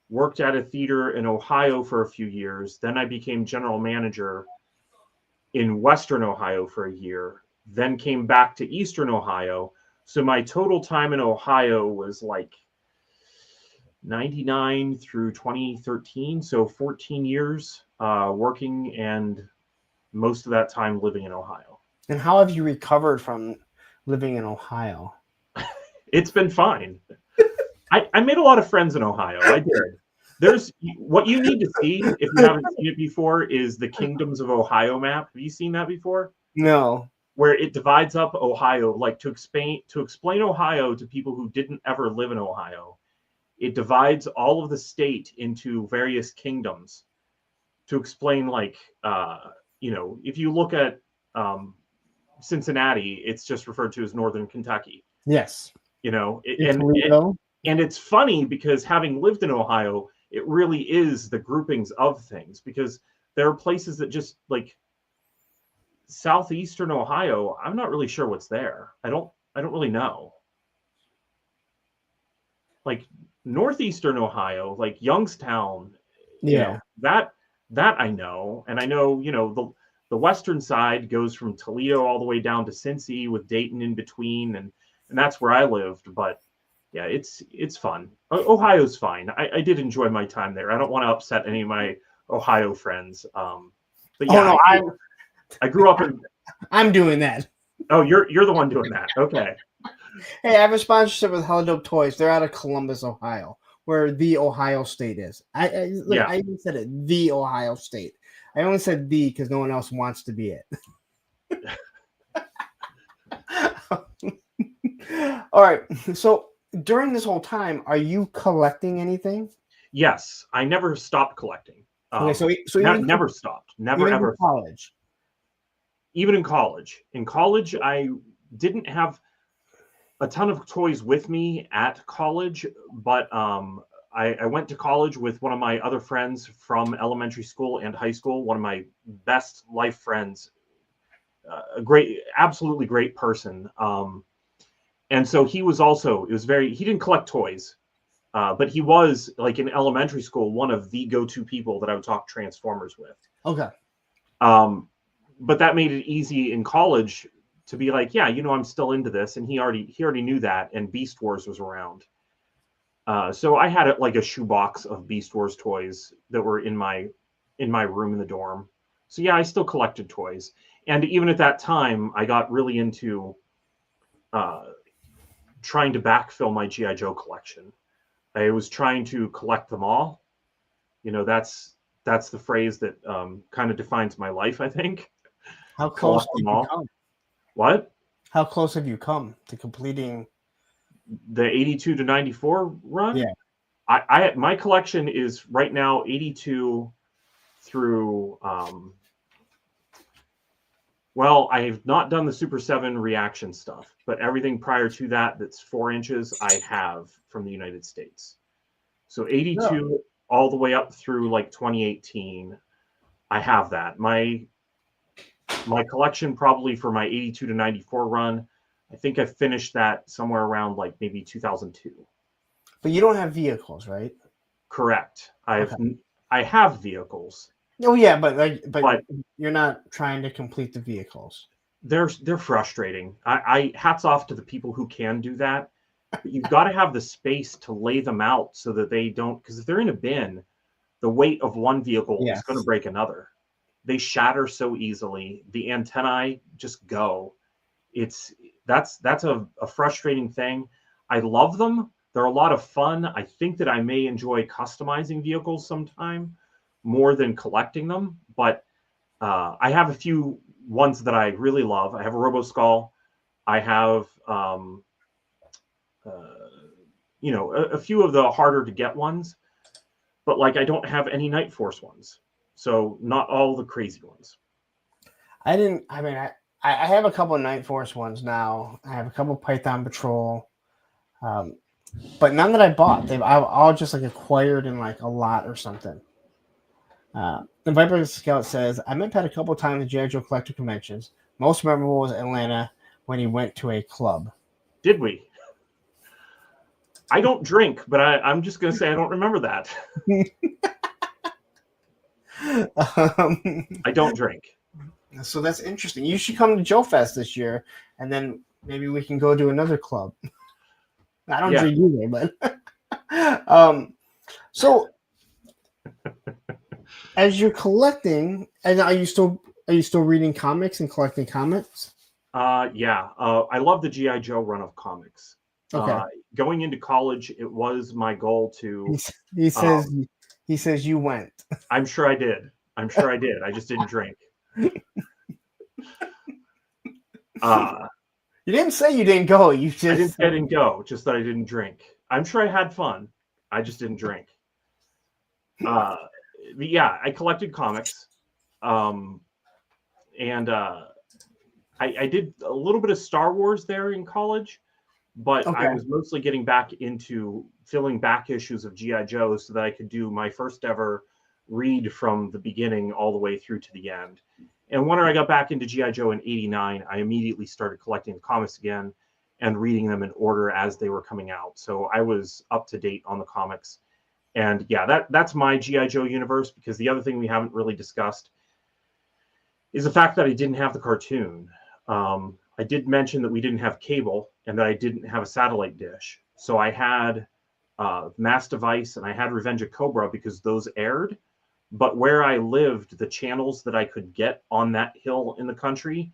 worked at a theater in Ohio for a few years. Then I became general manager in Western Ohio for a year, then came back to Eastern Ohio. So my total time in Ohio was like 99 through 2013, so 14 years working, and most of that time living in Ohio. And how have you recovered from living in Ohio? It's been fine. I made a lot of friends in Ohio. I did. There's what you need to see if you haven't seen it before is the Kingdoms of Ohio map. Have you seen that before? No. Where it divides up Ohio, like to explain Ohio to people who didn't ever live in Ohio. It divides all of the state into various kingdoms to explain, like, if you look at Cincinnati, it's just referred to as Northern Kentucky. Yes. And it's funny because having lived in Ohio, it really is the groupings of things, because there are places that just like southeastern Ohio, I'm not really sure what's there. I don't really know. Like northeastern Ohio, like Youngstown, that That I know, and I know, the western side goes from Toledo all the way down to Cincy with Dayton in between, and that's where I lived. But yeah, it's fun. Ohio's fine. I did enjoy my time there. I don't want to upset any of my Ohio friends. But yeah, no, I grew up in. I'm doing that. Oh, you're the one doing that. Okay. Hey, I have a sponsorship with Hello Dope Toys. They're out of Columbus, Ohio, where the Ohio State is. Look, Yeah. I even said it, the Ohio State. I only said the because no one else wants to be it. All right. So during this whole time, are you collecting anything? Yes, I never stopped collecting. Okay, so Never stopped. Never even ever. in college. Even in college. In college, I didn't have a ton of toys with me at college, but I went to college with one of my other friends from elementary school and high school, one of my best life friends, absolutely great person. And so he didn't collect toys, but he was, like, in elementary school, one of the go-to people that I would talk Transformers with. Okay. But that made it easy in college to be like, yeah, I'm still into this. And he already knew that. And Beast Wars was around. So I had like a shoebox of Beast Wars toys that were in my room in the dorm. So yeah, I still collected toys. And even at that time, I got really into trying to backfill my G.I. Joe collection. I was trying to collect them all. That's the phrase that kind of defines my life, I think. How close did you come? What? How close have you come to completing the 82 to 94 run? Yeah. My collection is right now 82 through well, I have not done the Super 7 reaction stuff, but everything prior to that's 4 inches I have from the United States. So 82 all the way up through like 2018, I have that. My collection probably for my 82 to 94 run, I think I finished that somewhere around like maybe 2002. But you don't have vehicles, right? Correct. I have vehicles. Oh yeah, but you're not trying to complete the vehicles. They're frustrating. I hats off to the people who can do that. But you've got to have the space to lay them out so that they don't, because if they're in a bin, the weight of one vehicle is going to break another. They shatter so easily. The antennae just go. That's a frustrating thing. I love them. They're a lot of fun. I think that I may enjoy customizing vehicles sometime more than collecting them. But I have a few ones that I really love. I have a RoboSkull. I have a few of the harder to get ones. But like I don't have any Night Force ones. So not all the crazy ones. I have a couple of Night Force ones now. I have a couple of Python Patrol, but none that I bought. They've all just like acquired in like a lot or something. The Viper Scout says, I met Pat a couple of times at G.I. Joe Collector conventions. Most memorable was Atlanta when he went to a club. Did we? I don't drink, but I'm just going to say I don't remember that. I don't drink. So that's interesting. You should come to Joe Fest this year, and then maybe we can go to another club. I don't drink either, but so as you're collecting, and are you still reading comics and collecting comics? Yeah. I love the G.I. Joe run of comics. Okay. Going into college, it was my goal to. He says you went. I'm sure I did. I just didn't drink. You didn't say you didn't go. I didn't go. Just that I didn't drink. I'm sure I had fun. I just didn't drink. But yeah, I collected comics, and I did a little bit of Star Wars there in college. But okay. I was mostly getting back into filling back issues of G.I. Joe so that I could do my first ever read from the beginning all the way through to the end. And when I got back into G.I. Joe in '89, I immediately started collecting the comics again and reading them in order as they were coming out. So I was up to date on the comics. And yeah, that's my G.I. Joe universe, because the other thing we haven't really discussed is the fact that I didn't have the cartoon. I did mention that we didn't have cable and that I didn't have a satellite dish. So I had Mass Device and I had Revenge of Cobra because those aired. But where I lived, the channels that I could get on that hill in the country,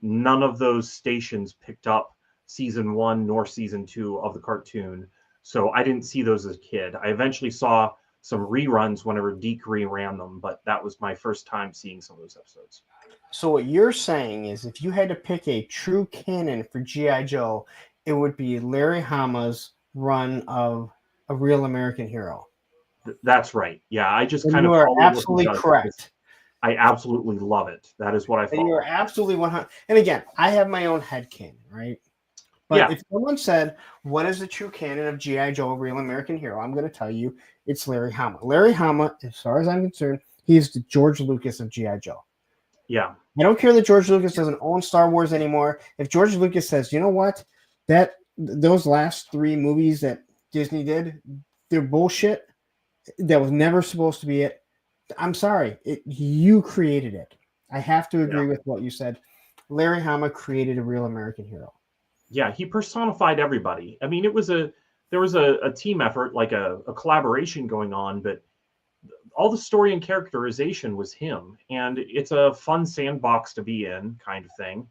none of those stations picked up season 1 nor season 2 of the cartoon. So I didn't see those as a kid. I eventually saw some reruns whenever Deke reran them, but that was my first time seeing some of those episodes. So what you're saying is, if you had to pick a true canon for G.I. Joe, it would be Larry Hama's run of A Real American Hero. That's right. Yeah, I just And kind you of are follow what he absolutely does. correct. I absolutely love it. That is what I And you follow. are absolutely 100. And again, I have my own headcanon, right? But Yeah. if someone said, what is the true canon of G.I. Joe, A Real American Hero? I'm going to tell you it's Larry Hama. Larry Hama, as far as I'm concerned, he's the George Lucas of G.I. Joe. Yeah. I don't care that George Lucas doesn't own Star Wars anymore. If George Lucas says, you know what, those last 3 movies that Disney did, they're bullshit. That was never supposed to be it. I'm sorry. You created it. I have to agree with what you said. Larry Hama created A Real American Hero. Yeah, he personified everybody. I mean, there was a team effort, like a collaboration going on, but all the story and characterization was him. And it's a fun sandbox to be in, kind of thing.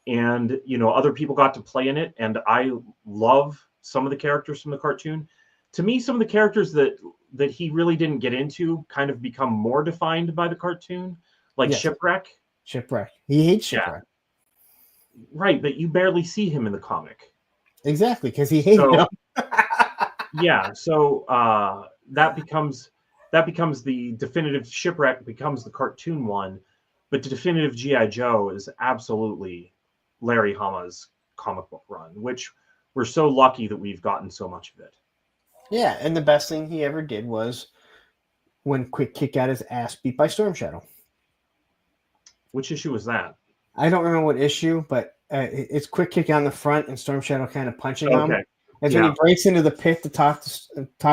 And, other people got to play in it. And I love some of the characters from the cartoon. To me, some of the characters that he really didn't get into kind of become more defined by the cartoon, like Yes. Shipwreck. Shipwreck. He hates Shipwreck. Right, but you barely see him in the comic. Exactly, because he hated him. Yeah, so that becomes the definitive. Shipwreck becomes the cartoon one, but the definitive G.I. Joe is absolutely Larry Hama's comic book run, which we're so lucky that we've gotten so much of it. Yeah, and the best thing he ever did was when Quick Kick got his ass beat by Storm Shadow. Which issue was that? I don't remember what issue, but it's Quick Kick on the front and Storm Shadow kind of punching him. It's when he breaks into the pit to talk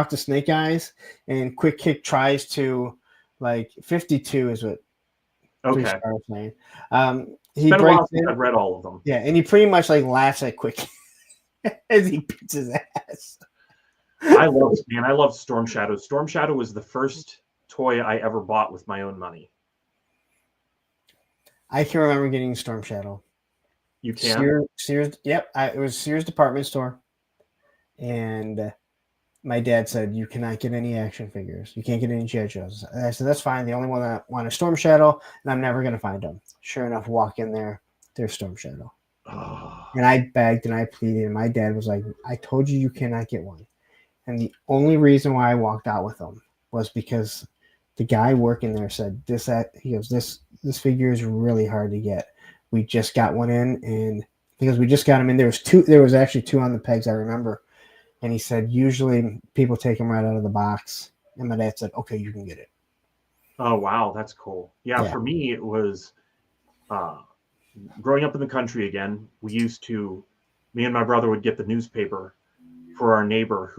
to Snake Eyes, and Quick Kick tries to, 52 is what Three Star was saying. He been a breaks while since in. I've read all of them. Yeah, and he pretty much laughs at Quick as he beats his ass. I love Storm Shadow. Storm Shadow was the first toy I ever bought with my own money. I can remember getting Storm Shadow. You can? Sears. Yep, it was Sears department store, and my dad said you cannot get any action figures. You can't get any G.I. Joes. And I said that's fine. The only one that I want is Storm Shadow, and I'm never gonna find them. Sure enough, walk in there, there's Storm Shadow. And I begged and I pleaded, and my dad was like, "I told you cannot get one." And the only reason why I walked out with them was because the guy working there said he goes, this figure is really hard to get. We just got one in, and because we just got them in, there was actually 2 on the pegs, I remember. And he said, usually people take them right out of the box. And my dad said, okay, you can get it. Oh, wow. That's cool. Yeah. For me, it was growing up in the country again. Me and my brother would get the newspaper for our neighbor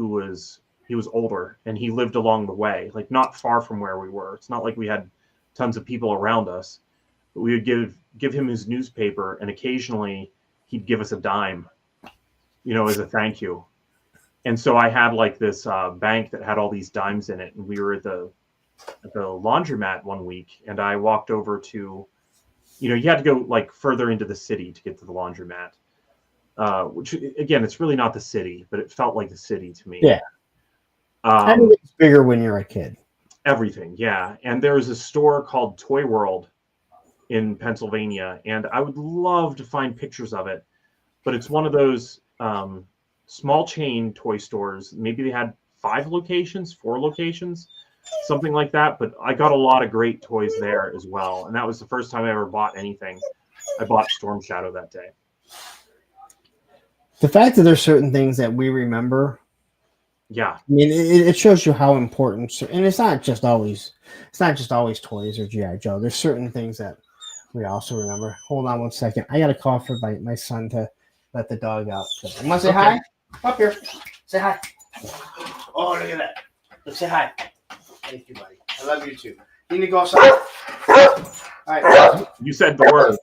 he was older, and he lived along the way, not far from where we were. It's not like we had tons of people around us, but we would give him his newspaper, and occasionally he'd give us a dime, as a thank you. And so I had this bank that had all these dimes in it, and we were at the laundromat one week, and I walked over to, you had to go further into the city to get to the laundromat. Which again, it's really not the city, but it felt like the city to me. Yeah. It's bigger when you're a kid. Everything, yeah. And there's a store called Toy World in Pennsylvania, and I would love to find pictures of it, but it's one of those small chain toy stores. Maybe they had 4 locations, something like that. But I got a lot of great toys there as well, and that was the first time I ever bought anything. I bought Storm Shadow that day. The fact that there's certain things that we remember, yeah, I mean, it shows you how important. And it's not just always toys or G.I. Joe. There's certain things that we also remember. Hold on 1 second. I got a call for my son to let the dog out. You want to say hi? Up here. Say hi. Oh, look at that. Let's say hi. Thank you, buddy. I love you too. You need to go outside. All right. You said the word.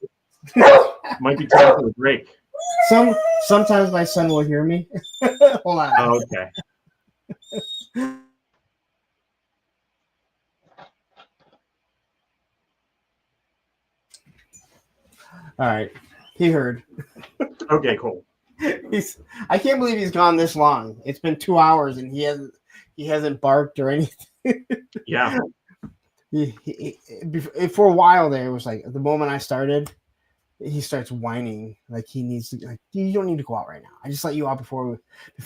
Might be time for a break. Sometimes my son will hear me. Hold on. Oh, okay. All right. He heard. Okay, cool. I can't believe he's gone this long. It's been 2 hours and he hasn't barked or anything. Yeah. For a while there, it was like the moment I started, he starts whining like he needs to. Like, you don't need to go out right now. I just let you out before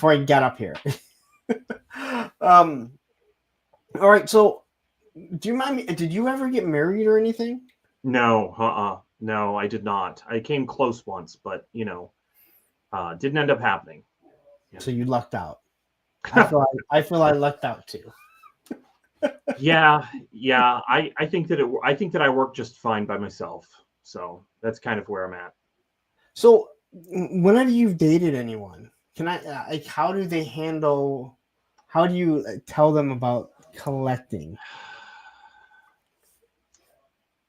I got up here. All right. So, do you mind me? Did you ever get married or anything? No. No, I did not. I came close once, but didn't end up happening. Yeah. So you lucked out. I feel I lucked out too. Yeah. I think that I work just fine by myself. So that's kind of where I'm at. So whenever you've dated anyone, can I like how do they handle? How do you tell them about collecting?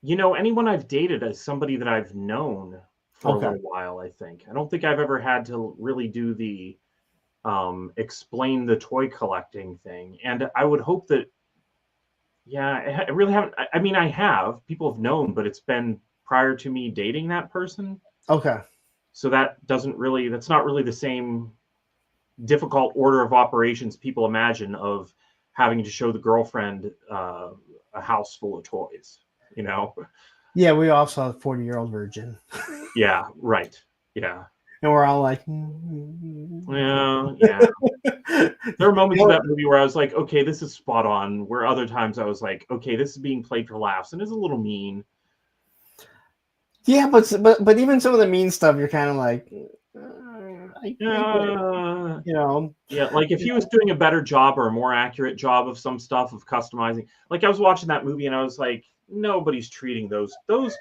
Anyone I've dated is somebody that I've known for a little while. I think I don't think I've ever had to really do the explain the toy collecting thing, and I would hope that. Yeah, I really haven't. I mean, I have. People have known, but it's been prior to me dating that person. Okay. So that's not really the same difficult order of operations people imagine of having to show the girlfriend a house full of toys, Yeah, we also have a 40-year-old virgin. Yeah, right. Yeah. And we're all like, yeah. There are moments of that movie where I was like, okay, this is spot on. Where other times I was like, okay, this is being played for laughs and is a little mean. Yeah, but even some of the mean stuff, you're kind of like, Yeah, like if he was doing a better job or a more accurate job of some stuff of customizing. Like I was watching that movie and I was like, nobody's treating those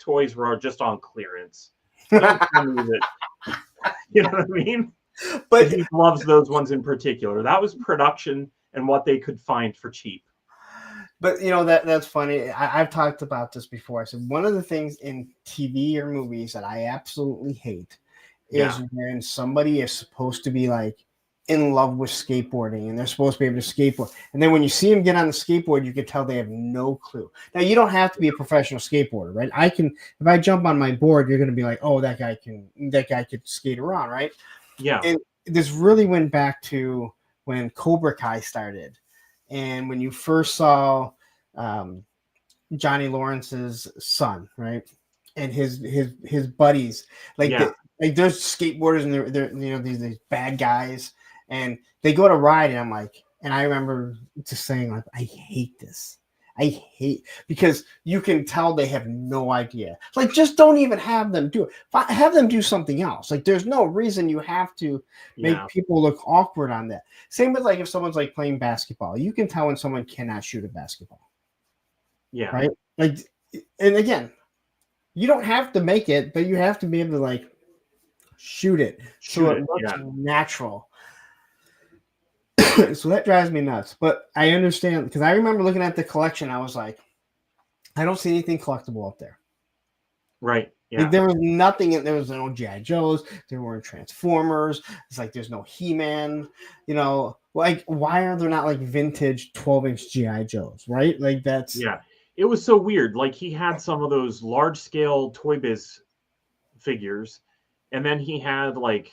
toys were just on clearance. Don't tell me that, you know what I mean? But he loves those ones in particular. That was production and what they could find for cheap. But that's funny. I've talked about this before. I said one of the things in TV or movies that I absolutely hate is when somebody is supposed to be like in love with skateboarding and they're supposed to be able to skateboard, and then when you see them get on the skateboard, you can tell they have no clue. Now you don't have to be a professional skateboarder, right? If I jump on my board, you're going to be like, oh, that guy could skate around, right? Yeah. And this really went back to when Cobra Kai started. And when you first saw Johnny Lawrence's son, right, and his buddies, like there's skateboarders and they're these bad guys, and they go to ride, and I'm like, and I remember just saying like, I hate this. I hate because you can tell they have no idea. Like, just don't even have them do it. Have them do something else. Like, there's no reason you have to make people look awkward on that. Same with like if someone's like playing basketball, you can tell when someone cannot shoot a basketball. Yeah. Right. Like, and again, you don't have to make it, but you have to be able to like shoot it so it looks natural. So that drives me nuts, but I understand because I remember looking at the collection. I was like, I don't see anything collectible up there. Right. Yeah. Like, there was nothing. There was no G.I. Joes. There weren't Transformers. It's like there's no He-Man. Like why are there not like vintage 12-inch G.I. Joes? Right. Like that's It was so weird. Like he had some of those large-scale Toy Biz figures, and then he had like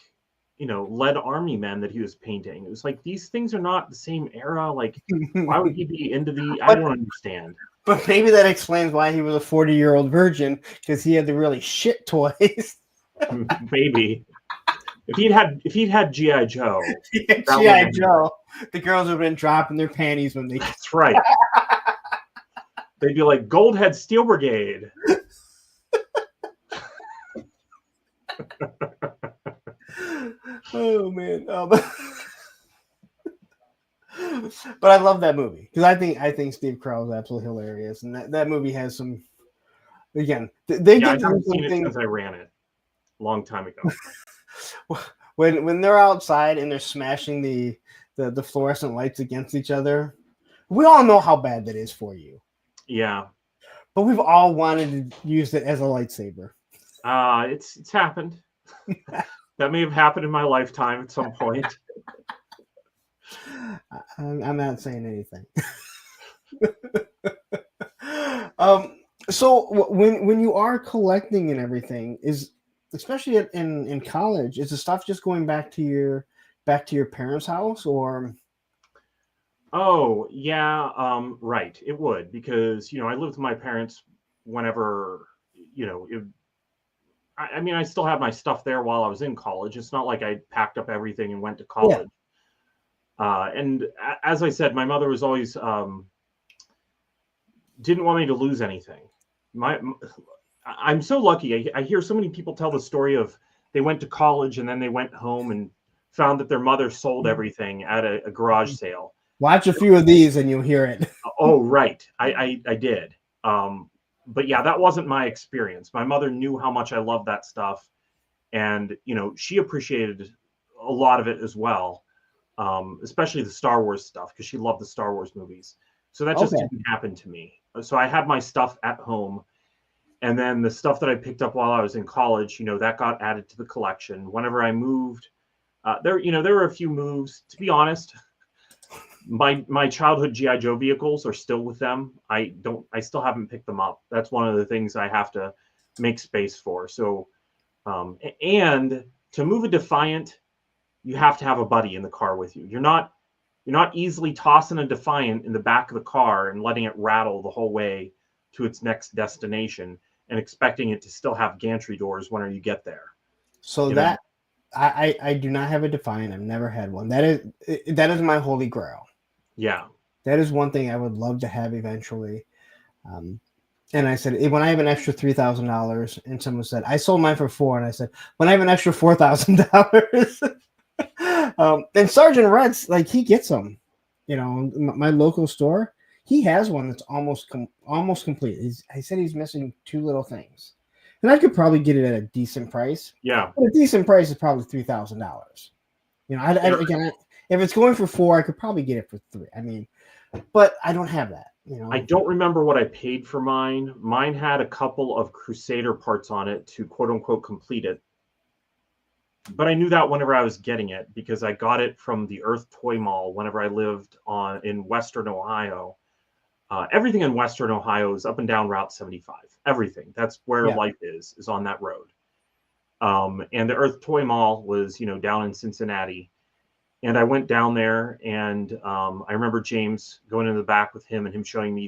lead army men that he was painting. It was like, these things are not the same era. Like, why would he be into I don't understand. But maybe that explains why he was a 40-year-old virgin, because he had the really shit toys. Maybe. If he'd had G.I. Joe. G.I. Joe. The girls would have been dropping their panties when they... That's right. They'd be like, Goldhead Steel Brigade. Oh man, but I love that movie because I think Steve Carell is absolutely hilarious, and that movie has some. Again, they I haven't seen it since I ran it a long time ago. When they're outside and they're smashing the fluorescent lights against each other, We all know how bad that is for you. Yeah. But we've all wanted to use it as a lightsaber. It's happened. That may have happened in my lifetime at some point. I'm not saying anything. So when you are collecting and everything, is especially in college, is the stuff just going back to your parents' house, or? Oh, yeah, right. It would, because, I lived with my parents whenever, I mean, I still had my stuff there while I was in college. It's not like I packed up everything and went to college. And as I said, my mother was always didn't want me to lose anything. I'm so lucky. I hear so many people tell the story of they went to college and then they went home and found that their mother sold everything at a garage sale. Watch a few of these and you'll hear it. Oh, right. I did. But yeah, that wasn't my experience. My mother knew how much I loved that stuff. And, she appreciated a lot of it as well, especially the Star Wars stuff, because she loved the Star Wars movies. So that just didn't happen to me. So I had my stuff at home. And then the stuff that I picked up while I was in college, that got added to the collection. Whenever I moved, there were a few moves. To be honest, my childhood GI Joe vehicles are still with them. I still haven't picked them up. That's one of the things I have to make space for. So, and to move a Defiant, you have to have a buddy in the car with you. You're not easily tossing a Defiant in the back of the car and letting it rattle the whole way to its next destination and expecting it to still have gantry doors when you get there. So that I do not have a Defiant. I've never had one. That is my holy grail. Yeah. That is one thing I would love to have eventually. And I said, when I have an extra $3,000, and someone said, I sold mine for $4,000, and I said, when I have an extra $4,000, and Sergeant Red's, like, he gets them. My local store, he has one that's almost complete. I said he's missing 2 little things, and I could probably get it at a decent price. Yeah, but a decent price is probably $3,000. Again, if it's going for 4, I could probably get it for 3. I mean, but I don't have that. I don't remember what I paid for mine. Mine had a couple of Crusader parts on it to quote unquote complete it. But I knew that whenever I was getting it, because I got it from the Earth Toy Mall whenever I lived in Western Ohio. Everything in Western Ohio is up and down Route 75. Everything. That's where life is on that road. And the Earth Toy Mall was, down in Cincinnati. And I went down there, and I remember James going into the back with him and him showing me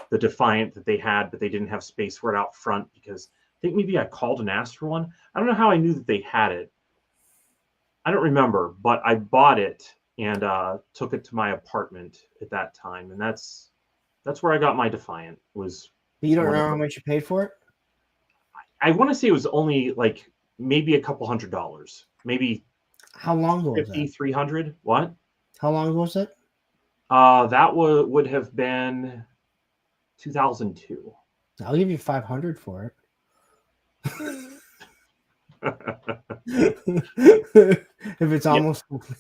the Defiant that they had, but they didn't have space for it out front, because I think maybe I called and asked for one. I don't know how I knew that they had it. I don't remember, but I bought it and took it to my apartment at that time. And that's where I got my Defiant. You don't remember how much you paid for it? I want to say it was only like maybe a couple $100, maybe. How long ago was that? 300. What? How long ago was it? That would have been 2002. I'll give you $500 for it. If it's almost complete.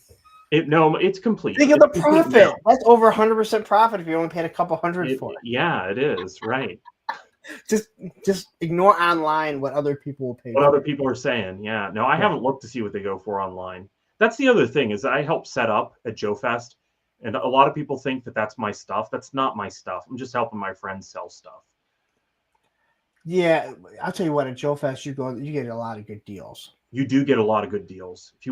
It's complete. Think of the profit. That's over 100% profit if you only paid a couple hundred for it. Yeah, it is, right. Just ignore online what other people will pay. What other people are saying. Yeah. No, I haven't looked to see what they go for online. That's the other thing, is that I help set up at Joe Fest, and a lot of people think that that's my stuff. That's not my stuff. I'm just helping my friends sell stuff. Yeah, I'll tell you what, at Joe Fest you get a lot of good deals. You do get a lot of good deals. If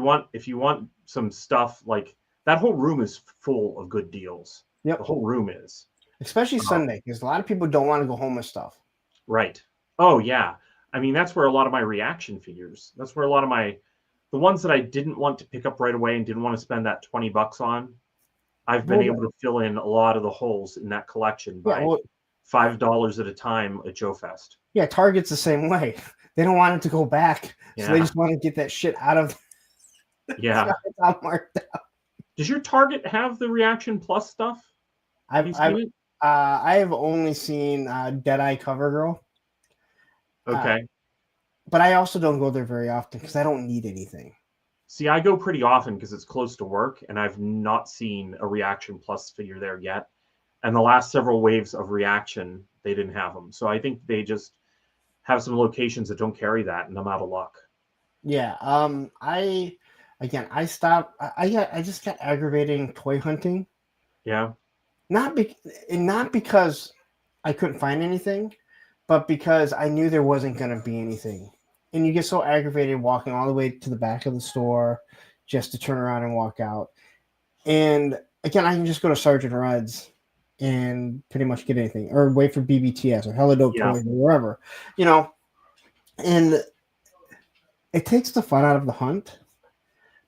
you want some stuff, like that whole room is full of good deals. Yep. The whole room is. Especially Sunday, because a lot of people don't want to go home with stuff. Right. Oh, yeah. I mean, that's where a lot of my reaction figures, that's where a lot of the ones that I didn't want to pick up right away and didn't want to spend that $20 on, I've been able to fill in a lot of the holes in that collection by $5 at a time at Joe Fest. Yeah, Target's the same way. They don't want it to go back, so they just want to get that shit out of. Yeah. It's all marked out. Does your Target have the Reaction Plus stuff? Have you seen it? I have only seen Deadeye CoverGirl. Okay. But I also don't go there very often because I don't need anything. See, I go pretty often because it's close to work, and I've not seen a Reaction Plus figure there yet. And the last several waves of Reaction, they didn't have them. So I think they just have some locations that don't carry that, and I'm out of luck. Yeah. I stopped. I just got aggravating toy hunting. Yeah. Not because I couldn't find anything, but because I knew there wasn't going to be anything. And you get so aggravated walking all the way to the back of the store just to turn around and walk out. And again, I can just go to Sergeant Rudd's and pretty much get anything, or wait for BBTS or Hello Dope Toys or wherever, And it takes the fun out of the hunt.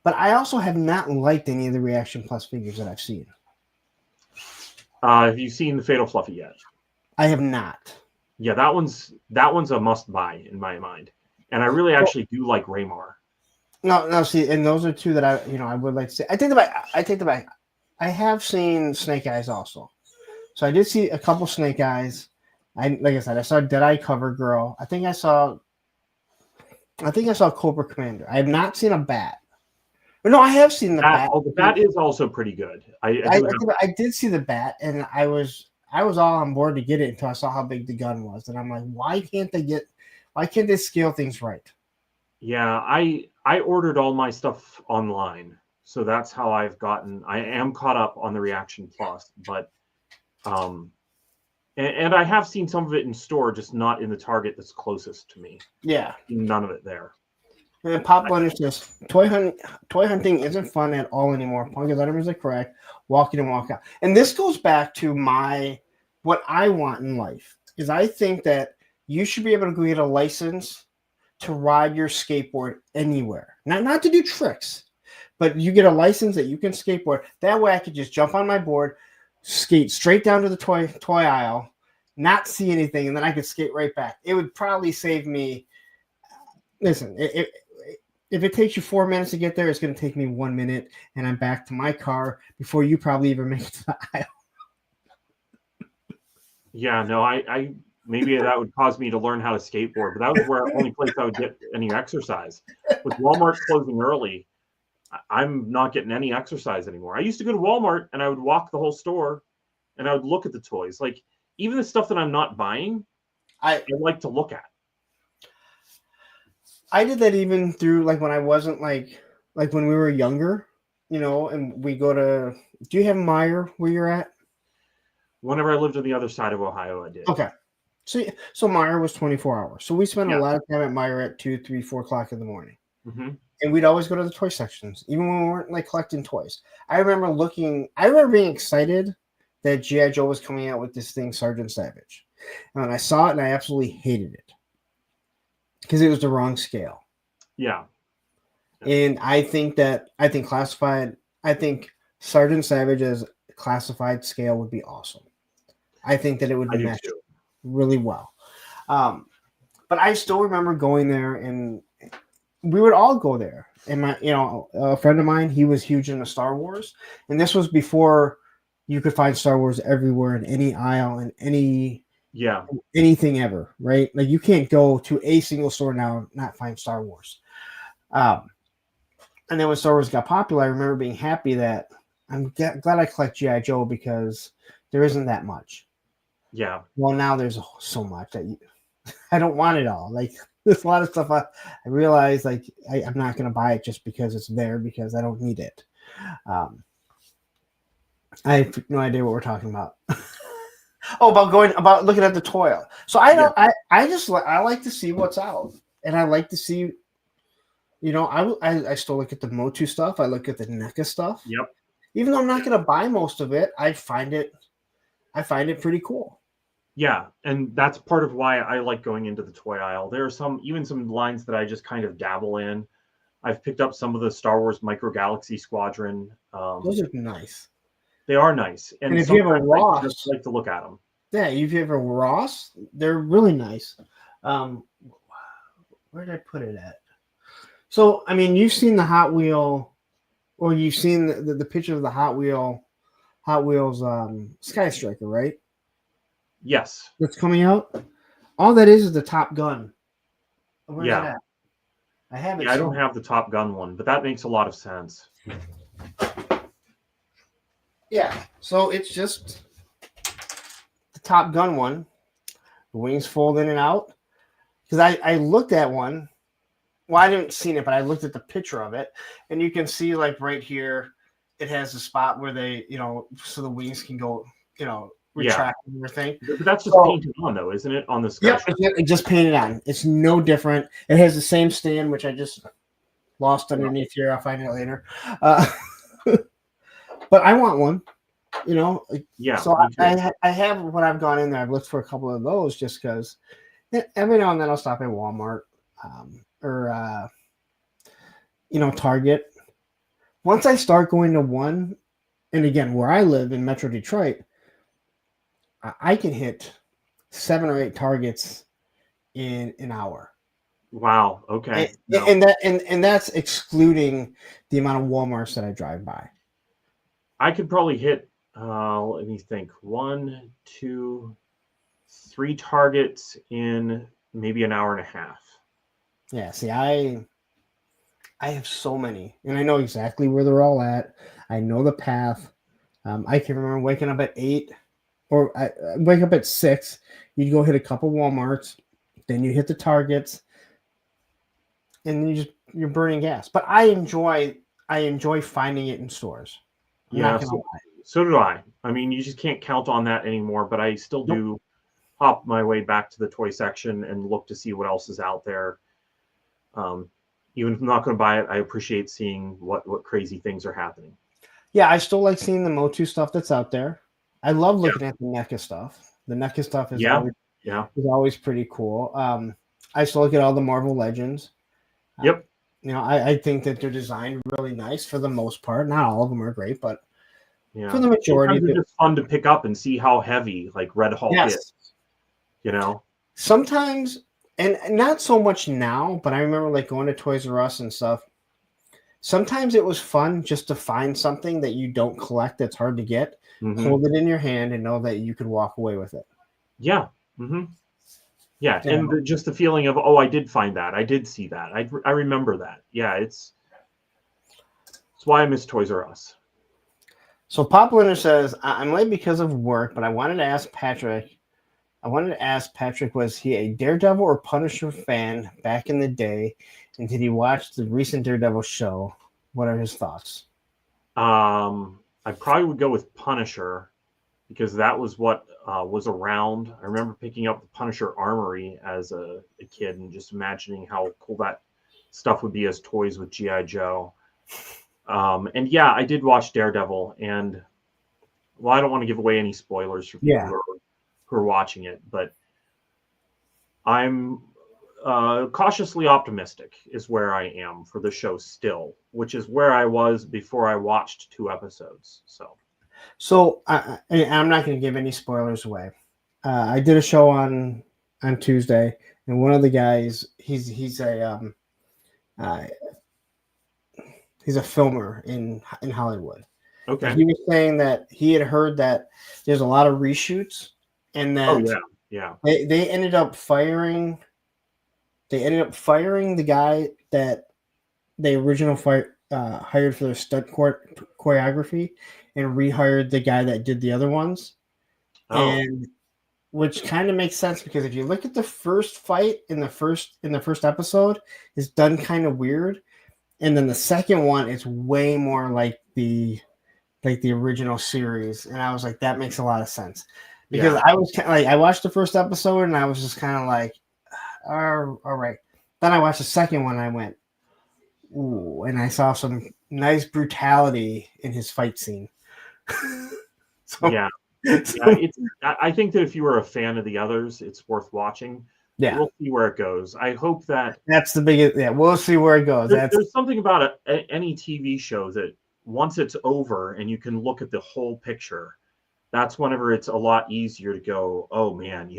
But I also have not liked any of the Reaction Plus figures that I've seen. Have you seen the Fatal Fluffy yet? I have not. Yeah, that one's a must buy in my mind, and I really actually do like Raymar. No. See, and those are two that I would like to see. I take the back. I have seen Snake Eyes also, so I did see a couple Snake Eyes. Like I said, I saw Deadeye Cover Girl. I think I saw Cobra Commander. I have not seen a Bat. No, I have seen the Bat. Oh, the Bat is also pretty good. I did see the Bat, and I was all on board to get it until I saw how big the gun was, and I'm like, why can't they scale things right? Yeah, I ordered all my stuff online, so that's how I've gotten. I am caught up on the Reaction Plus, but and I have seen some of it in store, just not in the Target that's closest to me. Yeah, none of it there. And Pop Bunny says, toy hunting isn't fun at all anymore. Punk's items are correct. Walk in and walk out. And this goes back to what I want in life. Is I think that you should be able to go get a license to ride your skateboard anywhere. Not to do tricks, but you get a license that you can skateboard. That way I could just jump on my board, skate straight down to the toy aisle, not see anything, and then I could skate right back. It would probably save me. Listen, if it takes you 4 minutes to get there, it's going to take me 1 minute, and I'm back to my car before you probably even make it to the aisle. Yeah, no, I maybe that would cause me to learn how to skateboard, but that was the only place I would get any exercise. With Walmart closing early, I'm not getting any exercise anymore. I used to go to Walmart and I would walk the whole store and I would look at the toys. Like even the stuff that I'm not buying, I like to look at. I did that even through like when I wasn't like when we were younger, and we go to. Do you have Meijer where you're at? Whenever I lived on the other side of Ohio, I did. Okay, so Meijer was 24 hours. So we spent a lot of time at Meijer at 2, 3, 4 o'clock in the morning, and we'd always go to the toy sections, even when we weren't like collecting toys. I remember being excited that G.I. Joe was coming out with this thing, Sergeant Savage, and I saw it and I absolutely hated it. Because it was the wrong scale. Yeah. And I think Sergeant Savage's classified scale would be awesome. I think that it would mesh really well. But I still remember going there, and we would all go there. And a friend of mine, he was huge into Star Wars. And this was before you could find Star Wars everywhere in any aisle and anything ever, right? Like you can't go to a single store now and not find Star Wars. And then when Star Wars got popular, I remember being happy that I'm glad I collect G.I. Joe because there isn't that much. Yeah. Well, now there's so much that I don't want it all. Like there's a lot of stuff I realize like I'm not going to buy it just because it's there because I don't need it. I have no idea what we're talking about. About looking at the toy. So I like to see what's out, and I like to see, I still look at the Motu stuff. I look at the NECA stuff. Yep. Even though I'm not going to buy most of it, I find it pretty cool. Yeah, and that's part of why I like going into the toy aisle. There are some lines that I just kind of dabble in. I've picked up some of the Star Wars Micro Galaxy Squadron. Those are nice. They are nice, and if you have a Ross, I just like to look at them. Yeah, if you have a Ross, they're really nice. Where did I put it at? So, I mean, you've seen the Hot Wheel, or you've seen the picture of the Hot Wheels Sky Striker, right? Yes. That's coming out. All that is the Top Gun. Where's that at? I have it. Yeah, I don't have the Top Gun one, but that makes a lot of sense. Yeah. So it's just the Top Gun one. The wings fold in and out. Because I looked at one. Well, I didn't see it, but I looked at the picture of it, and you can see like right here, it has a spot where they, so the wings can go, retract and everything. But that's just painted on, though, isn't it? On the Yep, Skyship? it's just painted on. It's no different. It has the same stand, which I just lost underneath here. I'll find it later. But I want one, Yeah. So I have what I've gone in there. I've looked for a couple of those just because every now and then I'll stop at Walmart or Target. Once I start going to one, and again, where I live in Metro Detroit, I can hit 7 or 8 Targets in an hour. Wow. Okay. And that's excluding the amount of Walmarts that I drive by. I could probably hit, let me think, 1, 2, 3 Targets in maybe an hour and a half. Yeah. See, I have so many, and I know exactly where they're all at. I know the path. I can remember waking up at 8, or I wake up at 6. You'd go hit a couple Walmarts, then you hit the Targets, and you're burning gas. But I enjoy finding it in stores. I'm not gonna lie. So do I. I mean, you just can't count on that anymore, but I still do hop my way back to the toy section and look to see what else is out there. Even if I'm not going to buy it, I appreciate seeing what crazy things are happening. Yeah, I still like seeing the Motu stuff that's out there. I love looking at the NECA stuff. The NECA stuff is always pretty cool. I still look at all the Marvel Legends. Yep. I think that they're designed really nice for the most part. Not all of them are great, but Yeah. for the majority, they're just fun to pick up and see how heavy like Red Hulk is. Sometimes, and not so much now, but I remember like going to Toys R Us and stuff. Sometimes it was fun just to find something that you don't collect that's hard to get, hold it in your hand, and know that you could walk away with it. Yeah. Mm-hmm. Yeah, and just the feeling of, I did find that. I did see that. I remember that. Yeah, it's why I miss Toys R Us. So Pop Winter says, I'm late because of work, but I wanted to ask Patrick, was he a Daredevil or Punisher fan back in the day? And did he watch the recent Daredevil show? What are his thoughts? I probably would go with Punisher because that was what was around. I remember picking up the Punisher Armory as a kid and just imagining how cool that stuff would be as toys with G.I. Joe. And yeah, I did watch Daredevil, and I don't want to give away any spoilers for people who are watching it, but I'm cautiously optimistic is where I am for the show still, which is where I was before I watched 2 episodes. So I'm not going to give any spoilers away. I did a show on Tuesday, and one of the guys, he's a filmer in Hollywood. Okay. And he was saying that he had heard that there's a lot of reshoots, and that they ended up firing. They ended up firing the guy that they originally hired for their stunt choreography, and rehired the guy that did the other ones. And which kind of makes sense because if you look at the first fight in the first episode, it's done kind of weird, and then the second one is way more like the original series. And I was like, that makes a lot of sense because I was kind of like, I watched the first episode and I was just kind of like, all right. Then I watched the second one and I went, ooh, and I saw some nice brutality in his fight scene. I think that if you were a fan of the others, it's worth watching. Yeah, we'll see where it goes. I hope that's the biggest. Yeah, we'll see where it goes. There's something about any TV show that once it's over and you can look at the whole picture, that's whenever it's a lot easier to go, oh man,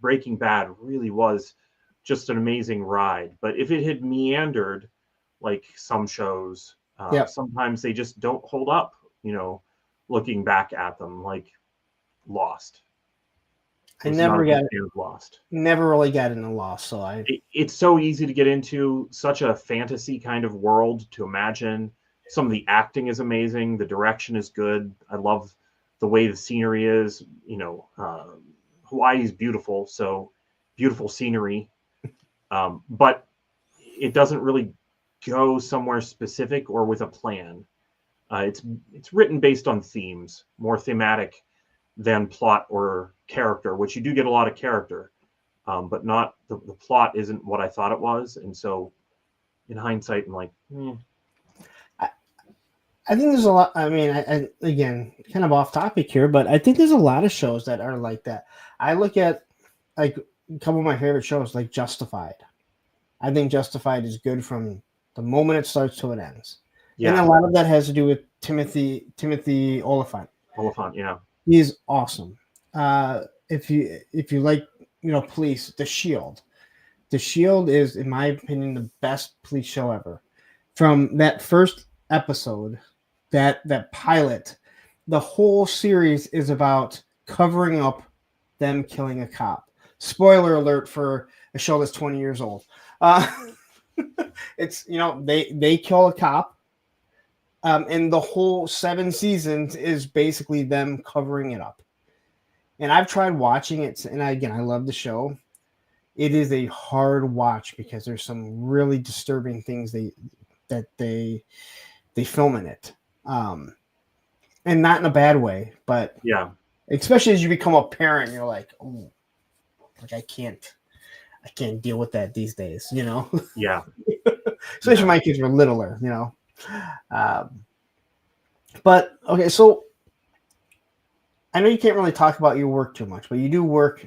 Breaking Bad really was just an amazing ride. But if it had meandered like some shows, sometimes they just don't hold up, looking back at them, like Lost. I Was not never a big got fan of Lost. never really got into Lost, so It's so easy to get into, such a fantasy kind of world to imagine. Some of the acting is amazing. The direction is good. I love the way the scenery is. Hawaii is beautiful, so beautiful scenery. But it doesn't really go somewhere specific or with a plan. It's written based on themes, more thematic than plot or character, which you do get a lot of character. But not the plot isn't what I thought it was, and so in hindsight, I'm like, I think there's a lot. I mean, I again, kind of off topic here, but I think there's a lot of shows that are like that. I look at like a couple of my favorite shows, like Justified. I think Justified is good from the moment it starts to it ends, and a lot of that has to do with Timothy Oliphant. Yeah, He's awesome. If you like, police, The Shield. The Shield is, in my opinion, the best police show ever. From that first episode, that pilot, the whole series is about covering up them killing a cop. Spoiler alert for a show that's 20 years old. It's they kill a cop, and the whole 7 seasons is basically them covering it up. And I've tried watching it, and I love the show. It is a hard watch because there's some really disturbing things that they film in it, and not in a bad way, but yeah, especially as you become a parent, you're like, oh, like I can't deal with that these days, yeah. Especially when my kids were littler, But okay, so I know you can't really talk about your work too much, but you do work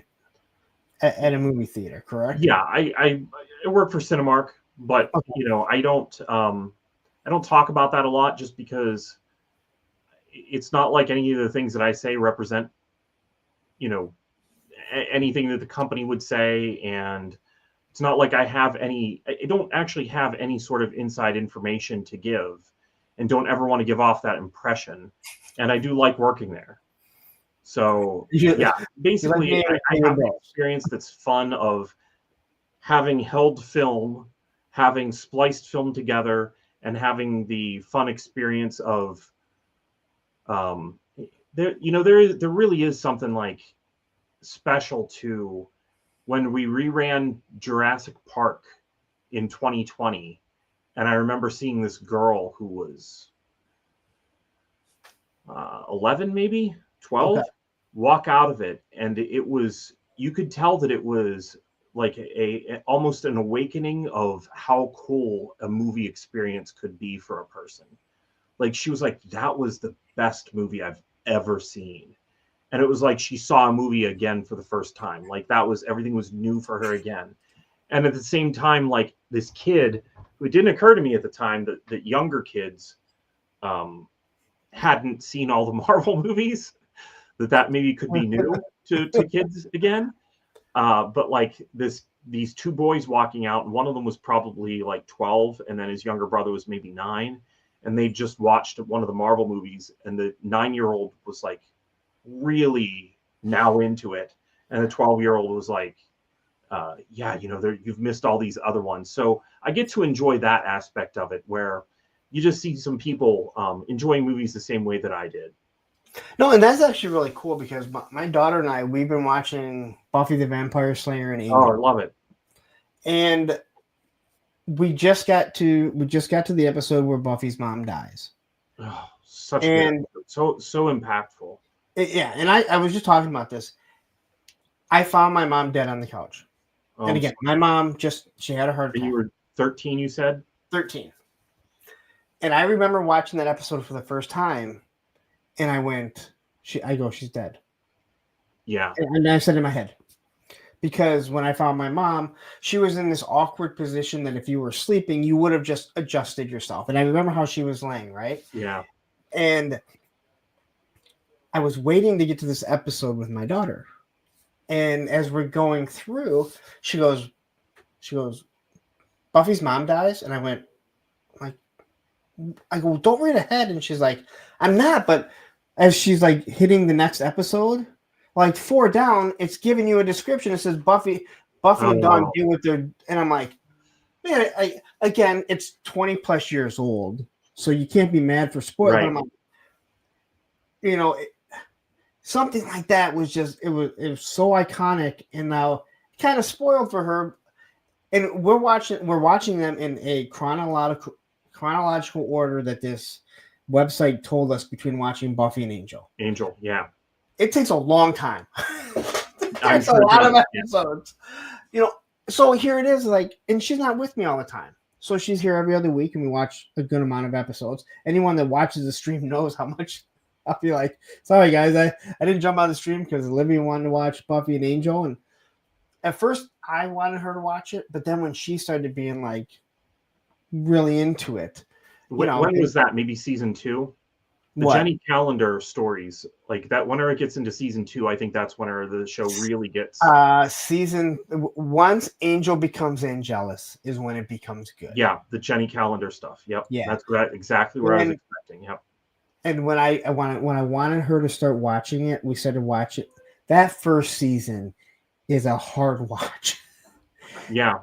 at a movie theater, correct? Yeah, I work for Cinemark, but Okay. I don't talk about that a lot, just because it's not like any of the things that I say represent anything that the company would say, and it's not like I don't actually have any sort of inside information to give, and don't ever want to give off that impression. And I do like working there. So yeah, basically I have an experience that's fun of having held film, having spliced film together, and having the fun experience of there really is something like special to when we reran Jurassic Park in 2020, and I remember seeing this girl who was 11, maybe 12, walk out of it, and you could tell that it was like a almost an awakening of how cool a movie experience could be for a person. Like, she was like, that was the best movie I've ever seen. And it was like she saw a movie again for the first time. Like, everything was new for her again. And at the same time, like, this kid, who it didn't occur to me at the time that younger kids hadn't seen all the Marvel movies, that maybe could be new to kids again. But like these 2 boys walking out, and one of them was probably like 12, and then his younger brother was maybe 9, and they just watched one of the Marvel movies, and the 9-year-old was like really now into it, and the 12-year-old was like, you've missed all these other ones. So I get to enjoy that aspect of it, where you just see some people enjoying movies the same way that I did. No, and that's actually really cool, because my daughter and I, we've been watching Buffy the Vampire Slayer and Angel. Oh, I love it. And we just got to the episode where Buffy's mom dies. Oh, so impactful. And I was just talking about this. I found my mom dead on the couch. And again, my mom she had a heart attack. And you were 13, you said? 13. And I remember watching that episode for the first time, and I went, she's dead. Yeah. And I said in my head, because when I found my mom, she was in this awkward position that if you were sleeping, you would have just adjusted yourself. And I remember how she was laying, right? Yeah. And I was waiting to get to this episode with my daughter. And as we're going through, she goes, Buffy's mom dies? And I went, I go, don't read ahead. And she's like, I'm not. But as she's like hitting the next episode, like 4 down, it's giving you a description. It says Buffy and Dawn deal with their, and I'm like, man, again, it's 20 plus years old, so you can't be mad for spoilers. Right. But I'm like, you know, something like that was just it was so iconic, and now kind of spoiled for her. And we're watching them in a chronological order that this website told us between watching Buffy and Angel. Angel, yeah. It takes a long time. I'm It's sure a lot it of does, episodes. You know, so here it is, like, and she's not with me all the time. So she's here every other week, and we watch a good amount of episodes. Anyone that watches the stream knows how much I'll be like, sorry guys, I didn't jump on the stream because Olivia wanted to watch Buffy and Angel, and at first I wanted her to watch it, but then when she started being like really into it, when was that? Maybe season 2? The what? Jenny Calendar stories, like that. Whenever it gets into season 2, I think that's whenever the show really gets. Once Angel becomes Angelus is when it becomes good. Yeah, the Jenny Calendar stuff. Yep. Yeah, that's exactly where I was expecting. Yep. And when I wanted her to start watching it, we started watching it. That first season is a hard watch. Yeah.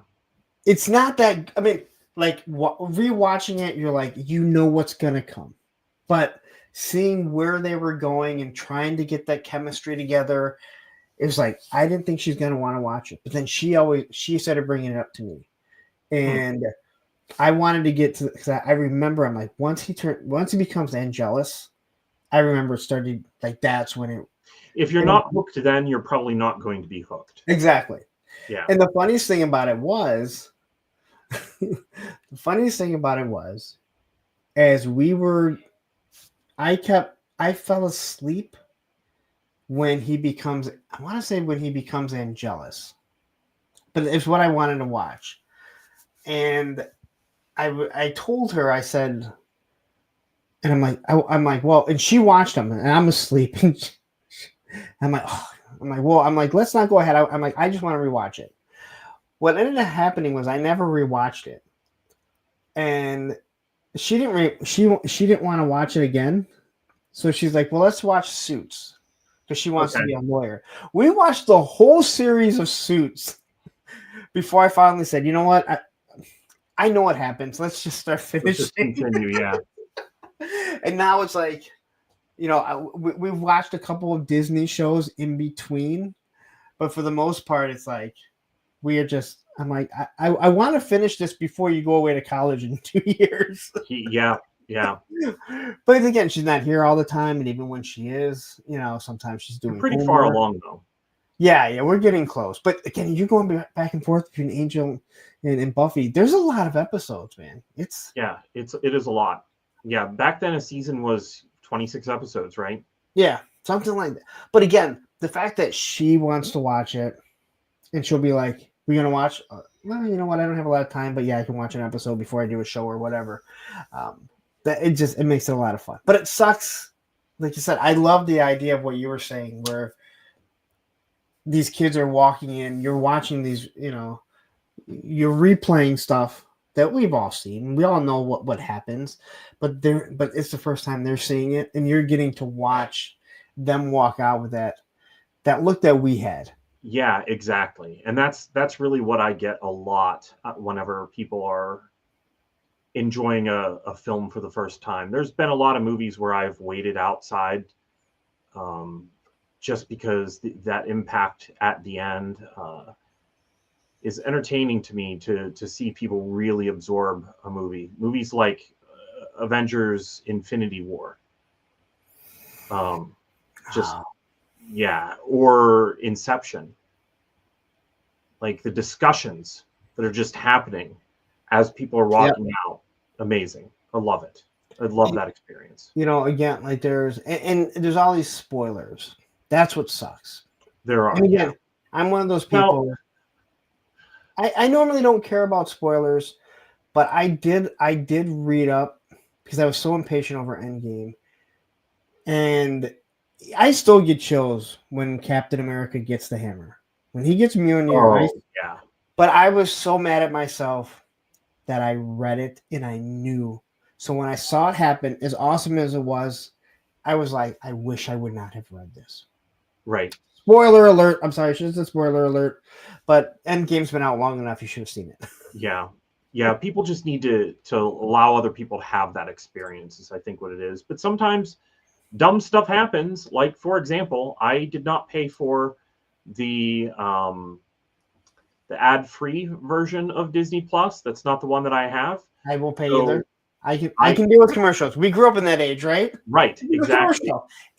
It's not that. I mean, like rewatching it, you're like, you know what's gonna come, but seeing where they were going and trying to get that chemistry together, it was like, I didn't think she's gonna want to watch it, but then she started bringing it up to me, and I wanted to get to, because I remember, I'm like, once he becomes Angelus, I remember it started like, that's when it. If you're not hooked, then you're probably not going to be hooked. Exactly. Yeah. And the funniest thing about it was, as we were, I fell asleep when he becomes, I want to say when he becomes Angelus, but it's what I wanted to watch. And I told her, I said, and I'm like, well, and she watched them, and I'm asleep, and I'm like, let's not go ahead. I'm like, I just want to rewatch it. What ended up happening was I never rewatched it, and she didn't want to watch it again. So she's like, well, let's watch Suits, because she wants to be a lawyer. We watched the whole series of Suits before I finally said, you know what, I know what happens. Let's just start finishing. Let's just continue, yeah. And now it's like, you know, we've watched a couple of Disney shows in between, but for the most part, it's like we are just. I'm like, I want to finish this before you go away to college in 2 years. Yeah. But again, she's not here all the time, and even when she is, you know, sometimes she's doing. You're pretty far along though. Yeah, we're getting close. But again, you're going back and forth between Angel and Buffy. There's a lot of episodes, man. It is a lot. Yeah, back then a season was 26 episodes, right? Yeah, something like that. But again, the fact that she wants to watch it, and she'll be like, "We're gonna watch." Well, you know what? I don't have a lot of time, but yeah, I can watch an episode before I do a show or whatever. That it makes it a lot of fun. But it sucks, like you said. I love the idea of what you were saying, where these kids are walking in, you're watching these, you know, you're replaying stuff that we've all seen. We all know what happens, but it's the first time they're seeing it, and you're getting to watch them walk out with that look that we had. Yeah, exactly. And that's really what I get a lot whenever people are enjoying a film for the first time. There's been a lot of movies where I've waited outside just because that impact at the end is entertaining to me, to see people really absorb a movie. Movies like Avengers Infinity War. Or Inception. Like the discussions that are just happening as people are walking out. Amazing. I love it. I love that experience. You know, again, like there's all these spoilers. That's what sucks. There are. And again, I'm one of those people. I normally don't care about spoilers, but I did read up because I was so impatient over Endgame, and I still get chills when Captain America gets the hammer. When he gets Mjolnir, But I was so mad at myself that I read it and I knew. So when I saw it happen, as awesome as it was, I was like, I wish I would not have read this. Right. Spoiler alert. I'm sorry, I should have said spoiler alert. But Endgame's been out long enough. You should have seen it. Yeah. People just need to allow other people to have that experience. Is I think what it is. But sometimes dumb stuff happens. Like for example, I did not pay for the ad-free version of Disney Plus. That's not the one that I have. I will pay either. I can deal with commercials. We grew up in that age, right? Right, exactly.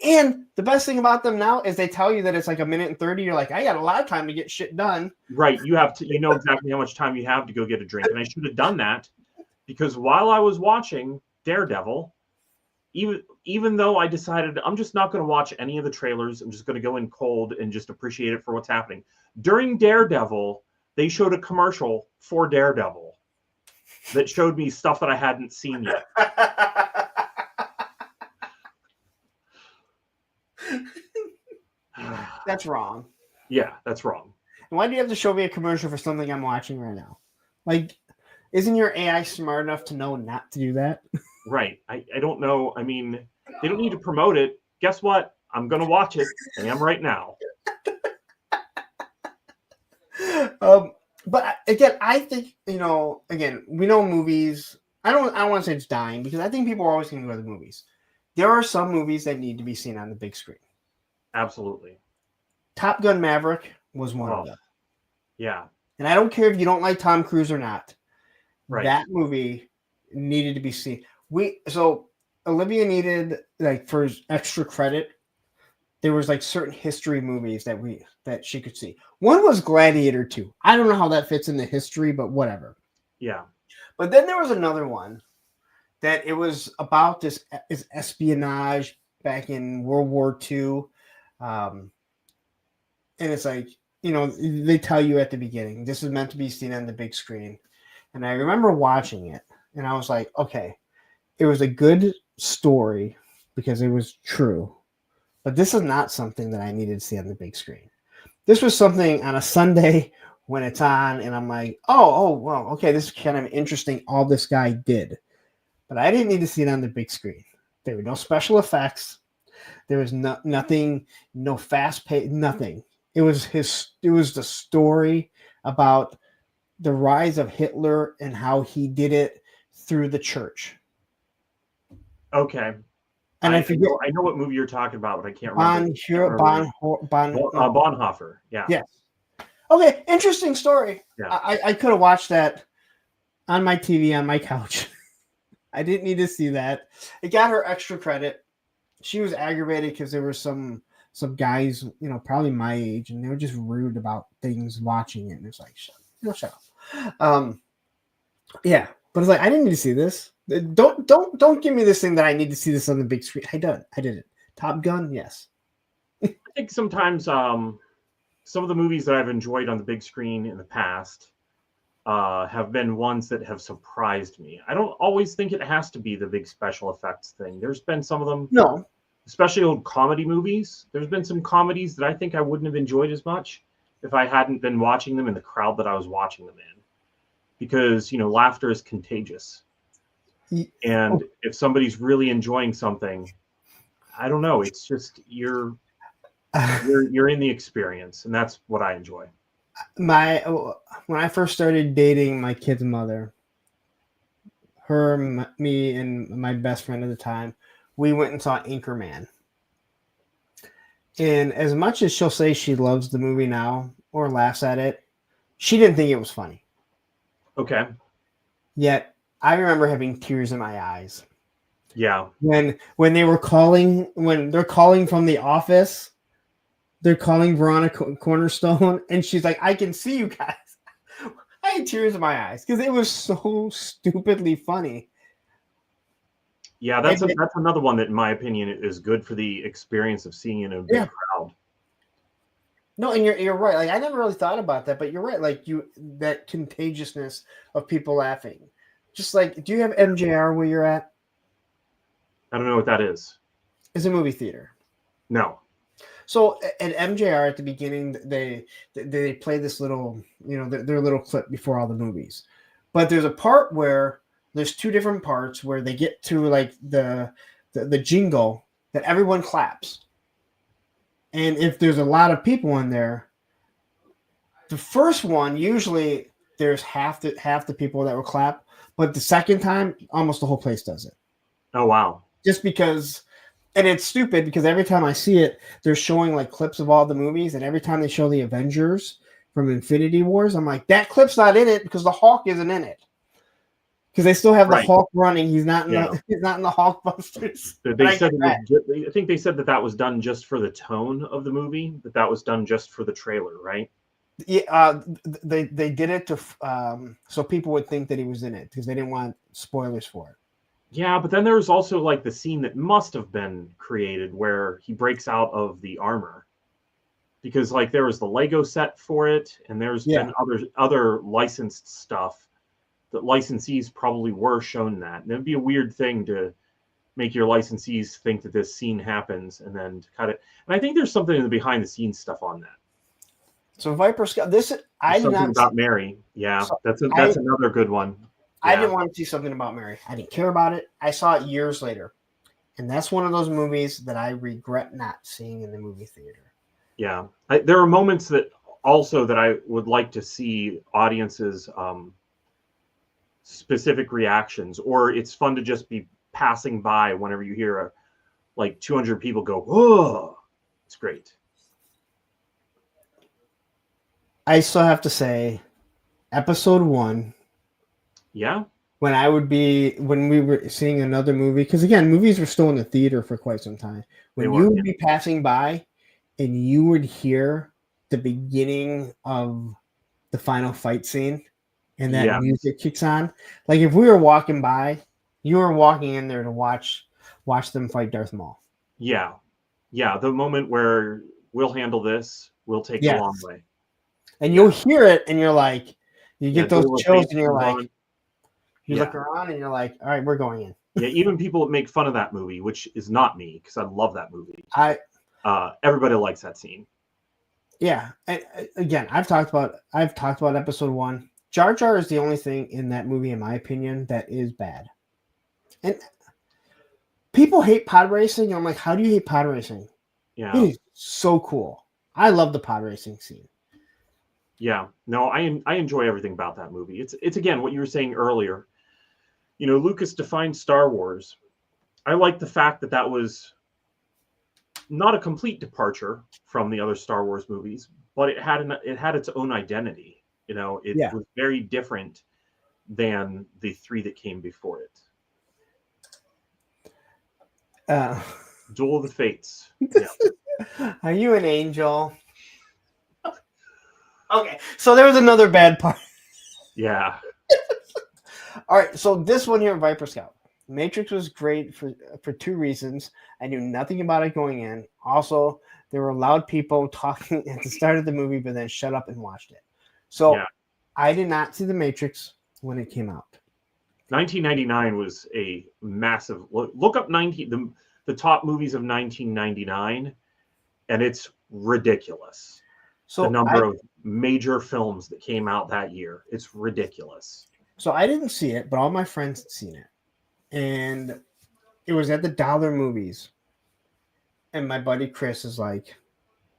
And the best thing about them now is they tell you that it's like 1:30. You're like, I got a lot of time to get shit done. Right. You know exactly how much time you have to go get a drink. And I should have done that because while I was watching Daredevil, even though I decided I'm just not going to watch any of the trailers, I'm just going to go in cold and just appreciate it for what's happening. During Daredevil, they showed a commercial for Daredevil that showed me stuff that I hadn't seen yet. That's wrong. Yeah, that's wrong. And why do you have to show me a commercial for something I'm watching right now? Like, isn't your AI smart enough to know not to do that? Right. I don't know. I mean, they don't need to promote it. Guess what? I'm going to watch it. I am right now. But again, I think, we know movies. I don't want to say it's dying because I think people are always going to go to the movies. There are some movies that need to be seen on the big screen. Absolutely. Top Gun Maverick was one of them. Yeah. And I don't care if you don't like Tom Cruise or not. Right. That movie needed to be seen. So Olivia needed, like, for extra credit, there was like certain history movies that she could see. One was Gladiator 2. I don't know how that fits in the history, but whatever. Yeah. But then there was another one that it was about this espionage back in World War II. And it's like, they tell you at the beginning, this is meant to be seen on the big screen. And I remember watching it and I was like, okay, it was a good story because it was true. But this is not something that I needed to see on the big screen. This was something on a Sunday when it's on, and I'm like, oh, well, okay, this is kind of interesting, all this guy did. But I didn't need to see it on the big screen. There were no special effects. There was nothing, no fast pace, nothing. It was the story about the rise of Hitler and how he did it through the church. Okay. And I forget. I know what movie you're talking about, but I can't remember. Bonhoeffer. Yeah. Yes. Okay. Interesting story. Yeah. I could have watched that on my TV on my couch. I didn't need to see that. It got her extra credit. She was aggravated because there were some guys, probably my age, and they were just rude about things watching it. And it's like, shut up. Yeah. But it's like, I didn't need to see this. Don't give me this thing that I need to see this on the big screen. I did it. Top Gun, yes. I think sometimes some of the movies that I've enjoyed on the big screen in the past have been ones that have surprised me. I don't always think it has to be the big special effects thing. There's been some of them, especially old comedy movies. There's been some comedies that I think I wouldn't have enjoyed as much if I hadn't been watching them in the crowd that I was watching them in. Because, laughter is contagious. And if somebody's really enjoying something, I don't know. It's just you're in the experience, and that's what I enjoy. When I first started dating my kid's mother, me, and my best friend at the time, we went and saw Anchorman. And as much as she'll say she loves the movie now or laughs at it, she didn't think it was funny. Okay. Yet I remember having tears in my eyes. Yeah. When they're calling from the office, they're calling Veronica Cornerstone, and she's like, I can see you guys. I had tears in my eyes because it was so stupidly funny. Yeah, that's another one that, in my opinion, is good for the experience of seeing in a big crowd. No, and you're right. Like, I never really thought about that, but you're right. Like, that contagiousness of people laughing. Just like, do you have MJR where you're at? I don't know what that is. It's a movie theater. No. So at MJR at the beginning, they play this little, their little clip before all the movies. But there's a part where there's two different parts where they get to like the jingle that everyone claps. And if there's a lot of people in there, the first one usually there's half the people that will clap, but the second time almost the whole place does it. Oh wow. Just because, and it's stupid because every time I see it, they're showing like clips of all the movies, and every time they show the Avengers from Infinity Wars, I'm like, that clip's not in it because the Hulk isn't in it. Because they still have the Hulk running. He's not in he's not in the Hulkbusters. They said I think they said that was done just for the tone of the movie, that was done just for the trailer, right? Yeah, they did it to so people would think that he was in it because they didn't want spoilers for it. Yeah, but then there was also like the scene that must have been created where he breaks out of the armor, because like there was the Lego set for it, and there's been other licensed stuff that licensees probably were shown that. And it'd be a weird thing to make your licensees think that this scene happens and then cut it. And I think there's something in the behind the scenes stuff on that. So Viper Scout, I did not about Mary. Yeah, so that's another good one. I didn't want to see something about Mary. I didn't care about it. I saw it years later. And that's one of those movies that I regret not seeing in the movie theater. Yeah. There are moments that I would like to see audiences specific reactions, or it's fun to just be passing by whenever you hear like 200 people go, whoa, it's great. I still have to say episode 1. Yeah. When we were seeing another movie, because again, movies were still in the theater for quite some time. When you would be passing by and you would hear the beginning of the final fight scene and that music kicks on. Like if we were walking by, you were walking in there to watch them fight Darth Maul. Yeah. Yeah. The moment where we'll handle this, we'll take a long way. And you'll hear it and you're like, you get those chills and you're like, you look around and you're like, all right, we're going in. Yeah, even people that make fun of that movie, which is not me, because I love that movie. Everybody likes that scene. Yeah. And again, I've talked about episode 1. Jar Jar is the only thing in that movie, in my opinion, that is bad. And people hate pod racing. I'm like, how do you hate pod racing? Yeah. It is so cool. I love the pod racing scene. Yeah, no, I enjoy everything about that movie. It's again what you were saying earlier. You know, Lucas defined Star Wars. I like the fact that was not a complete departure from the other Star Wars movies, but it had its own identity. You know, it was very different than the 3 that came before it. Duel of the Fates. Yeah. Are you an angel? Okay, so there was another bad part. Yeah. All right, so this one here, Viper Scout. Matrix was great for 2 reasons. I knew nothing about it going in. Also, there were loud people talking at the start of the movie, but then shut up and watched it. So I did not see The Matrix when it came out. 1999 was a massive look up the top movies of 1999, and it's ridiculous. So the number of major films that came out that year, it's ridiculous. So I didn't see it, but all my friends had seen it. And it was at the Dollar Movies. And my buddy Chris is like,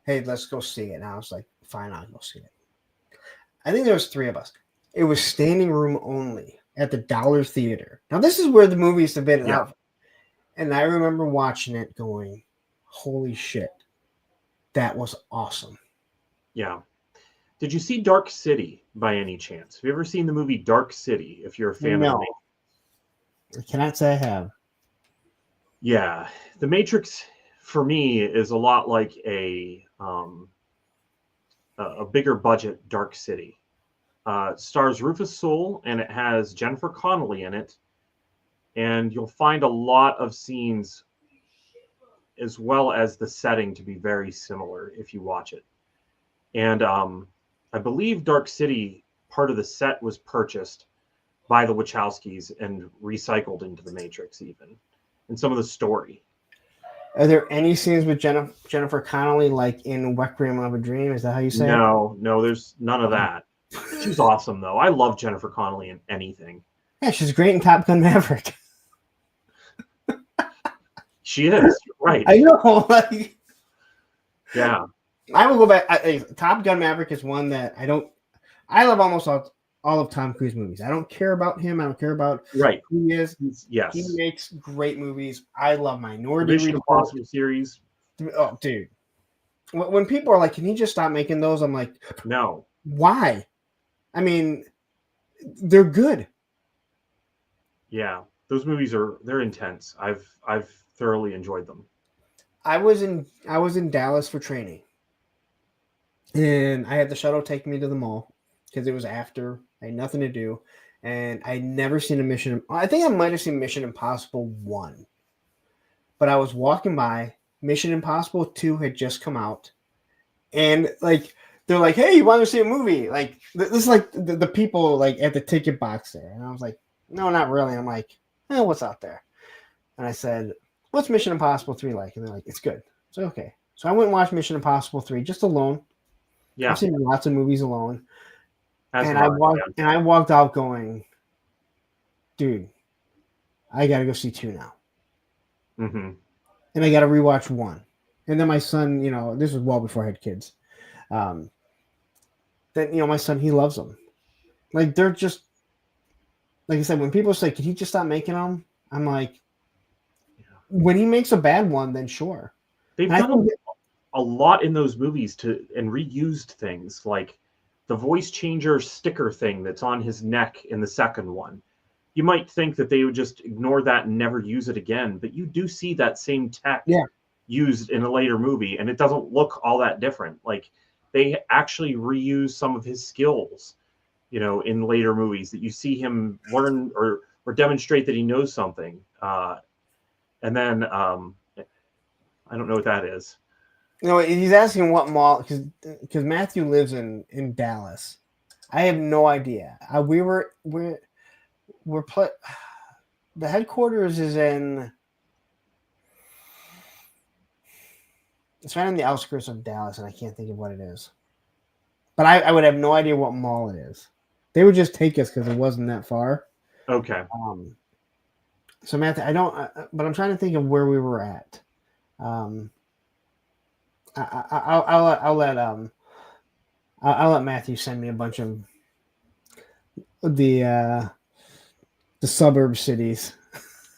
hey, let's go see it. And I was like, fine, I'll go see it. I think there was 3 of us. It was standing room only at the Dollar Theater. Now, this is where the movies have been out. And I remember watching it going, holy shit, that was awesome. Yeah. Did you see Dark City by any chance? Have you ever seen the movie Dark City, if you're a fan of the Matrix? I cannot say I have. Yeah. The Matrix, for me, is a lot like a bigger budget Dark City. Stars Rufus Sewell, and it has Jennifer Connelly in it. And you'll find a lot of scenes as well as the setting to be very similar if you watch it. And I believe Dark City, part of the set was purchased by the Wachowskis and recycled into the Matrix even, and some of the story. Are there any scenes with Jennifer Connelly like in Requiem of a Dream? Is that how you say it? No, there's none of that. She's awesome, though. I love Jennifer Connelly in anything. Yeah, she's great in Top Gun Maverick. She is, right. I know. Like, Yeah. I will go back. Top Gun Maverick is one that I don't. I love almost all of Tom Cruise movies. I don't care about him. I don't care about Right. who he is. Yes. He makes great movies. I love Minority Mission Report. Impossible series. Oh, dude. When people are like, "Can he just stop making those?" I'm like, No. why? I mean, they're good. Yeah. Those movies they're intense. I've thoroughly enjoyed them. I was in Dallas for training, and I had the shuttle take me to the mall because it was after. I had nothing to do, and I'd never seen a Mission. I think I might have seen Mission Impossible 1, but I was walking by. Mission Impossible 2 had just come out, and like they're like, "Hey, you want to see a movie?" Like this is like the people like at the ticket box there, and I was like, "No, not really." I'm like, "What's out there?" And I said, "What's Mission Impossible 3 like?" And they're like, "It's good." So okay, so I went and watched Mission Impossible 3 just alone. Yeah. I've seen lots of movies alone, As and well, I walked out going, "Dude, I got to go see 2 now." Mm-hmm. And I got to rewatch 1. And then my son, this was well before I had kids. Then my son, he loves them. Like they're just, like I said, when people say, "Can he just stop making them?" I'm like, when he makes a bad one, then sure. They've done a lot in those movies and reused things like the voice changer sticker thing that's on his neck in the second one. You might think that they would just ignore that and never use it again, but you do see that same tech used in a later movie, and it doesn't look all that different. Like they actually reuse some of his skills, in later movies that you see him learn or demonstrate that he knows something. And then I don't know what that is. He's asking what mall because Matthew lives in Dallas. I have no idea. The headquarters is in. It's right on the outskirts of Dallas, and I can't think of what it is. But I would have no idea what mall it is. They would just take us because it wasn't that far. Okay. So Matthew, I don't. But I'm trying to think of where we were at. I'll let Matthew send me a bunch of the suburb cities.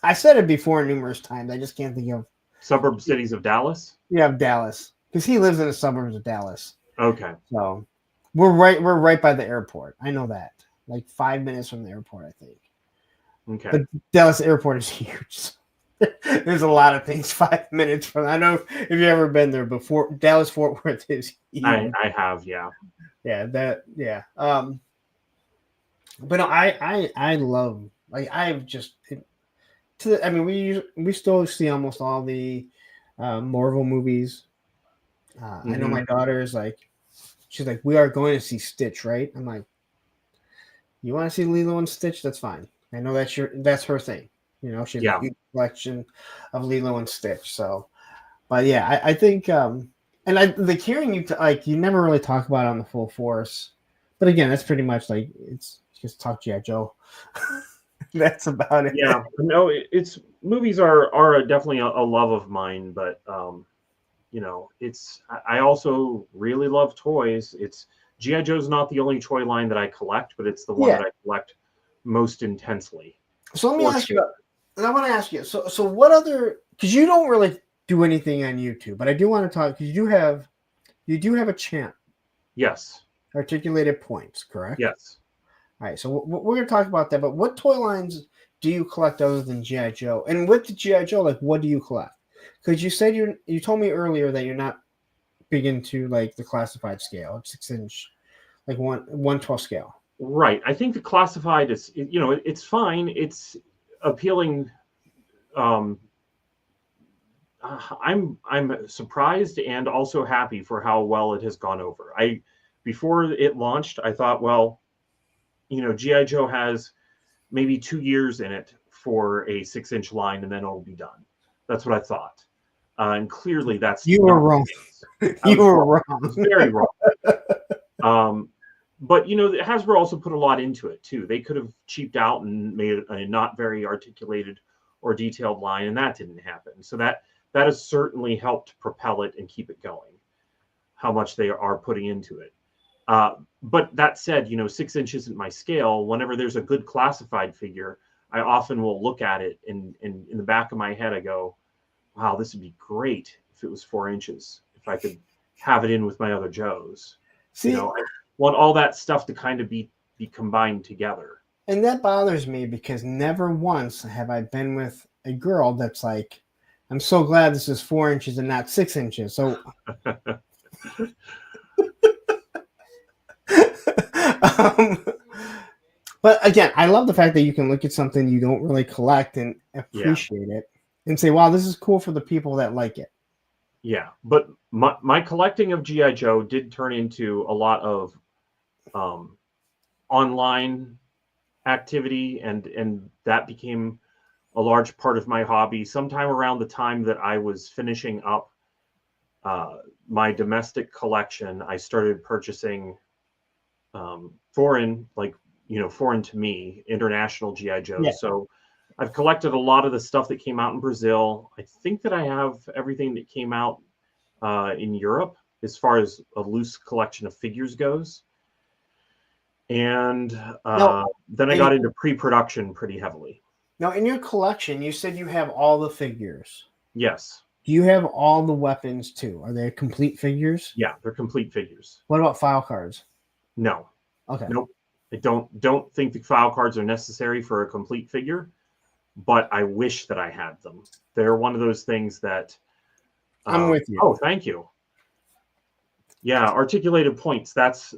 I said it before numerous times. I just can't think of suburb cities of Dallas. Yeah, Dallas, because he lives in the suburbs of Dallas. Okay. So we're right by the airport. I know that. Like 5 minutes from the airport, I think. Okay. But Dallas airport is huge. There's a lot of things 5 minutes from. I know if you've ever been there before. Dallas Fort Worth is huge. I have, yeah. Yeah, yeah. But no, I love, like, I've just we still see almost all the Marvel movies. I know my daughter is like, she's like, we are going to see Stitch, right? I'm like, you want to see Lilo and Stitch? That's fine. I know that's her thing. She's a huge collection of Lilo and Stitch. So, but yeah, I think, like hearing you you never really talk about it on the Full Force, but again, that's pretty much like it's just talk G.I. Joe. That's about it. Yeah, no, it's movies are definitely a love of mine, but I also really love toys. It's G.I. Joe's not the only toy line that I collect, but it's the one that I collect most intensely. So let me ask you, and I want to ask you, so what other, because you don't really do anything on YouTube, but I do want to talk, because you do have a channel. Yes. Articulated Points, correct? Yes. All right, so we're going to talk about that, but what toy lines do you collect other than G.I. Joe? And with the G.I. Joe, like, what do you collect? Because you said you told me earlier that you're not big into, like, the classified scale, 6-inch, like 1/12 scale. Right. I think the classified is, it's fine. It's appealing. I'm surprised and also happy for how well it has gone over. Before it launched, I thought, well, G.I. Joe has maybe 2 years in it for a 6-inch line, and then it'll be done. That's what I thought. And clearly that's you were wrong. You were wrong. I was very wrong. But Hasbro also put a lot into it too. They could have cheaped out and made a not very articulated or detailed line, and that didn't happen. So that has certainly helped propel it and keep it going. how much they are putting into it. But that said, 6 inch isn't my scale. Whenever there's a good classified figure, I often will look at it, and in the back of my head, I go, wow, this would be great if it was 4 inches, if I could have it in with my other Joes. See, I want all that stuff to kind of be combined together. and that bothers me because never once have I been with a girl that's like, I'm so glad this is 4 inches and not 6 inches. So, but again, I love the fact that you can look at something you don't really collect and appreciate it and say, wow, this is cool for the people that like it. Yeah, but my collecting of G.I. Joe did turn into a lot of online activity, and that became a large part of my hobby. Sometime around the time that I was finishing up my domestic collection, I started purchasing foreign, foreign to me, international G.I. Joes. Yeah. So I've collected a lot of the stuff that came out in Brazil. I think that I have everything that came out in Europe as far as a loose collection of figures goes. And then I got into pre-production pretty heavily. Now, in your collection, you said you have all the figures. Yes. Do you have all the weapons too? Are they complete figures? Yeah, they're complete figures. What about file cards? No. Okay. Nope. I don't think the file cards are necessary for a complete figure, but I wish that I had them. They're one of those things that I'm with you. Oh, thank you. Yeah, articulated points. That's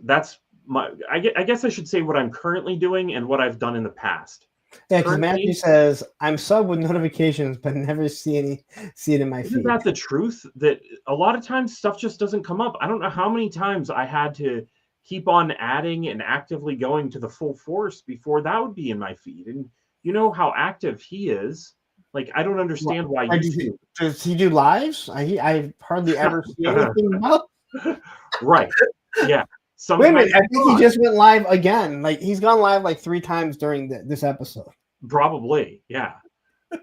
I guess I should say what I'm currently doing and what I've done in the past. Yeah, because Matthew says I'm sub with notifications, but never see it in my feed. Isn't that the truth? That a lot of times stuff just doesn't come up. I don't know how many times I had to keep on adding and actively going to the full force before that would be in my feed. And you know how active he is. Like, I don't understand why YouTube. Does he do lives? I hardly ever see anything about. Right. Yeah. Wait a minute. I think he just went live again. Like, he's gone live like 3 times during this episode. Probably. Yeah.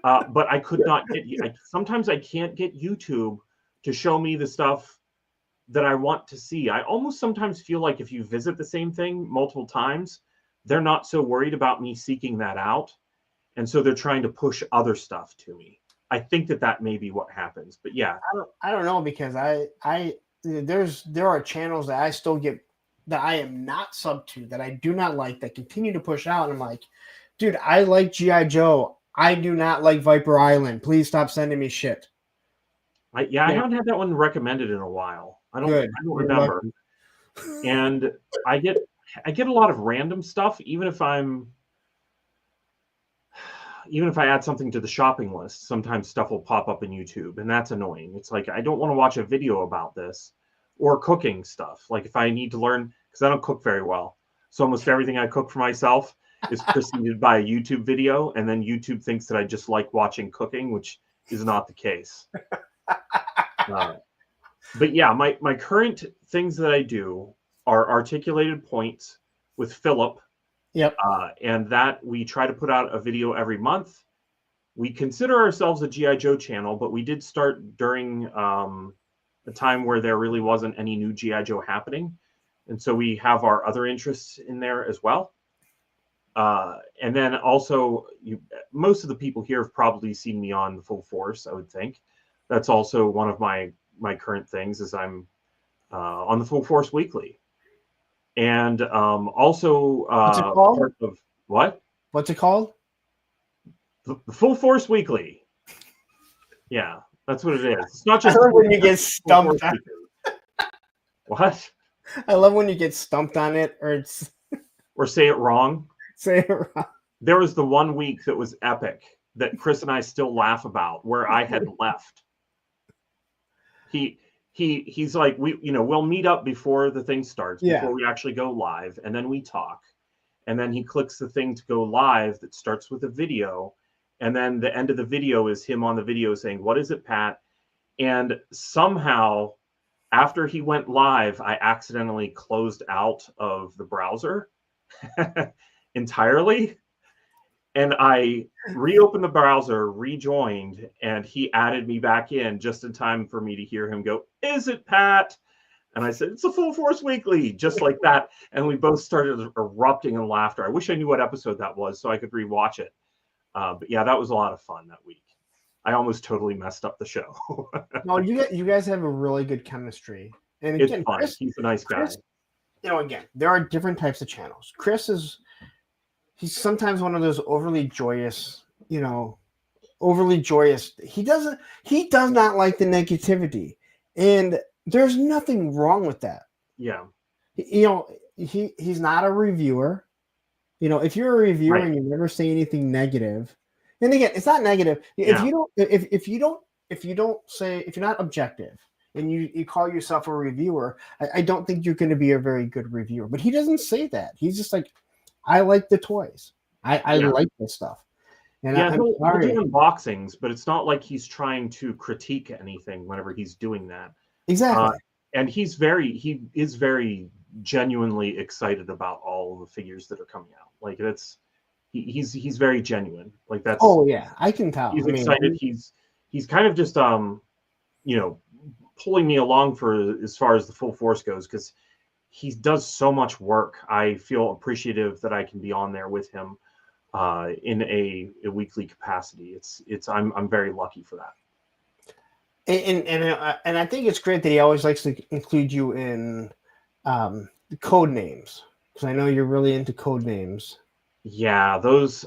But I could not get. Sometimes I can't get YouTube to show me the stuff that I want to see. I almost sometimes feel like if you visit the same thing multiple times, they're not so worried about me seeking that out. And so they're trying to push other stuff to me. I think that may be what happens. But yeah. I don't know, because there are channels that I still get that I am not sub to, that I do not like, that continue to push out. And I'm like, dude, I like G.I. Joe. I do not like Viper Island. Please stop sending me shit. I haven't had that one recommended in a while. I don't remember. And I get a lot of random stuff, even if I add something to the shopping list. Sometimes stuff will pop up in YouTube, and that's annoying. It's like, I don't want to watch a video about this, or cooking stuff. Like, if I need to learn, because I don't cook very well, so almost everything I cook for myself is preceded by a YouTube video, and then YouTube thinks that I just like watching cooking, which is not the case. But yeah, my current things that I do are articulated points with Philip. Yep. And that we try to put out a video every month. We consider ourselves a G.I. Joe channel, but we did start during a time where there really wasn't any new G.I. Joe happening. And so we have our other interests in there as well. And then also, most of the people here have probably seen me on the Full Force, I would think. That's also one of my current things, is I'm on the Full Force Weekly. And also what's it called? Part of what? What's it called? The Full Force Weekly. Yeah, that's what it is. It's not just I love when you get stumped on. What? I love when you get stumped on it, or say it wrong. Say it wrong. There was the one week that was epic that Chris and I still laugh about, where I had left. He's like, we'll meet up before the thing starts, before we actually go live, and then we talk. And then he clicks the thing to go live that starts with a video. And then the end of the video is him on the video saying, "What is it, Pat?" And somehow, after he went live, I accidentally closed out of the browser entirely. And I reopened the browser, rejoined, and he added me back in just in time for me to hear him go, "Is it, Pat?" And I said, it's a Full Force Weekly, just like that. And we both started erupting in laughter. I wish I knew what episode that was so I could rewatch it. But yeah, that was a lot of fun that week. I almost totally messed up the show. No, you guys have a really good chemistry. And It's again, fun. Chris, He's a nice guy. again, there are different types of channels. He's sometimes one of those overly joyous, overly joyous. He does not like the negativity. And there's nothing wrong with that. Yeah. He's not a reviewer. If you're a reviewer Right. and you never say anything negative, and again, it's not negative. Yeah. If you're not objective and you call yourself a reviewer, I don't think you're going to be a very good reviewer. But he doesn't say that. He's just like, I like the toys. I like this stuff. And Yeah, I'm he'll sorry. do unboxings, but it's not like he's trying to critique anything whenever he's doing that. Exactly. And he is very genuinely excited about all of the figures that are coming out. Like he's very genuine. Like that's Oh yeah, I can tell. he's excited. He's kind of just pulling me along for as far as the Full Force goes because he does so much work. I feel appreciative that I can be on there with him in a weekly capacity. I'm very lucky for that. And I think it's great that he always likes to include you in the code names because I know you're really into code names. Yeah, those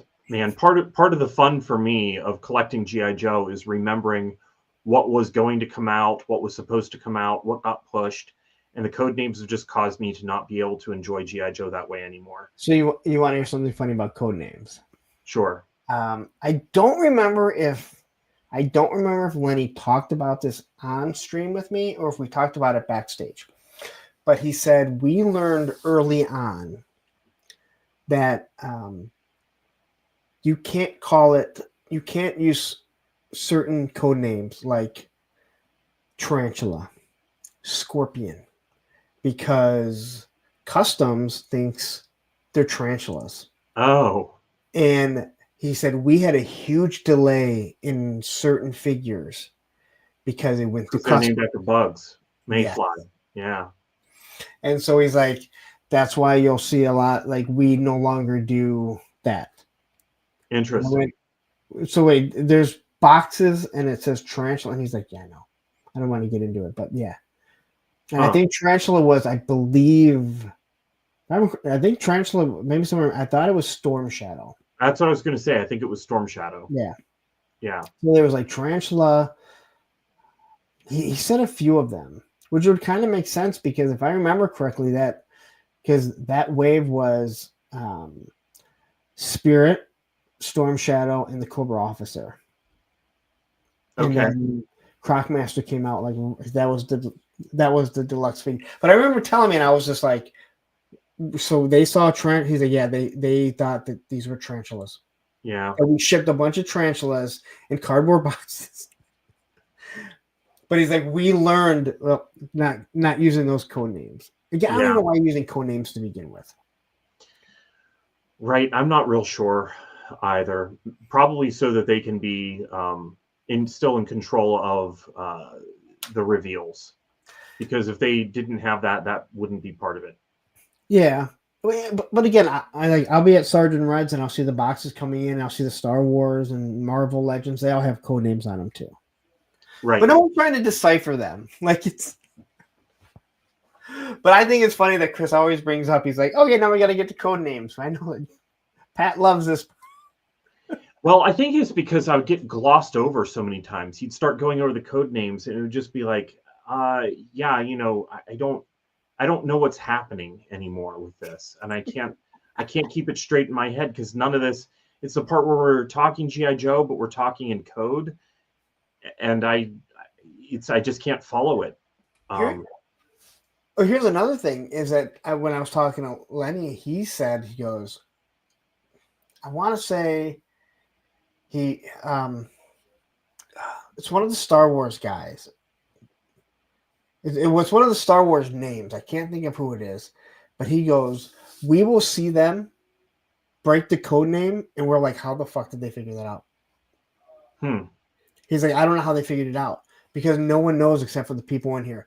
part of the fun for me of collecting GI Joe is remembering what was going to come out, what was supposed to come out, what got pushed, and the code names have just caused me to not be able to enjoy GI Joe that way anymore. So you want to hear something funny about code names? Sure. I don't remember if Lenny talked about this on stream with me or if we talked about it backstage. But he said we learned early on that you can't use certain code names like Tarantula, Scorpion, because Customs thinks they're tarantulas. Oh. And he said we had a huge delay in certain figures because it went through They're Customs. named after bugs. Mayfly. Yeah. And so he's like, that's why you'll see a lot, like we no longer do that. Interesting. So wait, there's boxes and it says tarantula, and he's like, yeah, no, I don't want to get into it, but yeah. And I think tarantula was, I think tarantula, maybe somewhere, I thought it was Storm Shadow. That's what I was going to say. I think it was Storm Shadow. Yeah. Yeah. So there was like tarantula. He said a few of them, which would kind of make sense because if I remember correctly, because that wave was Spirit, Storm Shadow, and the Cobra Officer. Okay. And then Crocmaster came out like that was the deluxe figure. But I remember telling me, and I was just like, so they saw Trent. He's like, yeah, they thought that these were tarantulas. Yeah. And we shipped a bunch of tarantulas in cardboard boxes. But he's like, we learned not using those code names. Again, I don't know why you're using code names to begin with. Right. I'm not real sure either. Probably so that they can be still in control of the reveals. Because if they didn't have that, that wouldn't be part of it. Yeah. But again, I'll be at Sergeant Red's and I'll see the boxes coming in. I'll see the Star Wars and Marvel Legends. They all have code names on them too. Right. But no one's trying to decipher them. Like it's. But I think it's funny that Chris always brings up. He's like, "Okay, now we got to get the code names." I know it. Pat loves this. Well, I think it's because I would get glossed over so many times. He'd start going over the code names, and it would just be like, "Yeah, I don't know what's happening anymore with this, and I can't keep it straight in my head because none of this. It's the part where we're talking GI Joe, but we're talking in code, and I just can't follow it." Here's another thing: is that when I was talking to Lenny, he goes, I want to say it's one of the Star Wars guys. It was one of the Star Wars names. I can't think of who it is, but he goes, "We will see them break the code name," and we're like, "How the fuck did they figure that out?" He's like, "I don't know how they figured it out because no one knows except for the people in here."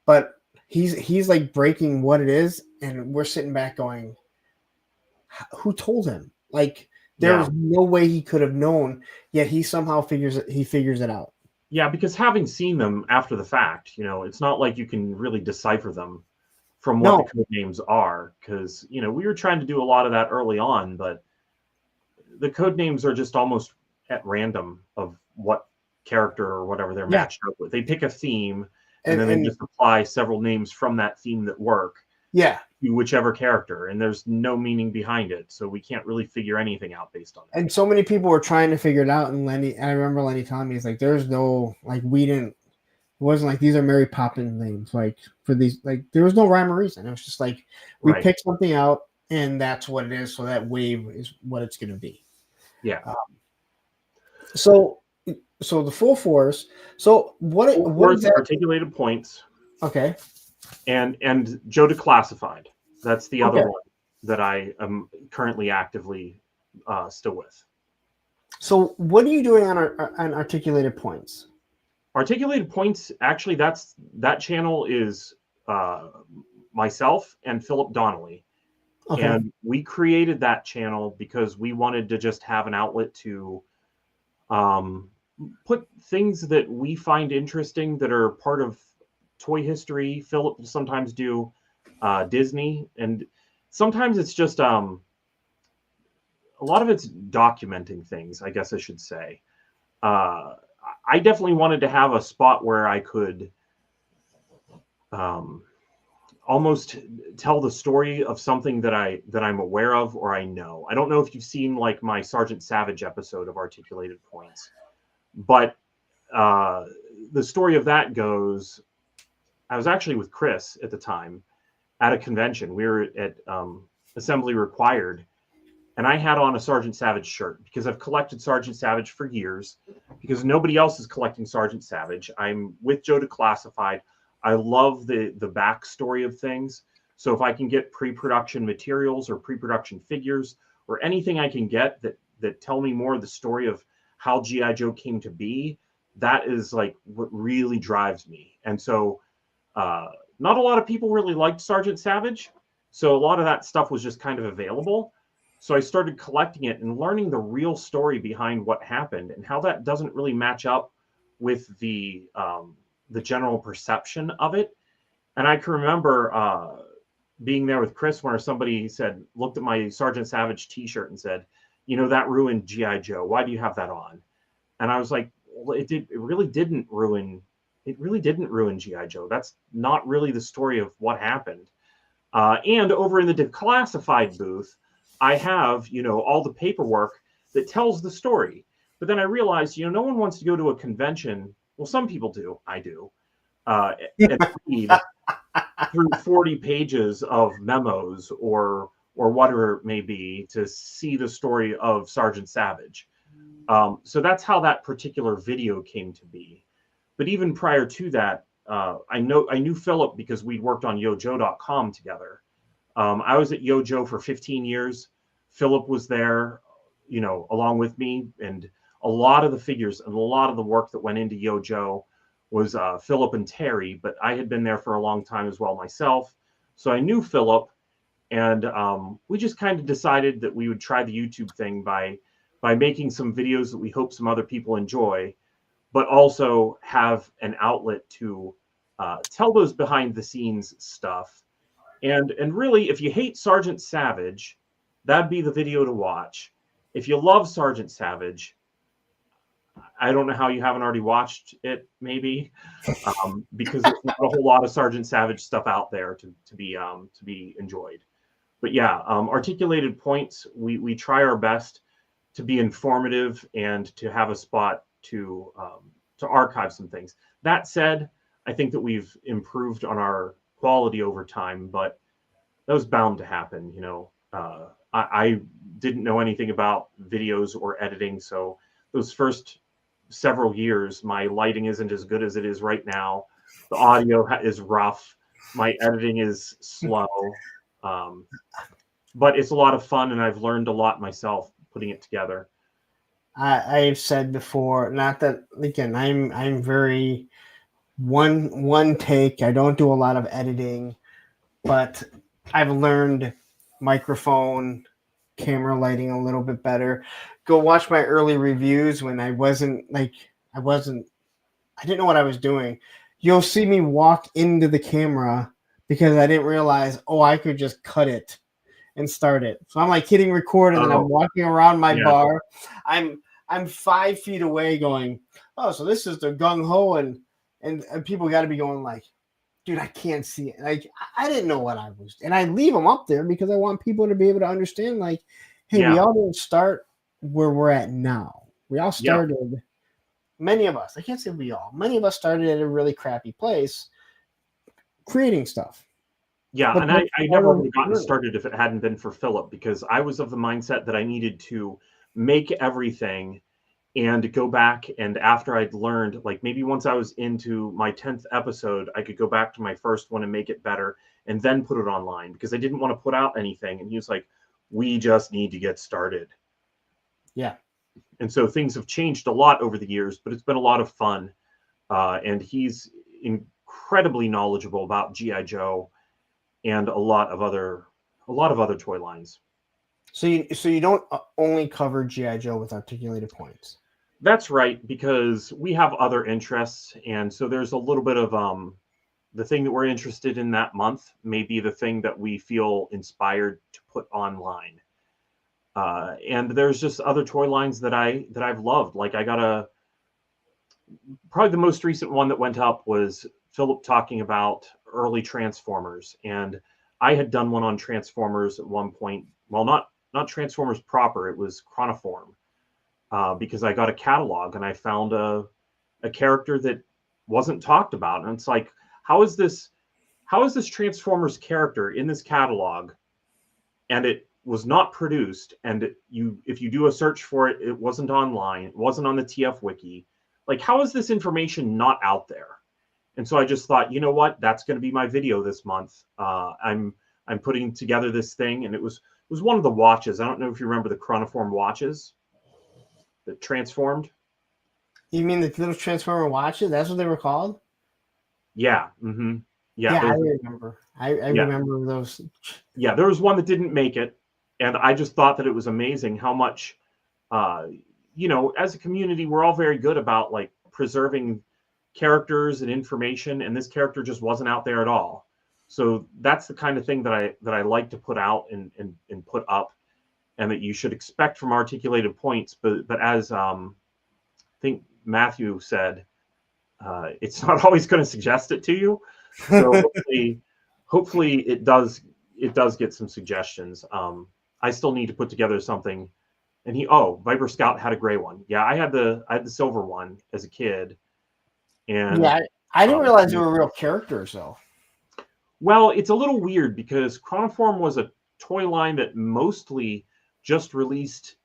But he's like breaking what it is, and we're sitting back going, who told him? Like there's no way he could have known, yet he somehow figures it out. Yeah, because having seen them after the fact, it's not like you can really decipher them from what the code names are, because we were trying to do a lot of that early on, but the code names are just almost at random of what character or whatever they're matched up with. They pick a theme and then they just apply several names from that theme that work to whichever character, and there's no meaning behind it, so we can't really figure anything out based on it. And so many people were trying to figure it out, and I remember Lenny telling me, he's like, there's no, like, it wasn't like these are Mary Poppins names, like for these, like there was no rhyme or reason. It was just like we picked something out and that's what it is, so that wave is what it's going to be. So the full force. So what is that? Articulated points. Okay. And Joe Declassified. That's the other one that I am currently actively still with. So what are you doing on Articulated Points? Articulated Points, actually, that channel is myself and Philip Donnelly. Okay. And we created that channel because we wanted to just have an outlet to put things that we find interesting that are part of toy history. Philip will sometimes do Disney, and sometimes it's just a lot of it's documenting things, I guess I should say. I definitely wanted to have a spot where I could almost tell the story of something that I'm aware of or I know. I don't know if you've seen like my Sergeant Savage episode of Articulated Points, but the story of that goes, I was actually with Chris at the time at a convention. We were at Assembly Required, and I had on a Sergeant Savage shirt because I've collected Sergeant Savage for years because nobody else is collecting Sergeant Savage. I'm with Joe Declassified. I love the backstory of things. So if I can get pre-production materials or pre-production figures or anything I can get that tell me more of the story of how G.I. Joe came to be, that is like what really drives me. And so not a lot of people really liked Sergeant Savage. So a lot of that stuff was just kind of available. So I started collecting it and learning the real story behind what happened and how that doesn't really match up with the general perception of it. And I can remember being there with Chris where somebody looked at my Sergeant Savage t-shirt and said, that ruined G.I. Joe. Why do you have that on? And I was like, well, it really didn't ruin G.I. Joe. That's not really the story of what happened. And over in the Declassified booth, I have, all the paperwork that tells the story. But then I realized, no one wants to go to a convention. Well, some people do. I do. And read through 40 pages of memos or whatever it may be to see the story of Sergeant Savage. So that's how that particular video came to be. But even prior to that, I knew Philip because we'd worked on yojo.com together. I was at Yojo for 15 years. Philip was there, along with me, and a lot of the figures and a lot of the work that went into Yojo was Philip and Terry, but I had been there for a long time as well myself. So I knew Philip, and we just kind of decided that we would try the YouTube thing by making some videos that we hope some other people enjoy, but also have an outlet to tell those behind the scenes stuff. And really, if you hate Sergeant Savage, that'd be the video to watch. If you love Sergeant Savage, I don't know how you haven't already watched it, maybe, because there's not a whole lot of Sergeant Savage stuff out there to be enjoyed. But yeah, Articulated Points, we try our best to be informative and to have a spot to archive some things. That said, I think that we've improved on our quality over time, but that was bound to happen. I didn't know anything about videos or editing, so those first several years, my lighting isn't as good as it is right now. The audio is rough. My editing is slow, but it's a lot of fun, and I've learned a lot myself putting it together. I've said before, not that again. I'm very one take. I don't do a lot of editing, but I've learned microphone, camera lighting a little bit better. Go watch my early reviews when I didn't know what I was doing. You'll see me walk into the camera because I didn't realize, I could just cut it and start it. So I'm like hitting record and then I'm walking around my bar. I'm 5 feet away going, so this is the gung ho, and people got to be going like, dude, I can't see it. Like, I didn't know what I was, and I leave them up there because I want people to be able to understand, like, hey, we all didn't start where we're at now. We all started, many of us, I can't say we all, many of us started at a really crappy place creating stuff. Yeah, and I never would have gotten started if it hadn't been for Philip, because I was of the mindset that I needed to make everything and go back, and after I'd learned, like maybe once I was into my 10th episode, I could go back to my first one and make it better and then put it online, because I didn't want to put out anything. And he was like, we just need to get started. Yeah. And so things have changed a lot over the years, but it's been a lot of fun. And he's incredibly knowledgeable about G.I. Joe and a lot of other toy lines. So you don't only cover G.I. Joe with articulated points. That's right, because we have other interests, and so there's a little bit of the thing that we're interested in that month may be the thing that we feel inspired to put online. And there's just other toy lines that I've loved. Like I got probably the most recent one that went up was Philip talking about early Transformers, and I had done one on Transformers at one point. Well, not Transformers proper, it was Chronoform, because I got a catalog and I found a character that wasn't talked about, and it's like, how is this Transformers character in this catalog, and it was not produced, and if you do a search for it, it wasn't online, it wasn't on the TF wiki. Like, how is this information not out there? And so I just thought, you know what, that's going to be my video this month. I'm putting together this thing, and it was one of the watches. I don't know if you remember the Chronoform watches that transformed. You mean the little Transformer watches? That's what they were called? Yeah. Mm-hmm. Yeah, I remember. I remember those. Yeah, there was one that didn't make it, and I just thought that it was amazing how much, as a community, we're all very good about like preserving characters and information, and this character just wasn't out there at all. So that's the kind of thing that I like to put out and put up, and that you should expect from articulated points. But as I think Matthew said, it's not always going to suggest it to you. So hopefully it does get some suggestions. I still need to put together something. And Viper Scout had a gray one. Yeah, I had the silver one as a kid. And yeah, I didn't realize they were real characters though. Well, it's a little weird because Chronoform was a toy line that mostly just released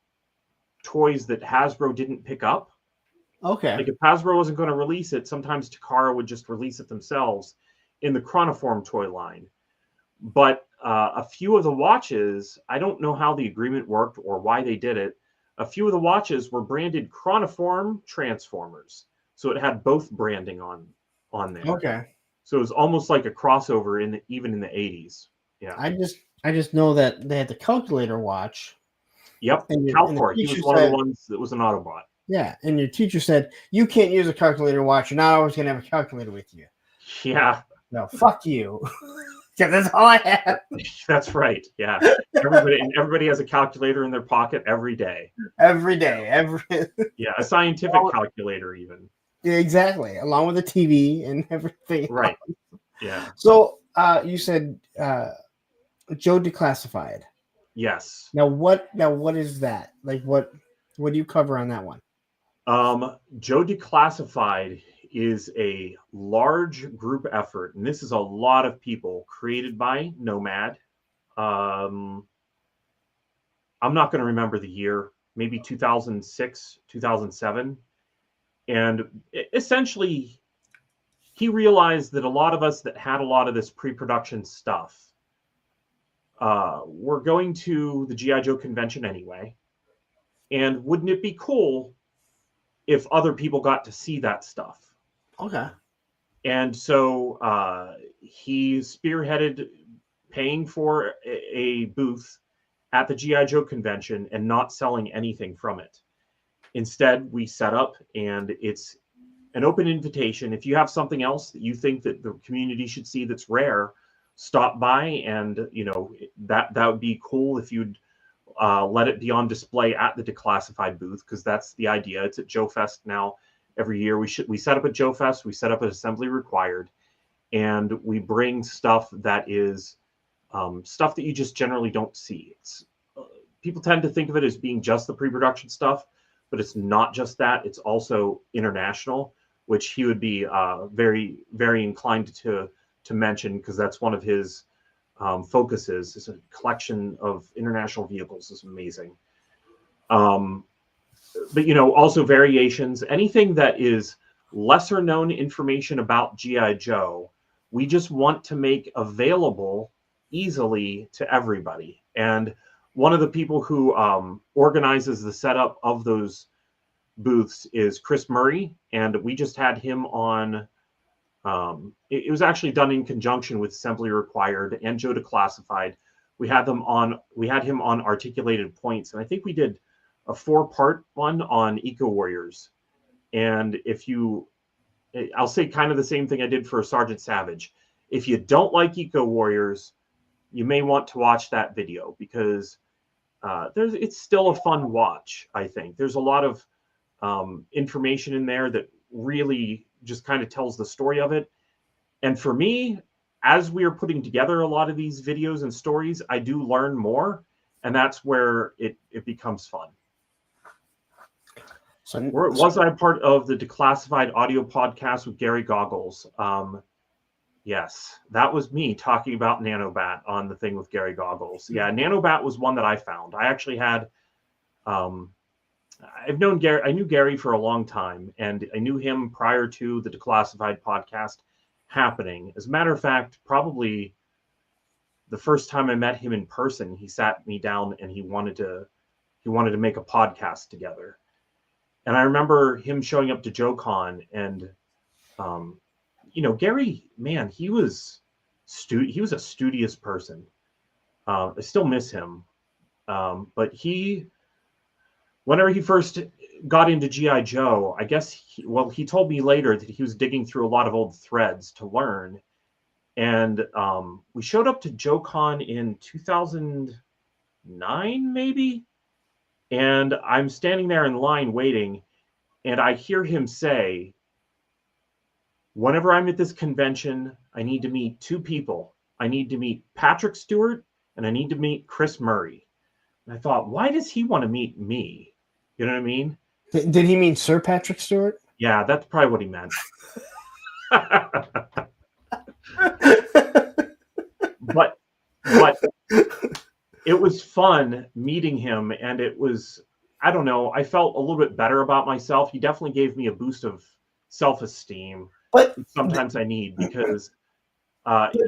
toys that Hasbro didn't pick up. Okay. Like if Hasbro wasn't going to release it, sometimes Takara would just release it themselves in the Chronoform toy line. But a few of the watches, I don't know how the agreement worked or why they did it. A few of the watches were branded Chronoform Transformers. So it had both branding on there. Okay. So it was almost like a crossover even in the 80s. Yeah. I just know that they had the calculator watch. Yep. Calcor. He was one of the ones that was an Autobot. Yeah. And your teacher said, you can't use a calculator watch. You're not always going to have a calculator with you. Yeah. No, fuck you. Yeah, that's all I have. That's right. Yeah. Everybody has a calculator in their pocket every day. Every day. Yeah. A scientific calculator even. Yeah, exactly. Along with the TV and everything. Right. Yeah. So you said Joe Declassified. Yes. Now what is that? Like what do you cover on that one? Joe Declassified is a large group effort, and this is a lot of people created by Nomad. I'm not going to remember the year, maybe 2006, 2007. And essentially, he realized that a lot of us that had a lot of this pre-production stuff were going to the G.I. Joe convention anyway. And wouldn't it be cool if other people got to see that stuff? Okay. And so he spearheaded paying for a booth at the GI Joe convention and not selling anything from it. Instead, we set up, and it's an open invitation. If you have something else that you think that the community should see that's rare, stop by, and that would be cool if you'd let it be on display at the Declassified booth, because that's the idea. It's at Joe Fest now every year. We set up at Joe Fest, we set up at Assembly Required, and we bring stuff that is stuff that you just generally don't see. It's people tend to think of it as being just the pre-production stuff, but it's not just that. It's also international, which he would be very, very inclined to mention, because that's one of his focuses. Is a collection of international vehicles is amazing. But also variations, anything that is lesser known information about GI Joe, we just want to make available easily to everybody. And one of the people who organizes the setup of those booths is Chris Murray, and we just had him on. It was actually done in conjunction with Assembly Required and Joe Declassified. We had him on Articulated Points, and I think we did a 4-part one on Eco Warriors. And I'll say kind of the same thing I did for Sergeant Savage. If you don't like Eco Warriors, you may want to watch that video, because it's still a fun watch. I think there's a lot of information in there that really just kind of tells the story of it. And for me, as we are putting together a lot of these videos and stories, I do learn more, and that's where it becomes fun. So was I part of the Declassified audio podcast with Gary Goggles? Yes, that was me talking about Nanobat on the thing with Gary Goggles. Yeah, Nanobat was one that I found. I actually had, I've known Gary. I knew Gary for a long time, and I knew him prior to the Declassified podcast happening. As a matter of fact, probably the first time I met him in person, he sat me down and he wanted to make a podcast together. And I remember him showing up to JoeCon, and Gary, man, he was a studious person. I still miss him, but whenever he first got into GI Joe, I guess he told me later that he was digging through a lot of old threads to learn. And we showed up to JoeCon in 2009, maybe. And I'm standing there in line waiting, and I hear him say, whenever I'm at this convention, I need to meet 2 people. I need to meet Patrick Stewart, and I need to meet Chris Murray. And I thought, why does he want to meet me? You know what I mean? Did he mean Sir Patrick Stewart? Yeah, that's probably what he meant. But it was fun meeting him, and it was, I don't know, I felt a little bit better about myself. He definitely gave me a boost of self-esteem. But sometimes I need, because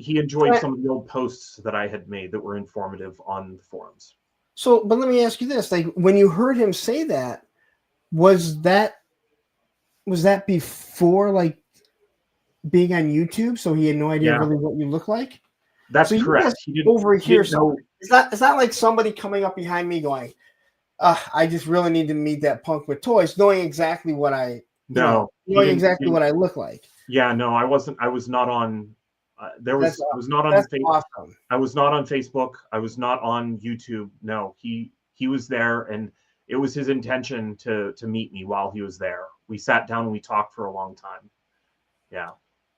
he enjoyed some of the old posts that I had made that were informative on the forums. So, but let me ask you this: like, when you heard him say that, was that before like being on YouTube? So he had no idea really what you look like. That's correct. He didn't overhear something. It's not like somebody coming up behind me going, "I just really need to meet that punk with toys," knowing exactly what I exactly what I look like. Yeah, no, I wasn't. I was not on. I was not on Facebook. Awesome. I was not on Facebook. I was not on YouTube. No, he was there, and it was his intention to meet me while he was there. We sat down and we talked for a long time. Yeah,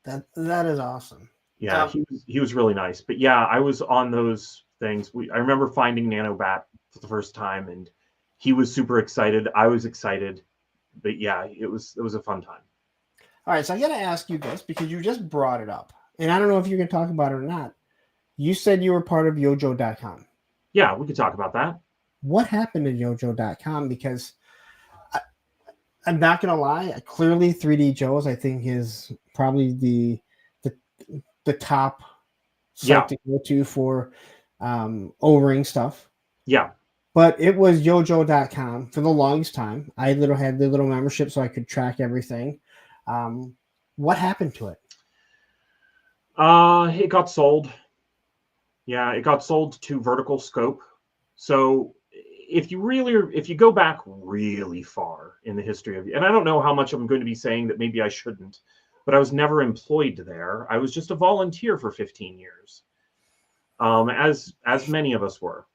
that is awesome. Yeah, he was really nice. But yeah, I was on those things. I remember finding Nanobat for the first time, and he was super excited. I was excited. But yeah, it was a fun time. All right, so I got to ask you this, because you just brought it up, and I don't know if you can talk about it or not. You said you were part of Yojo.com. Yeah, we could talk about that. What happened to Yojo.com? Because I'm not going to lie, clearly 3D Joe's, I think, is probably the top site to go to for O-ring stuff. Yeah. But it was Yojo.com for the longest time. I had the little membership so I could track everything. What happened to it? It got sold. Yeah, it got sold to Vertical Scope. So if you go back really far in the history of, and I don't know how much I'm going to be saying that maybe I shouldn't, but I was never employed there. I was just a volunteer for 15 years, as many of us were.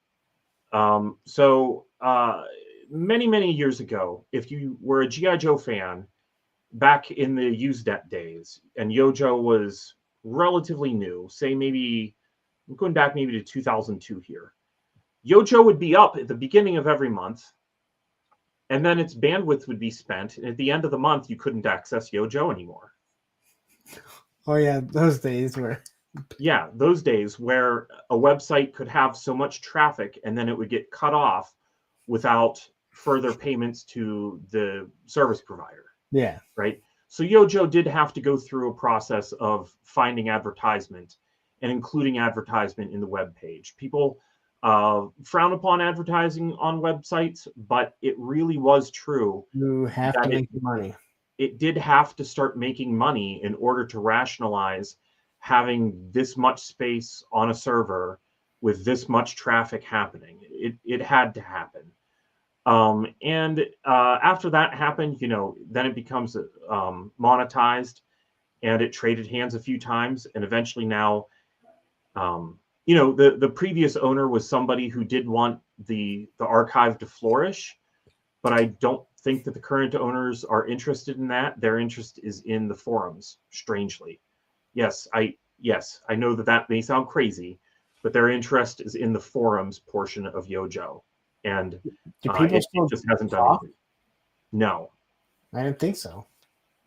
Many years ago, if you were a G.I. Joe fan back in the Usenet days, and Yojo was relatively new, say maybe I'm going back maybe to 2002 here. Yojo would be up at the beginning of every month, and then its bandwidth would be spent. And at the end of the month, you couldn't access Yojo anymore. Oh yeah, those days were. Yeah, those days where a website could have so much traffic and then it would get cut off without further payments to the service provider. Yeah. Right. So Yojo did have to go through a process of finding advertisement and including advertisement in the web page. People frown upon advertising on websites, but it really was true. You have to make money. It did have to start making money in order to rationalize having this much space on a server with this much traffic happening. It had to happen. And after that happened, then it becomes monetized, and it traded hands a few times, and eventually now, the previous owner was somebody who did want the archive to flourish, but I don't think that the current owners are interested in that. Their interest is in the forums, strangely. Yes, I know that may sound crazy, but their interest is in the forums portion of Yojo. And do people it just hasn't done anything. No. I didn't think so.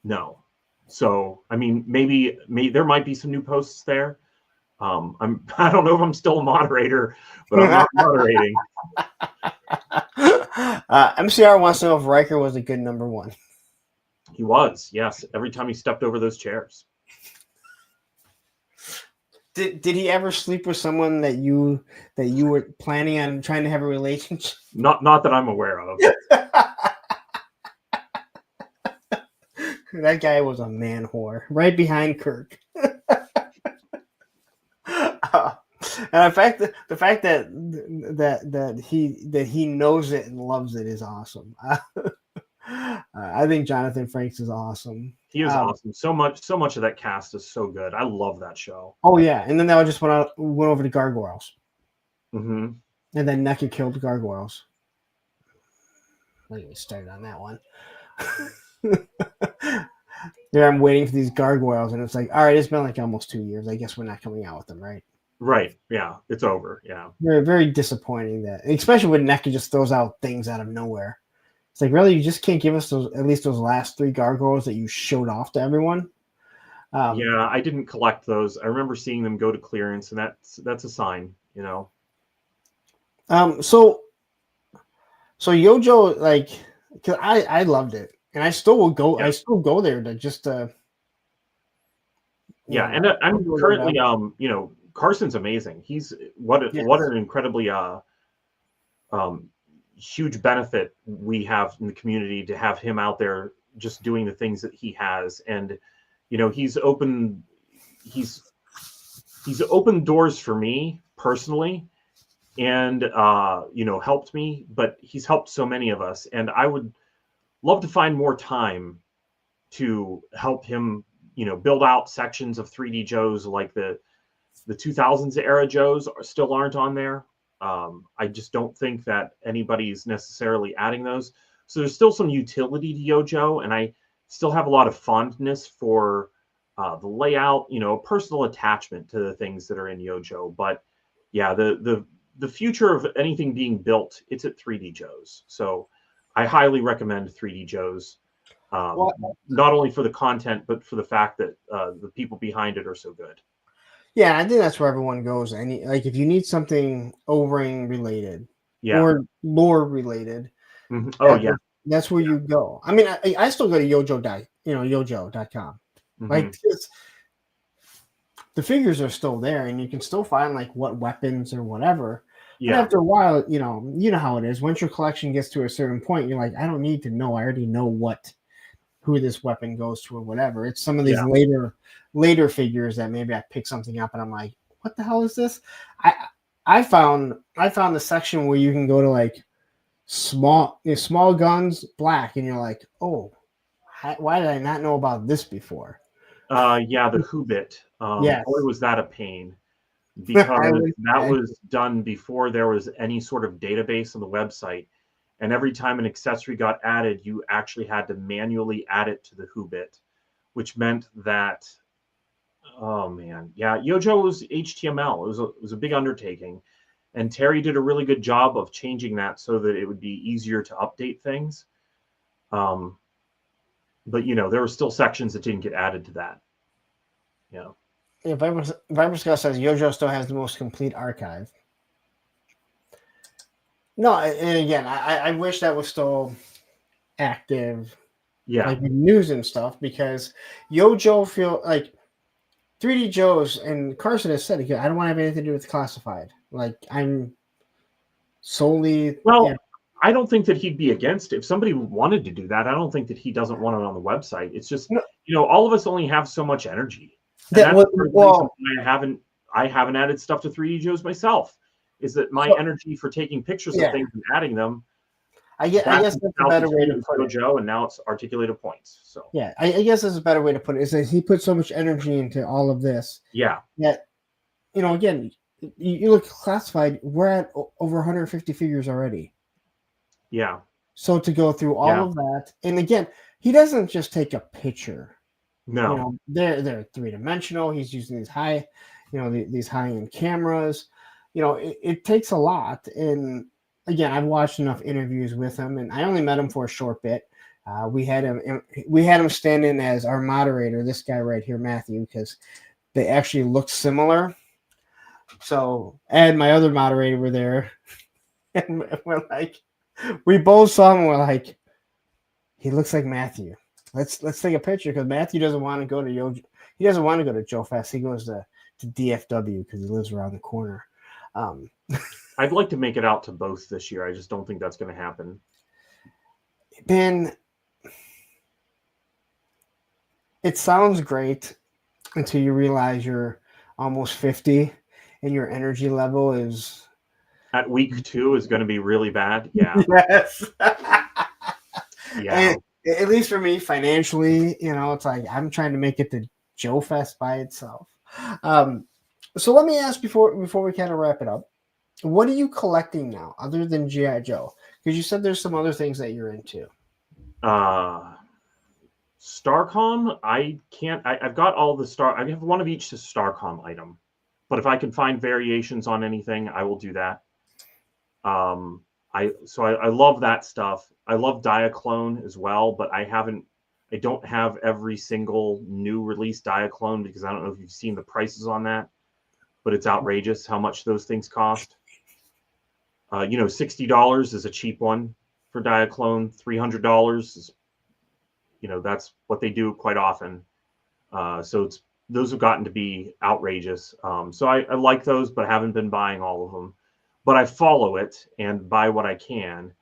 No. So, I mean, maybe there might be some new posts there. I don't know if I'm still a moderator, but I'm not moderating. MCR wants to know if Riker was a good number one. He was, yes. Every time he stepped over those chairs. Did he ever sleep with someone that you were planning on trying to have a relationship? Not that I'm aware of. That guy was a man whore, right behind Kirk. And the fact that he knows it and loves it is awesome. I think Jonathan Frakes is awesome. He is awesome. So much of that cast is so good. I love that show. Oh yeah, and then that just went over to Gargoyles. Mm-hmm. And then Neca killed the Gargoyles. Let me start on that one. There, I'm waiting for these Gargoyles, and it's like, all right, it's been like almost 2 years. I guess we're not coming out with them, right? Right. Yeah, it's over. Yeah. Very, very disappointing that, especially when Neca just throws out things out of nowhere. It's like, really, you just can't give us at least those last 3 Gargoyles that you showed off to everyone? Yeah, I didn't collect those. I remember seeing them go to clearance, and that's a sign, So Yojo, like, cause I loved it, and I still will go. Yeah. I still go there to just. Yeah, and I'm currently, Carson's amazing. He's what an incredibly huge benefit we have in the community to have him out there just doing the things that he has. And he's opened doors for me personally, and helped me, but he's helped so many of us, and I would love to find more time to help him build out sections of 3D Joes, like the 2000s era Joes still aren't on there. I just don't think that anybody's necessarily adding those. So there's still some utility to Yojo, and I still have a lot of fondness for the layout, personal attachment to the things that are in Yojo. But yeah, the future of anything being built, it's at 3D Joes. So I highly recommend 3D Joes, not only for the content, but for the fact that the people behind it are so good. Yeah, I think that's where everyone goes. Like if you need something O-ring related, or lore related, that's where you go. I mean, I still go to yojo.com. Mm-hmm. Like the figures are still there, and you can still find like what weapons or whatever. Yeah. And after a while, you know how it is. Once your collection gets to a certain point, you're like, I don't need to know. I already know who this weapon goes to or whatever. It's some of these later figures that maybe I pick something up and I'm like, what the hell is this? I found the section where you can go to like small guns, black, and you're like, oh, why did I not know about this before? The Hoobit. Yes. Boy, was that a pain, because that Okay. was done before there was any sort of database on the website. And every time an accessory got added, you actually had to manually add it to the Hoobit, which meant that, oh man, Yojo was HTML. It was a big undertaking, and Terry did a really good job of changing that so that it would be easier to update things. But there were still sections that didn't get added to that. Yeah. Viper Scott says Yojo still has the most complete archive. No, and again, I wish that was still active, like with news and stuff, because Yojo feel like 3D Joe's, and Carson has said, I don't want to have anything to do with classified. Like, I'm solely. Well, I don't think that he'd be against it. If somebody wanted to do that, I don't think that he doesn't want it on the website. It's just, all of us only have so much energy. And I haven't added stuff to 3D Joe's myself. Is that my energy for taking pictures of things and adding them? I guess that's a better way to put it. Joe, and now it's articulated points. So I guess that's a better way to put it. Is that he put so much energy into all of this. Yeah. That again, you look classified. We're at over 150 figures already. Yeah. So to go through all of that, and again, he doesn't just take a picture. No. They're 3-dimensional. He's using these high, these high-end cameras. It takes a lot. And again, I've watched enough interviews with him, and I only met him for a short bit. We had him stand in as our moderator, this guy right here, Matthew, because they actually looked similar. So Ed, my other moderator, were there, and we're like, we both saw him. And we're like, he looks like Matthew. Let's take a picture, because Matthew doesn't want to go to Yojo. He doesn't want to go to Joe Fest. He goes to DFW because he lives around the corner. I'd like to make it out to both this year. I just don't think that's going to happen. Ben, it sounds great until you realize you're almost 50 and your energy level is at week 2 is going to be really bad. Yeah. Yes. Yeah. And at least for me, financially, it's like I'm trying to make it to Joe Fest by itself. So let me ask before we kind of wrap it up, what are you collecting now other than G.I. Joe? Because you said there's some other things that you're into. Starcom, I've got all the I have one of each Starcom item, but if I can find variations on anything, I will do that. I love that stuff. I love Diaclone as well, but I don't have every single new release Diaclone, because I don't know if you've seen the prices on that, but it's outrageous how much those things cost. $60 is a cheap one for Diaclone. $300 is, that's what they do quite often. So those have gotten to be outrageous. So I like those, but haven't been buying all of them. But I follow it and buy what I can.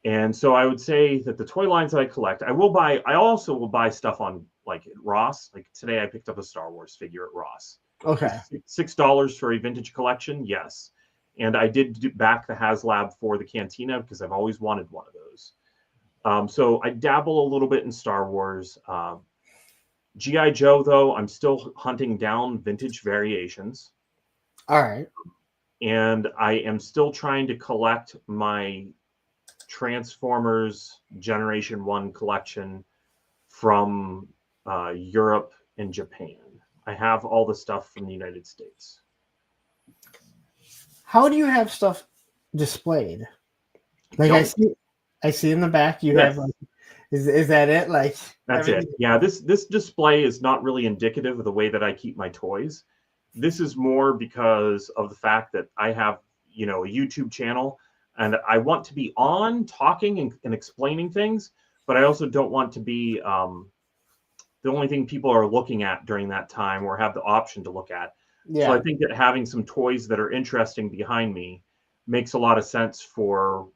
And so I would say that the toy lines that I collect, I also will buy stuff on like at Ross. Like today I picked up a Star Wars figure at Ross. Okay. $6 for a vintage collection. Yes. And I did back the HasLab for the Cantina because I've always wanted one of those. So I dabble a little bit in Star Wars. G.I. Joe, though, I'm still hunting down vintage variations. All right. And I am still trying to collect my Transformers Generation 1 collection from Europe and Japan. I have all the stuff from the United States. How do you have stuff displayed? Like I see in the back you have like, is that it? Like that's everything? It. Yeah, this display is not really indicative of the way that I keep my toys. This is more because of the fact that I have, a YouTube channel and I want to be on talking and explaining things, but I also don't want to be the only thing people are looking at during that time or have the option to look at. Yeah. So I think that having some toys that are interesting behind me makes a lot of sense for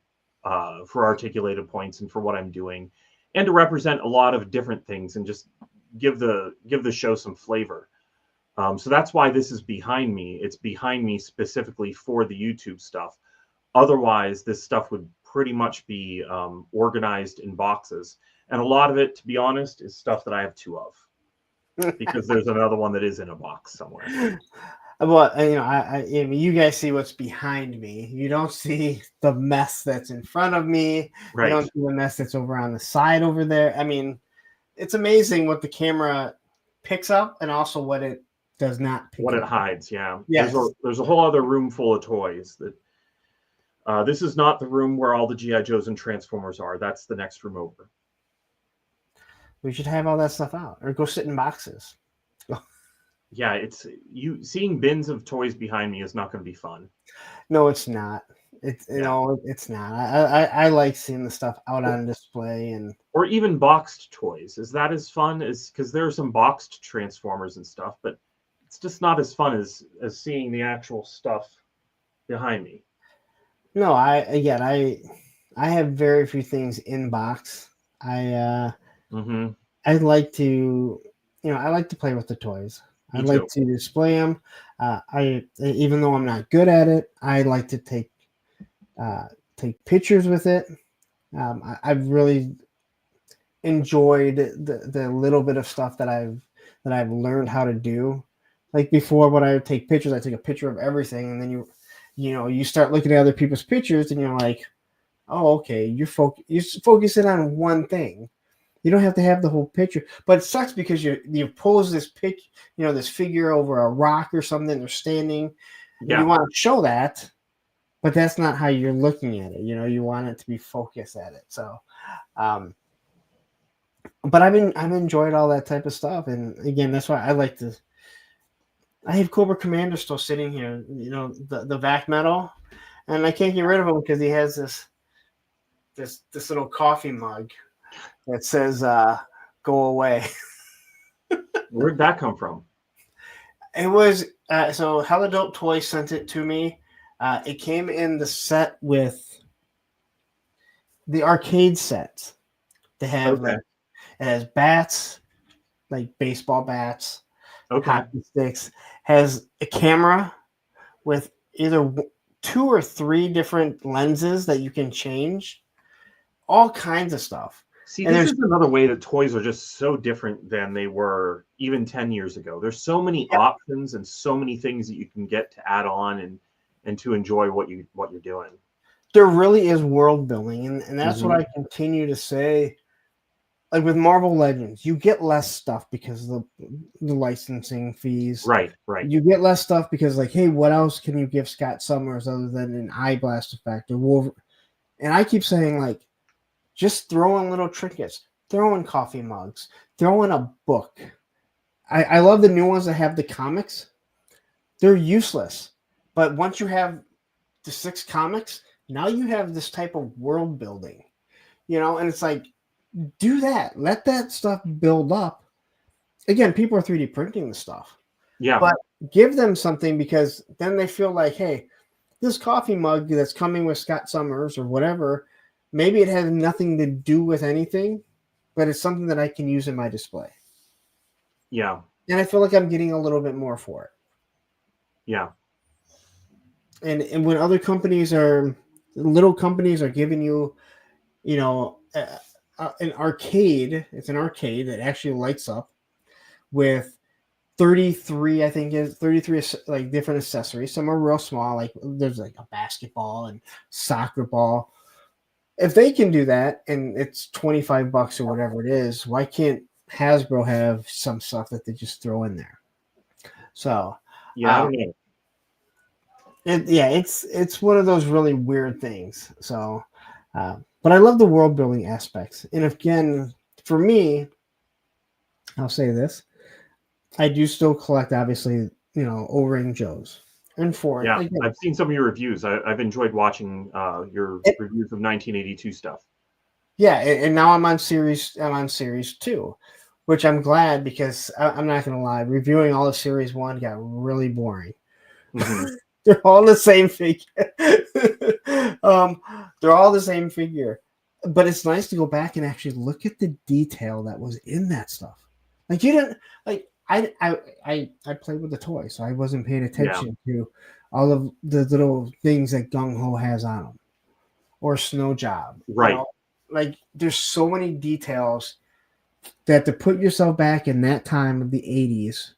articulated points and for what I'm doing. and to represent a lot of different things and just give the show some flavor. So that's why this is behind me. It's behind me specifically for the YouTube stuff. Otherwise, this stuff would pretty much be organized in boxes. And a lot of it, to be honest, is stuff that I have two of. Because there's another one that is in a box somewhere. Well, I mean, you guys see what's behind me. You don't see the mess that's in front of me. Right. You don't see the mess that's over on the side over there. I mean, it's amazing what the camera picks up and also what it does not pick what up. It hides, yeah. Yes. There's a whole other room full of toys. That this is not the room where all the G.I. Joes and Transformers are. That's the next room over. We should have all that stuff out, or go sit in boxes. Yeah, it's seeing bins of toys behind me is not going to be fun. No, it's not. It's it's not. I like seeing the stuff out on display or even boxed toys. Is that as fun as, because there are some boxed Transformers and stuff, but it's just not as fun as seeing the actual stuff behind me. No, I have very few things in box. I like to play with the toys. I like to display them. Even though I'm not good at it, I like to take pictures with it. I've really enjoyed the little bit of stuff that I've learned how to do. Like before, when I would take pictures, I take a picture of everything, and then you start looking at other people's pictures, and you're like, oh, okay, you're focusing on one thing. You don't have to have the whole picture, but it sucks because you pose this this figure over a rock or something. They're standing. Yeah. You want to show that, but that's not how you're looking at it. You want it to be focused at it. So, but I've enjoyed all that type of stuff, and again, that's why I like to. I have Cobra Commander still sitting here. The vac metal, and I can't get rid of him because he has this little coffee mug that says "Go away." Where'd that come from? It was so Hella Dope Toys sent it to me. It came in the set with the arcade sets. They have it has bats, like baseball bats, hockey sticks. Has a camera with either 2 or 3 different lenses that you can change. All kinds of stuff. See, this is another way that toys are just so different than they were even 10 years ago. There's so many options and so many things that you can get to add on and to enjoy what you're doing. There really is world building, and that's what I continue to say. Like with Marvel Legends, you get less stuff because of the licensing fees. Right. You get less stuff because, like, hey, what else can you give Scott Summers other than an eye blast effect or Wolverine? And I keep saying, like, just throw in little trinkets, throw in coffee mugs, throw in a book. I love the new ones that have the comics. They're useless. But once you have the 6 comics, now you have this type of world building. And it's like, do that. Let that stuff build up. Again, people are 3D printing the stuff. Yeah. But give them something, because then they feel like, hey, this coffee mug that's coming with Scott Summers or whatever, maybe it has nothing to do with anything, but it's something that I can use in my display. Yeah. And I feel like I'm getting a little bit more for it. Yeah. And when other little companies are giving you, an arcade, it's an arcade that actually lights up with 33, I think is 33 like different accessories. Some are real small, like there's like a basketball and soccer ball. If they can do that and it's $25 or whatever it is, why can't Hasbro have some stuff that they just throw in there? So yeah, I don't know. It's one of those really weird things. So, but I love the world building aspects. And again, for me, I'll say this: I do still collect, obviously, O-ring Joes and Ford. Yeah, again, I've seen some of your reviews. I've enjoyed watching your reviews of 1982 stuff. Yeah, and now I'm on series 2, which I'm glad, because I'm not gonna lie, reviewing all of series 1 got really boring. They're all the same figure. They're all the same figure. but it's nice to go back and actually look at the detail that was in that stuff. Like you didn't like I played with the toy, so I wasn't paying attention to all of the little things that Gung Ho has on them, or Snow Job. Right. You know? Like there's so many details that to put yourself back in that time of the 80s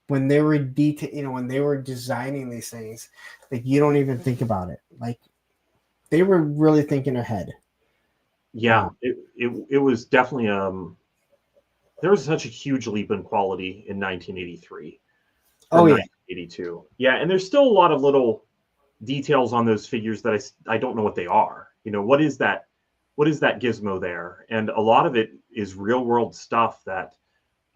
when they were when they were designing these things, like you don't even think about it. Like they were really thinking ahead. Yeah, it was definitely there was such a huge leap in quality in 1983. Oh yeah, 1982. Yeah, and there's still a lot of little details on those figures that I don't know what they are. You know, what is that gizmo there? And a lot of it is real world stuff that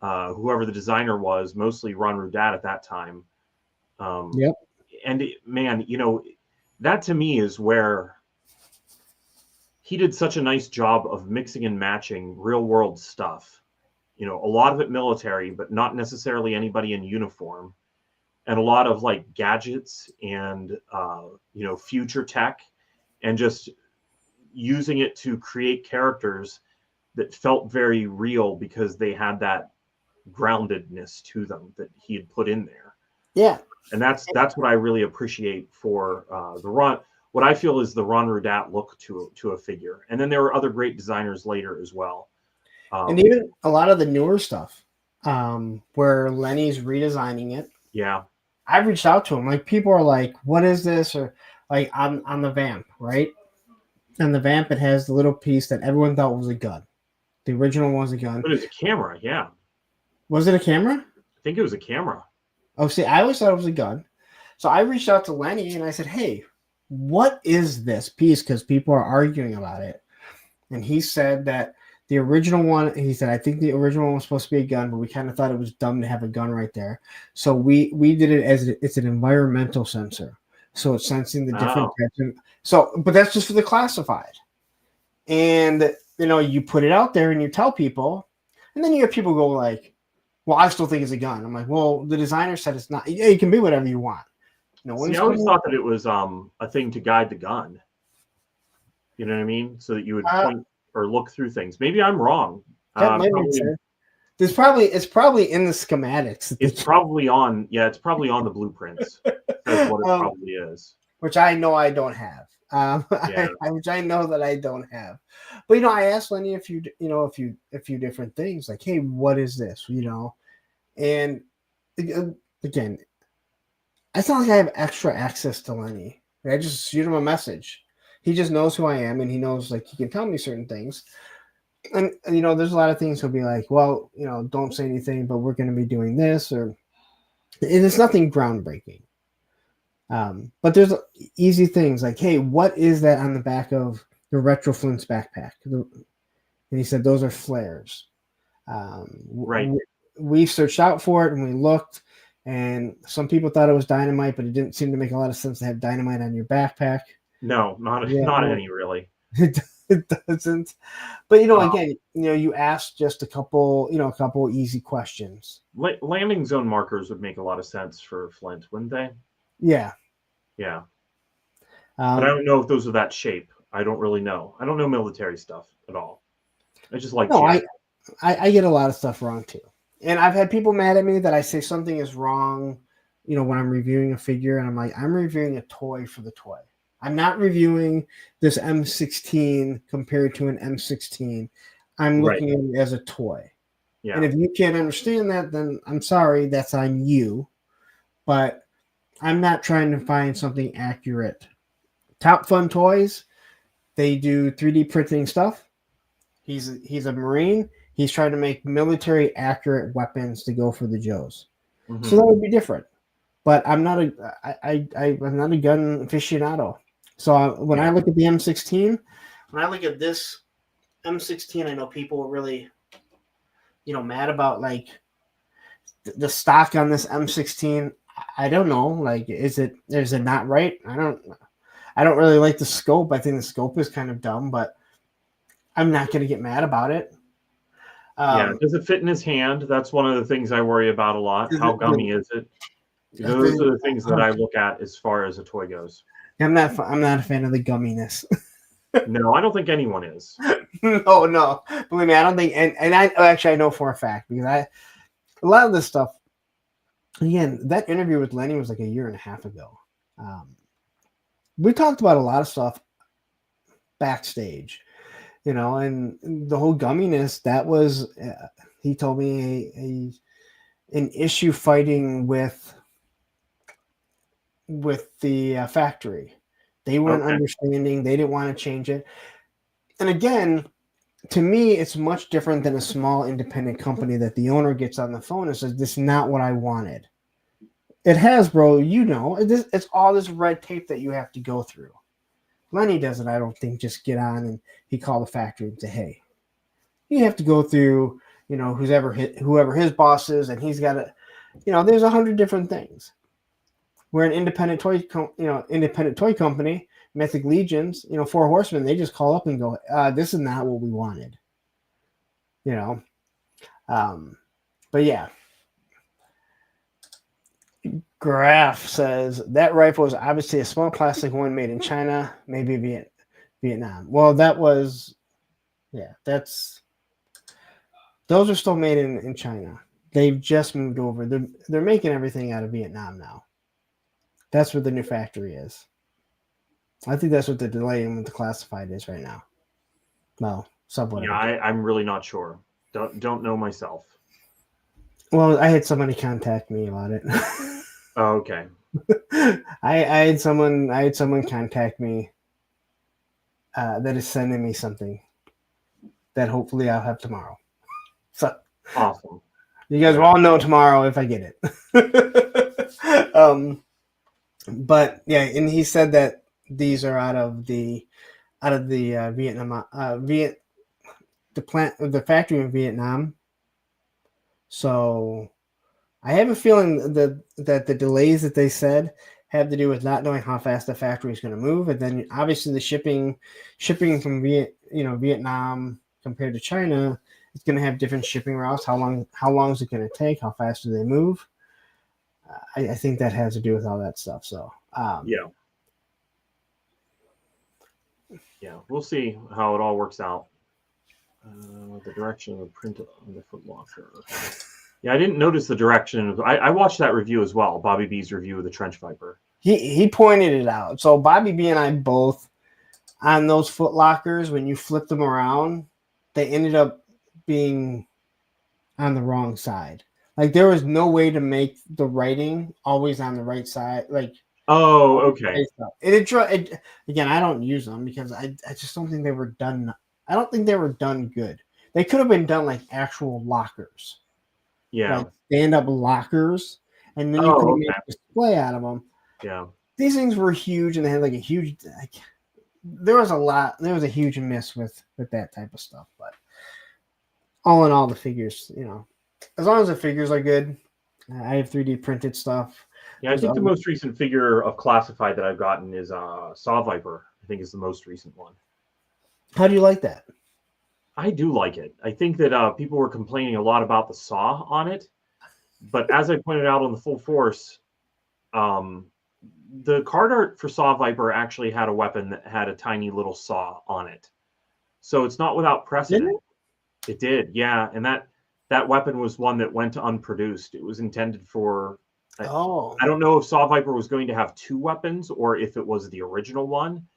whoever the designer was, mostly Ron Rudat at that time. Yep. And man, you know, that to me is where he did such a nice job of mixing and matching real world stuff. You know, a lot of it military, but not necessarily anybody in uniform, and a lot of like gadgets and you know, future tech, and just using it to create characters that felt very real because they had that groundedness to them that he had put in there. Yeah. And that's what I really appreciate for the Ron. What I feel is the Ron Rudat look to a figure. And then there were other great designers later as well. And even a lot of the newer stuff, where Lenny's redesigning it. Yeah. I've reached out to him. Like people are like, "What is this?" Or like on the vamp, right? On the vamp, it has the little piece that everyone thought was a gun. The original was a gun. But it's a camera, yeah. Was it a camera? I think it was a camera. Oh, see, I always thought it was a gun. So I reached out to Lenny and I said, "Hey, what is this piece?" Because people are arguing about it. And he said that the original one, he said, "I think the original one was supposed to be a gun, but we kind of thought it was dumb to have a gun right there. So we did it as it's an environmental sensor. So it's sensing the different types of, so, but that's just for the classified. And, you know, you put it out there and you tell people, and then you hear people go like, well, I still think it's a gun. I'm like, well, the designer said it's not. Yeah, you can be whatever you want. No See, I always thought that it was a thing to guide the gun. You know what I mean? So that you would point or look through things. Maybe I'm wrong. It's probably in the schematics. It's probably on. Yeah, it's probably on the blueprints. That's what it probably is. Which I know I don't have. Yeah. Which I know that I don't have. But you know, I asked Lenny a few different things, like, hey, what is this? You know, and again, it's not like I have extra access to Lenny. I just shoot him a message. He just knows who I am, and he knows like he can tell me certain things. And you know, there's a lot of things he'll be like, well, you know, don't say anything, but we're going to be doing this, or and it's nothing groundbreaking. But there's easy things like, hey, what is that on the back of the Retro Flint's backpack? And he said those are flares. Right. We searched out for it and we looked, and some people thought it was dynamite, but it didn't seem to make a lot of sense to have dynamite on your backpack. No, not any really. It doesn't. But you know, again, you know, you ask just a couple easy questions. Landing zone markers would make a lot of sense for Flint, wouldn't they? Yeah. Yeah. But I don't know if those are that shape. I don't really know. I don't know military stuff at all. I just like. No, I get a lot of stuff wrong too, and I've had people mad at me that I say something is wrong. You know, when I'm reviewing a figure, and I'm like, I'm reviewing a toy for the toy. I'm not reviewing this M16 compared to an M16. I'm looking at it as a toy. Yeah. And if you can't understand that, then I'm sorry, that's on you. But I'm not trying to find something accurate. Top Fun Toys, they do 3D printing stuff. He's a Marine. He's trying to make military accurate weapons to go for the Joes. Mm-hmm. So that would be different. But I'm not I'm not a gun aficionado. So when I look at the M16, when I look at this M16, I know people are really, you know, mad about like the stock on this M16. I don't know. Like, is it not right? I don't really like the scope. I think the scope is kind of dumb, but I'm not going to get mad about it. Does it fit in his hand? That's one of the things I worry about a lot. How gummy is it? Those are the things that I look at as far as a toy goes. I'm not a fan of the gumminess. No, I don't think anyone is. No. Believe me, I don't think. And I know for a fact because a lot of this stuff. Again, that interview with Lenny was like a year and a half ago. We talked about a lot of stuff backstage, and the whole gumminess. That was he told me an issue fighting with the factory. They weren't understanding. They didn't want to change it. And again, to me, it's much different than a small independent company that the owner gets on the phone and says, "This is not what I wanted." It has, bro. It's all this red tape that you have to go through. Lenny doesn't, I don't think, just get on and he called the factory and say, "Hey," you have to go through, whoever his boss is, and he's got to, there's 100 different things. We're an independent toy company, Mythic Legions, Four Horsemen. They just call up and go, "This is not what we wanted," But yeah. Graf says that rifle is obviously a small plastic one made in China, maybe Vietnam. Well, those are still made in China. They've just moved over. They're making everything out of Vietnam now. That's where the new factory is. I think that's what the delay in with the classified is right now. Well, somewhat. Yeah, I'm really not sure. Don't know myself. Well, I had somebody contact me about it. Oh, okay. I had someone contact me that is sending me something that hopefully I'll have tomorrow. So awesome. You guys will all know tomorrow if I get it. But yeah, and he said that these are out of the Vietnam, the factory in Vietnam. So I have a feeling that the delays that they said have to do with not knowing how fast the factory is going to move, and then obviously the shipping from Vietnam compared to China, it's going to have different shipping routes. How long is it going to take? How fast do they move? I think that has to do with all that stuff. So yeah, we'll see how it all works out. The direction of the print on the footlocker. Yeah, I didn't notice the direction. I watched that review as well, Bobby B's review of the Trench Viper. He pointed it out. So Bobby B and I both, on those foot lockers, when you flip them around, they ended up being on the wrong side. Like there was no way to make the writing always on the right side. Like, oh, okay. And again, I don't use them because I just don't think they were done. I don't think they were done good. They could have been done like actual lockers. Yeah. Like stand-up lockers, and then you could make a display out of them. Yeah. These things were huge, and they had like a huge. There was a huge miss with that type of stuff, but all in all, the figures, as long as the figures are good, I have 3D printed stuff. Yeah, I think the most recent figure of classified that I've gotten is Saw Viper. I think is the most recent one. How do you like that? I do like it. I think that people were complaining a lot about the saw on it, but as I pointed out on the Full Force, the card art for Saw Viper actually had a weapon that had a tiny little saw on it, so it's not without precedent. It did, yeah, and that weapon was one that went unproduced. It was intended for. I don't know if Saw Viper was going to have two weapons or if it was the original one.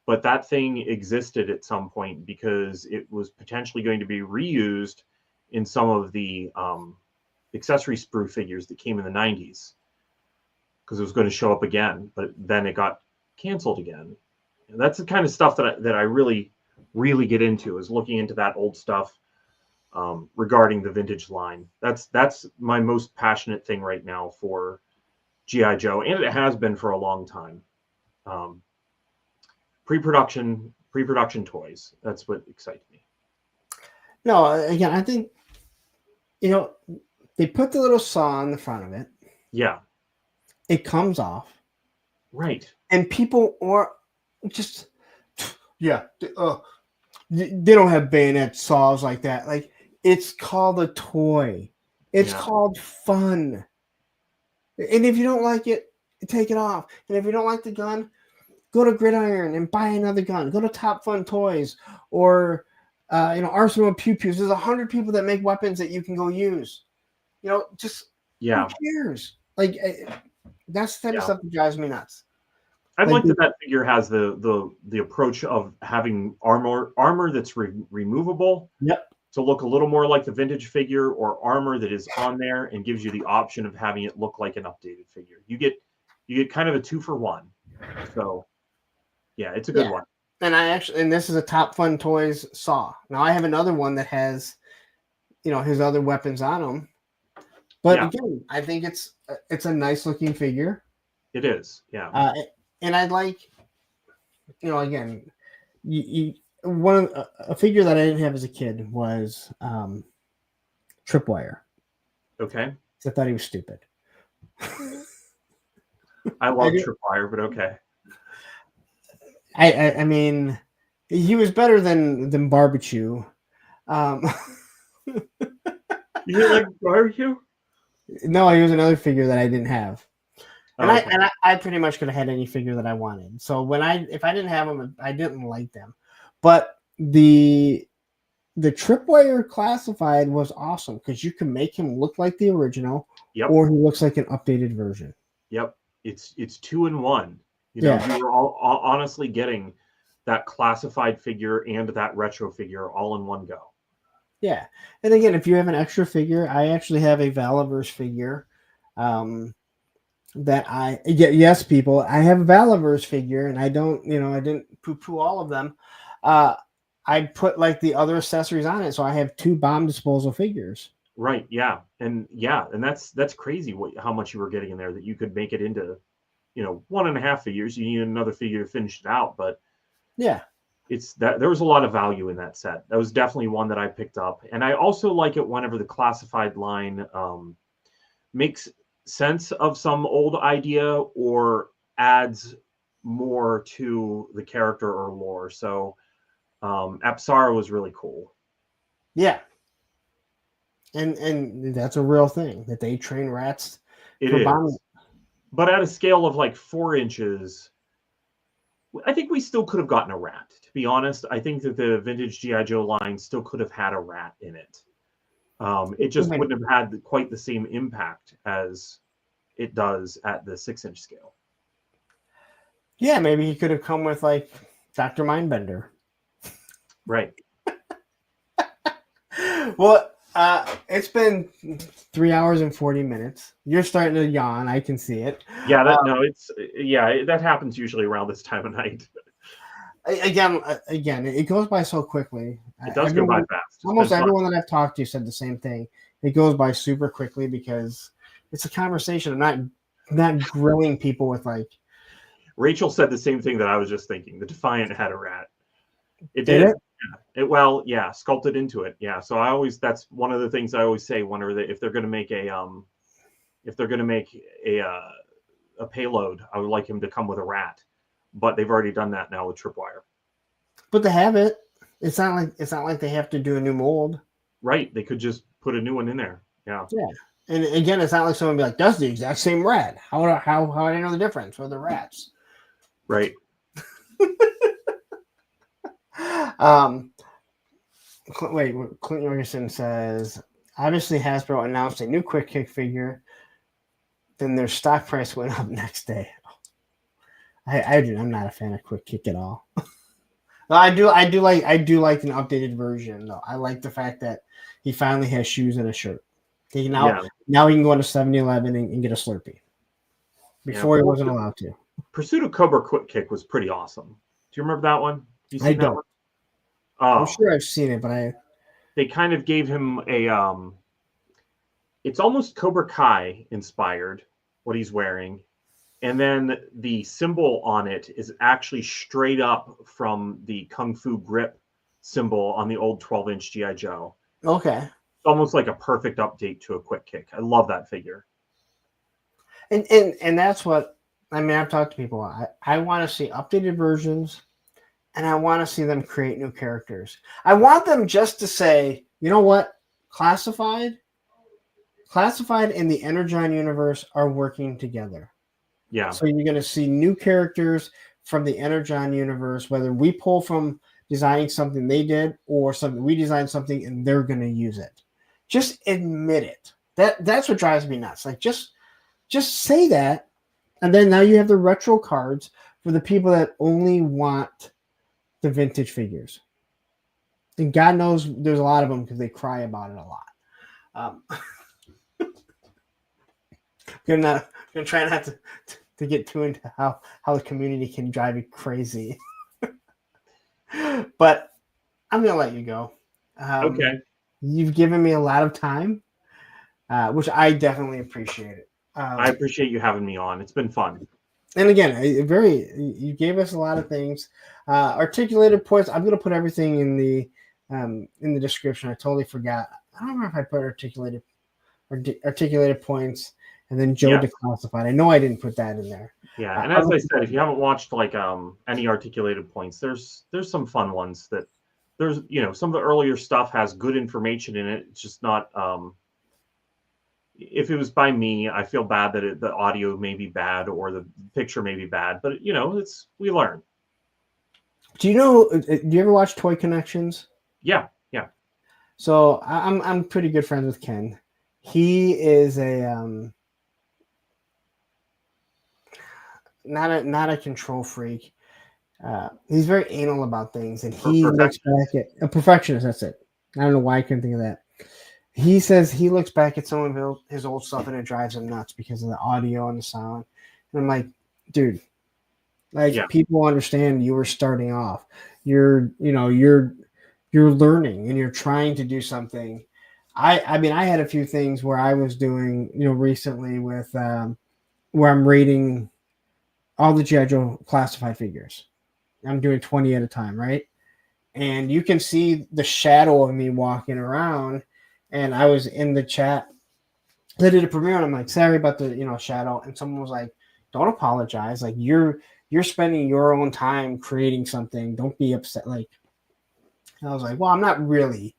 But that thing existed at some point because it was potentially going to be reused in some of the accessory sprue figures that came in the 90s. Because it was going to show up again, but then it got canceled again. And that's the kind of stuff that I really, really get into, is looking into that old stuff regarding the vintage line. That's my most passionate thing right now for G.I. Joe, and it has been for a long time. Pre-production toys. That's what excites me. No, again, I think, they put the little saw on the front of it. Yeah. It comes off. Right. And people just, they don't have bayonet saws like that. Like, it's called a toy. It's called fun. And if you don't like it, take it off. And if you don't like the gun, Go to Gridiron and buy another gun. Go to Top Fun Toys or Arsenal Pew Pews. There's 100 people that make weapons that you can go use. Just who cares? Like that's the type of stuff that drives me nuts. I like that figure has the approach of having armor that's removable. Yep. To look a little more like the vintage figure, or armor that is on there and gives you the option of having it look like an updated figure. You get kind of a 2-for-1. So yeah, it's a good one. And this is a Top Fun Toys Saw. Now I have another one that has, his other weapons on them. But again, I think it's a nice looking figure. It is, yeah. And I'd like, again, a figure that I didn't have as a kid was Tripwire. Okay. I thought he was stupid. I love Tripwire, but okay. I mean, he was better than Barbecue. You didn't like Barbecue? No, he was another figure that I didn't have. And I pretty much could have had any figure that I wanted. So if I didn't have them, I didn't like them. But the Tripwire Classified was awesome because you can make him look like the original, or he looks like an updated version. Yep, it's 2-in-1. You were all honestly getting that classified figure and that retro figure all in one go. Yeah, and again, if you have an extra figure, I actually have a Valaverse figure. Yes, people, I have a Valaverse figure, and I didn't poo-poo all of them. I put like the other accessories on it, so I have 2 bomb disposal figures. Right. Yeah, and that's crazy how much you were getting in there that you could make it into, 1.5 figures. You need another figure to finish it out, but yeah, it's that there was a lot of value in that set. That was definitely one that I picked up, and I also like it whenever the classified line makes sense of some old idea or adds more to the character or lore. So Apsara was really cool. Yeah. And that's a real thing that they train rats. It is. Bombing. But at a scale of like 4 inches, I think we still could have gotten a rat. To be honest, I think that the vintage G.I. Joe line still could have had a rat in it. It just wouldn't have had quite the same impact as it does at the 6-inch scale. Yeah, maybe he could have come with like Dr. Mindbender. Right. Well, it's been 3 hours and 40 minutes. You're starting to yawn. I can see it. Yeah, that happens usually around this time of night. Again, it goes by so quickly. It does go by fast. Almost everyone that I've talked to said the same thing. It goes by super quickly because it's a conversation. I'm not grilling people with like. Rachel said the same thing that I was just thinking. The Defiant had a rat. It did. It? Yeah. Sculpted into it. Yeah. So that's one of the things I always say whenever if they're going to make a payload, I would like him to come with a rat. But they've already done that now with Tripwire. But they have it. It's not like they have to do a new mold. Right. They could just put a new one in there. Yeah. Yeah. And again, it's not like someone be like, that's the exact same rat. How would I know the difference with the rats? Right. Wait, Clint Jorgensen says, obviously Hasbro announced a new Quick Kick figure, then their stock price went up next day. I'm not a fan of Quick Kick at all. I do like an updated version though. I like the fact that he finally has shoes and a shirt. Now he can go into 7-Eleven and get a Slurpee. Before he wasn't allowed to. Pursuit of Cobra Quick Kick was pretty awesome. Do you remember that one? I don't. One? Oh, I'm sure I've seen it, but they kind of gave him it's almost Cobra Kai inspired, what he's wearing. And then the symbol on it is actually straight up from the Kung Fu grip symbol on the old 12-inch G.I. Joe. Okay. Almost like a perfect update to a Quick Kick. I love that figure. And that's what, I mean, I've talked to people. I want to see updated versions, and I want to see them create new characters. I want them just to say, you know what? Classified and the Energon universe are working together. Yeah. So you're going to see new characters from the Energon universe, whether we pull from designing something they did or something we designed something and they're going to use it. Just admit it. That's what drives me nuts. Like just say that, and then now you have the retro cards for the people that only want the vintage figures. And God knows there's a lot of them because they cry about it a lot. Gonna try not to get too into how the community can drive you crazy. But I'm gonna let you go. Okay. You've given me a lot of time, which I definitely appreciate it. I appreciate you having me on. It's been fun. And again, you gave us a lot of things, articulated points. I'm gonna put everything in the description. I totally forgot. I don't remember if I put articulated points and then Joe Declassified. I know I didn't put that in there. Yeah, and as I said, if you haven't watched like any articulated points, there's some fun ones that there's some of the earlier stuff has good information in it. It's just not if it was by me, I feel bad that the audio may be bad or the picture may be bad, but we learn. Do you ever watch Toy Connections? Yeah. So I'm pretty good friends with Ken. He is a not a control freak. He's very anal about things, and he looks back at a perfectionist. That's it. I don't know why I couldn't think of that. He says he looks back at some of his old stuff and it drives him nuts because of the audio and the sound. And I'm like, dude, people understand you were starting off. You're learning and you're trying to do something. I mean, I had a few things where I was doing, recently with where I'm rating all the G.I. Joe classified figures. I'm doing 20 at a time, right? And you can see the shadow of me walking around. And I was in the chat. They did a premiere, and I'm like, sorry about the shadow. And someone was like, don't apologize. Like you're spending your own time creating something. Don't be upset. Like, and I was like, well, I'm not really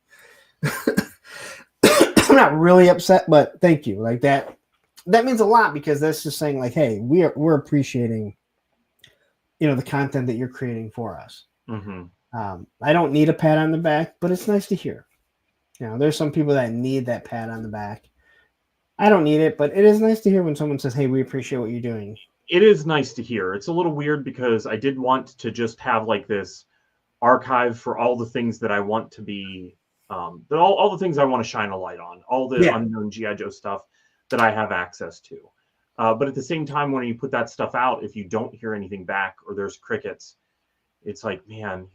I'm not really upset, but thank you. Like that means a lot because that's just saying like, hey, we're appreciating the content that you're creating for us. Mm-hmm. I don't need a pat on the back, but it's nice to hear. There's some people that need that pat on the back. I don't need it, but it is nice to hear when someone says, hey, we appreciate what you're doing. It is nice to hear. It's a little weird because I did want to just have like this archive for all the things that I want to be, all the things I want to shine a light on, all the unknown G.I. Joe stuff that I have access to. But at the same time, when you put that stuff out, if you don't hear anything back or there's crickets, it's like, man,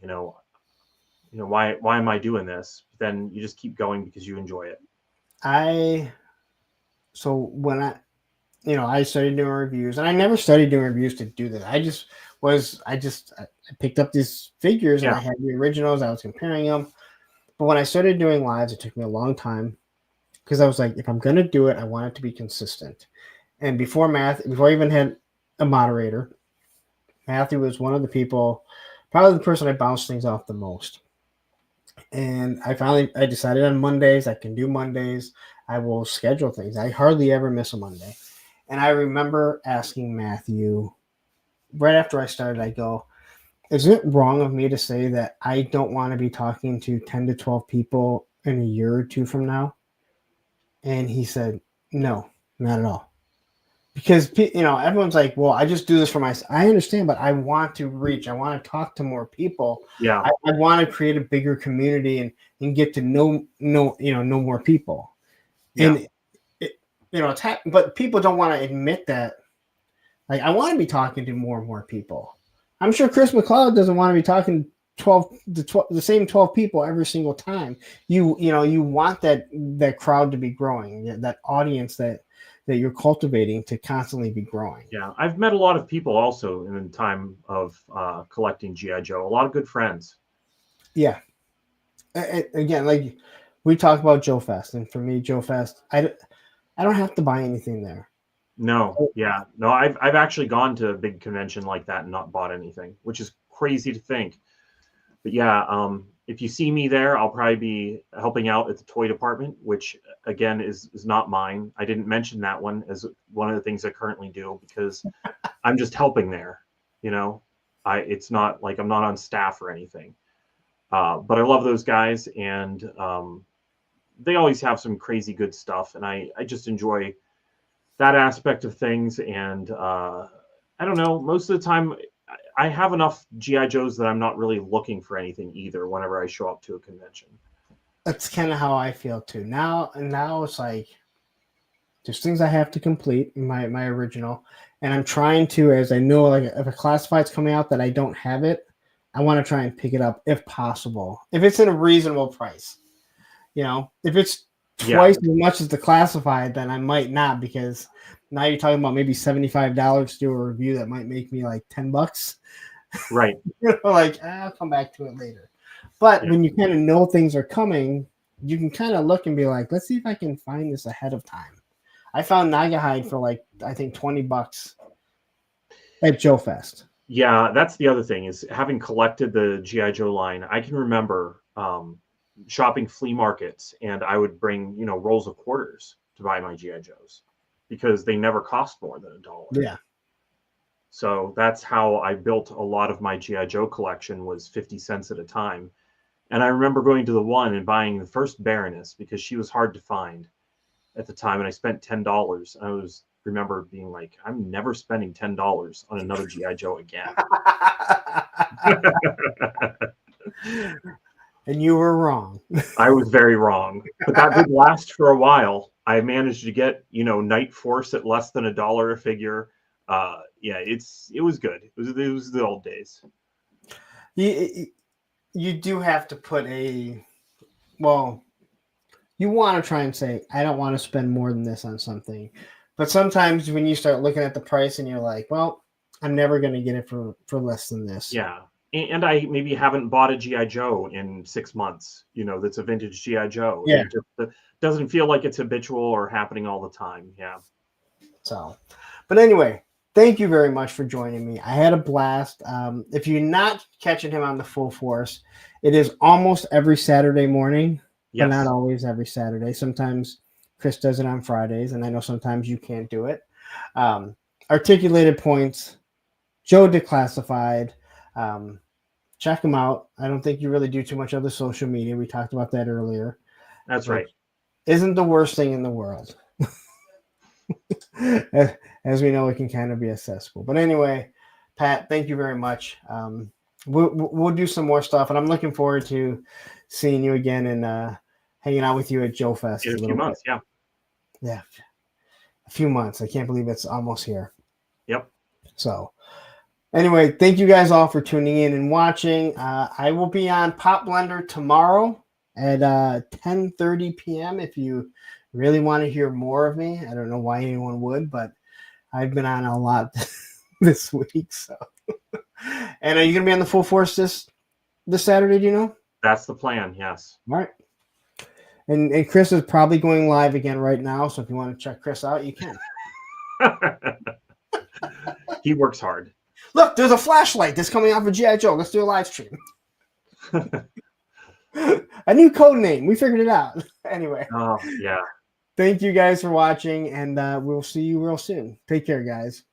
why am I doing this? Then you just keep going because you enjoy it. So when I started doing reviews, and I never started doing reviews to do this. I picked up these figures and I had the originals. I was comparing them. But when I started doing lives, it took me a long time because I was like, if I'm going to do it, I want it to be consistent. And before I even had a moderator, Matthew was one of the people, probably the person I bounced things off the most. And I decided on Mondays, I can do Mondays. I will schedule things. I hardly ever miss a Monday. And I remember asking Matthew right after I started, I go, is it wrong of me to say that I don't want to be talking to 10 to 12 people in a year or two from now? And he said, no, not at all. Because, everyone's like, well, I just do this for myself. I understand, but I want to reach. I want to talk to more people. Yeah. I want to create a bigger community and get to know more people. Yeah. And, but people don't want to admit that. Like, I want to be talking to more and more people. I'm sure Chris McLeod doesn't want to be talking the same 12 people every single time. You want that crowd to be growing, that audience that you're cultivating to constantly be growing. Yeah, I've met a lot of people also in the time of collecting G.I. Joe. A lot of good friends. Yeah. Again, like we talk about Joe Fest, and for me, Joe Fest, I don't have to buy anything there. No, yeah, no. I've actually gone to a big convention like that and not bought anything, which is crazy to think. But yeah, if you see me there, I'll probably be helping out at the toy department, which again is not mine. I didn't mention that one as one of the things I currently do because I'm just helping there. It's not like I'm not on staff or anything. But I love those guys, and they always have some crazy good stuff, and I just enjoy that aspect of things. And I don't know, most of the time I have enough GI Joes that I'm not really looking for anything either whenever I show up to a convention. That's kind of how I feel too. Now it's like there's things I have to complete in my original, and I'm trying to, as I know, like if a classified's coming out that I don't have it, I want to try and pick it up if possible, if it's in a reasonable price. You know, if it's twice as much as the classified, then I might not, because now you're talking about maybe $75 to do a review that might make me like $10. Right. You know, like I'll come back to it later. But when you kind of know things are coming, you can kind of look and be like, let's see if I can find this ahead of time. I found Naga Hide for like, I think $20 at Joe Fest. Yeah, that's the other thing, is having collected the GI Joe line. I can remember shopping flea markets, and I would bring, you know, rolls of quarters to buy my GI Joes because they never cost more than $1. Yeah. So that's how I built a lot of my GI Joe collection, was 50 cents at a time. And I remember going to the one and buying the first Baroness because she was hard to find at the time, and I spent $10. I remember being like, I'm never spending $10 on another GI Joe again. And you were wrong. I was very wrong, but that did last for a while. I managed to get, you know, Night Force at less than $1 a figure. Yeah, it was good. It was the old days. You do have to put you want to try and say, I don't want to spend more than this on something. But sometimes when you start looking at the price and you're like, well, I'm never going to get it for less than this. Yeah. And I maybe haven't bought a GI Joe in 6 months, you know, that's a vintage GI Joe. Yeah. It doesn't feel like it's habitual or happening all the time. Yeah. So, but anyway, thank you very much for joining me. I had a blast. If you're not catching him on the Full Force, it is almost every Saturday morning, but not always every Saturday. Sometimes Chris does it on Fridays, and I know sometimes you can't do it. Articulated Points, Joe Declassified. Check him out. I don't think you really do too much other social media. We talked about that earlier. That's right. Isn't the worst thing in the world. As we know, it can kind of be a cesspool. But anyway, Pat, thank you very much. We'll do some more stuff, and I'm looking forward to seeing you again and hanging out with you at Joe Fest. In a few months, yeah. Yeah, a few months. I can't believe it's almost here. Yep. So anyway, thank you guys all for tuning in and watching. I will be on Pop Blender tomorrow at 10:30 p.m. if you really want to hear more of me. I don't know why anyone would, but I've been on a lot this week. So, and are you going to be on the Full Force this Saturday? Do you know? That's the plan. Yes. All right. And Chris is probably going live again right now. So if you want to check Chris out, you can. He works hard. Look, there's a flashlight that's coming off of G.I. Joe. Let's do a live stream. A new code name. We figured it out. Anyway. Oh, yeah. Thank you guys for watching, and we'll see you real soon. Take care, guys.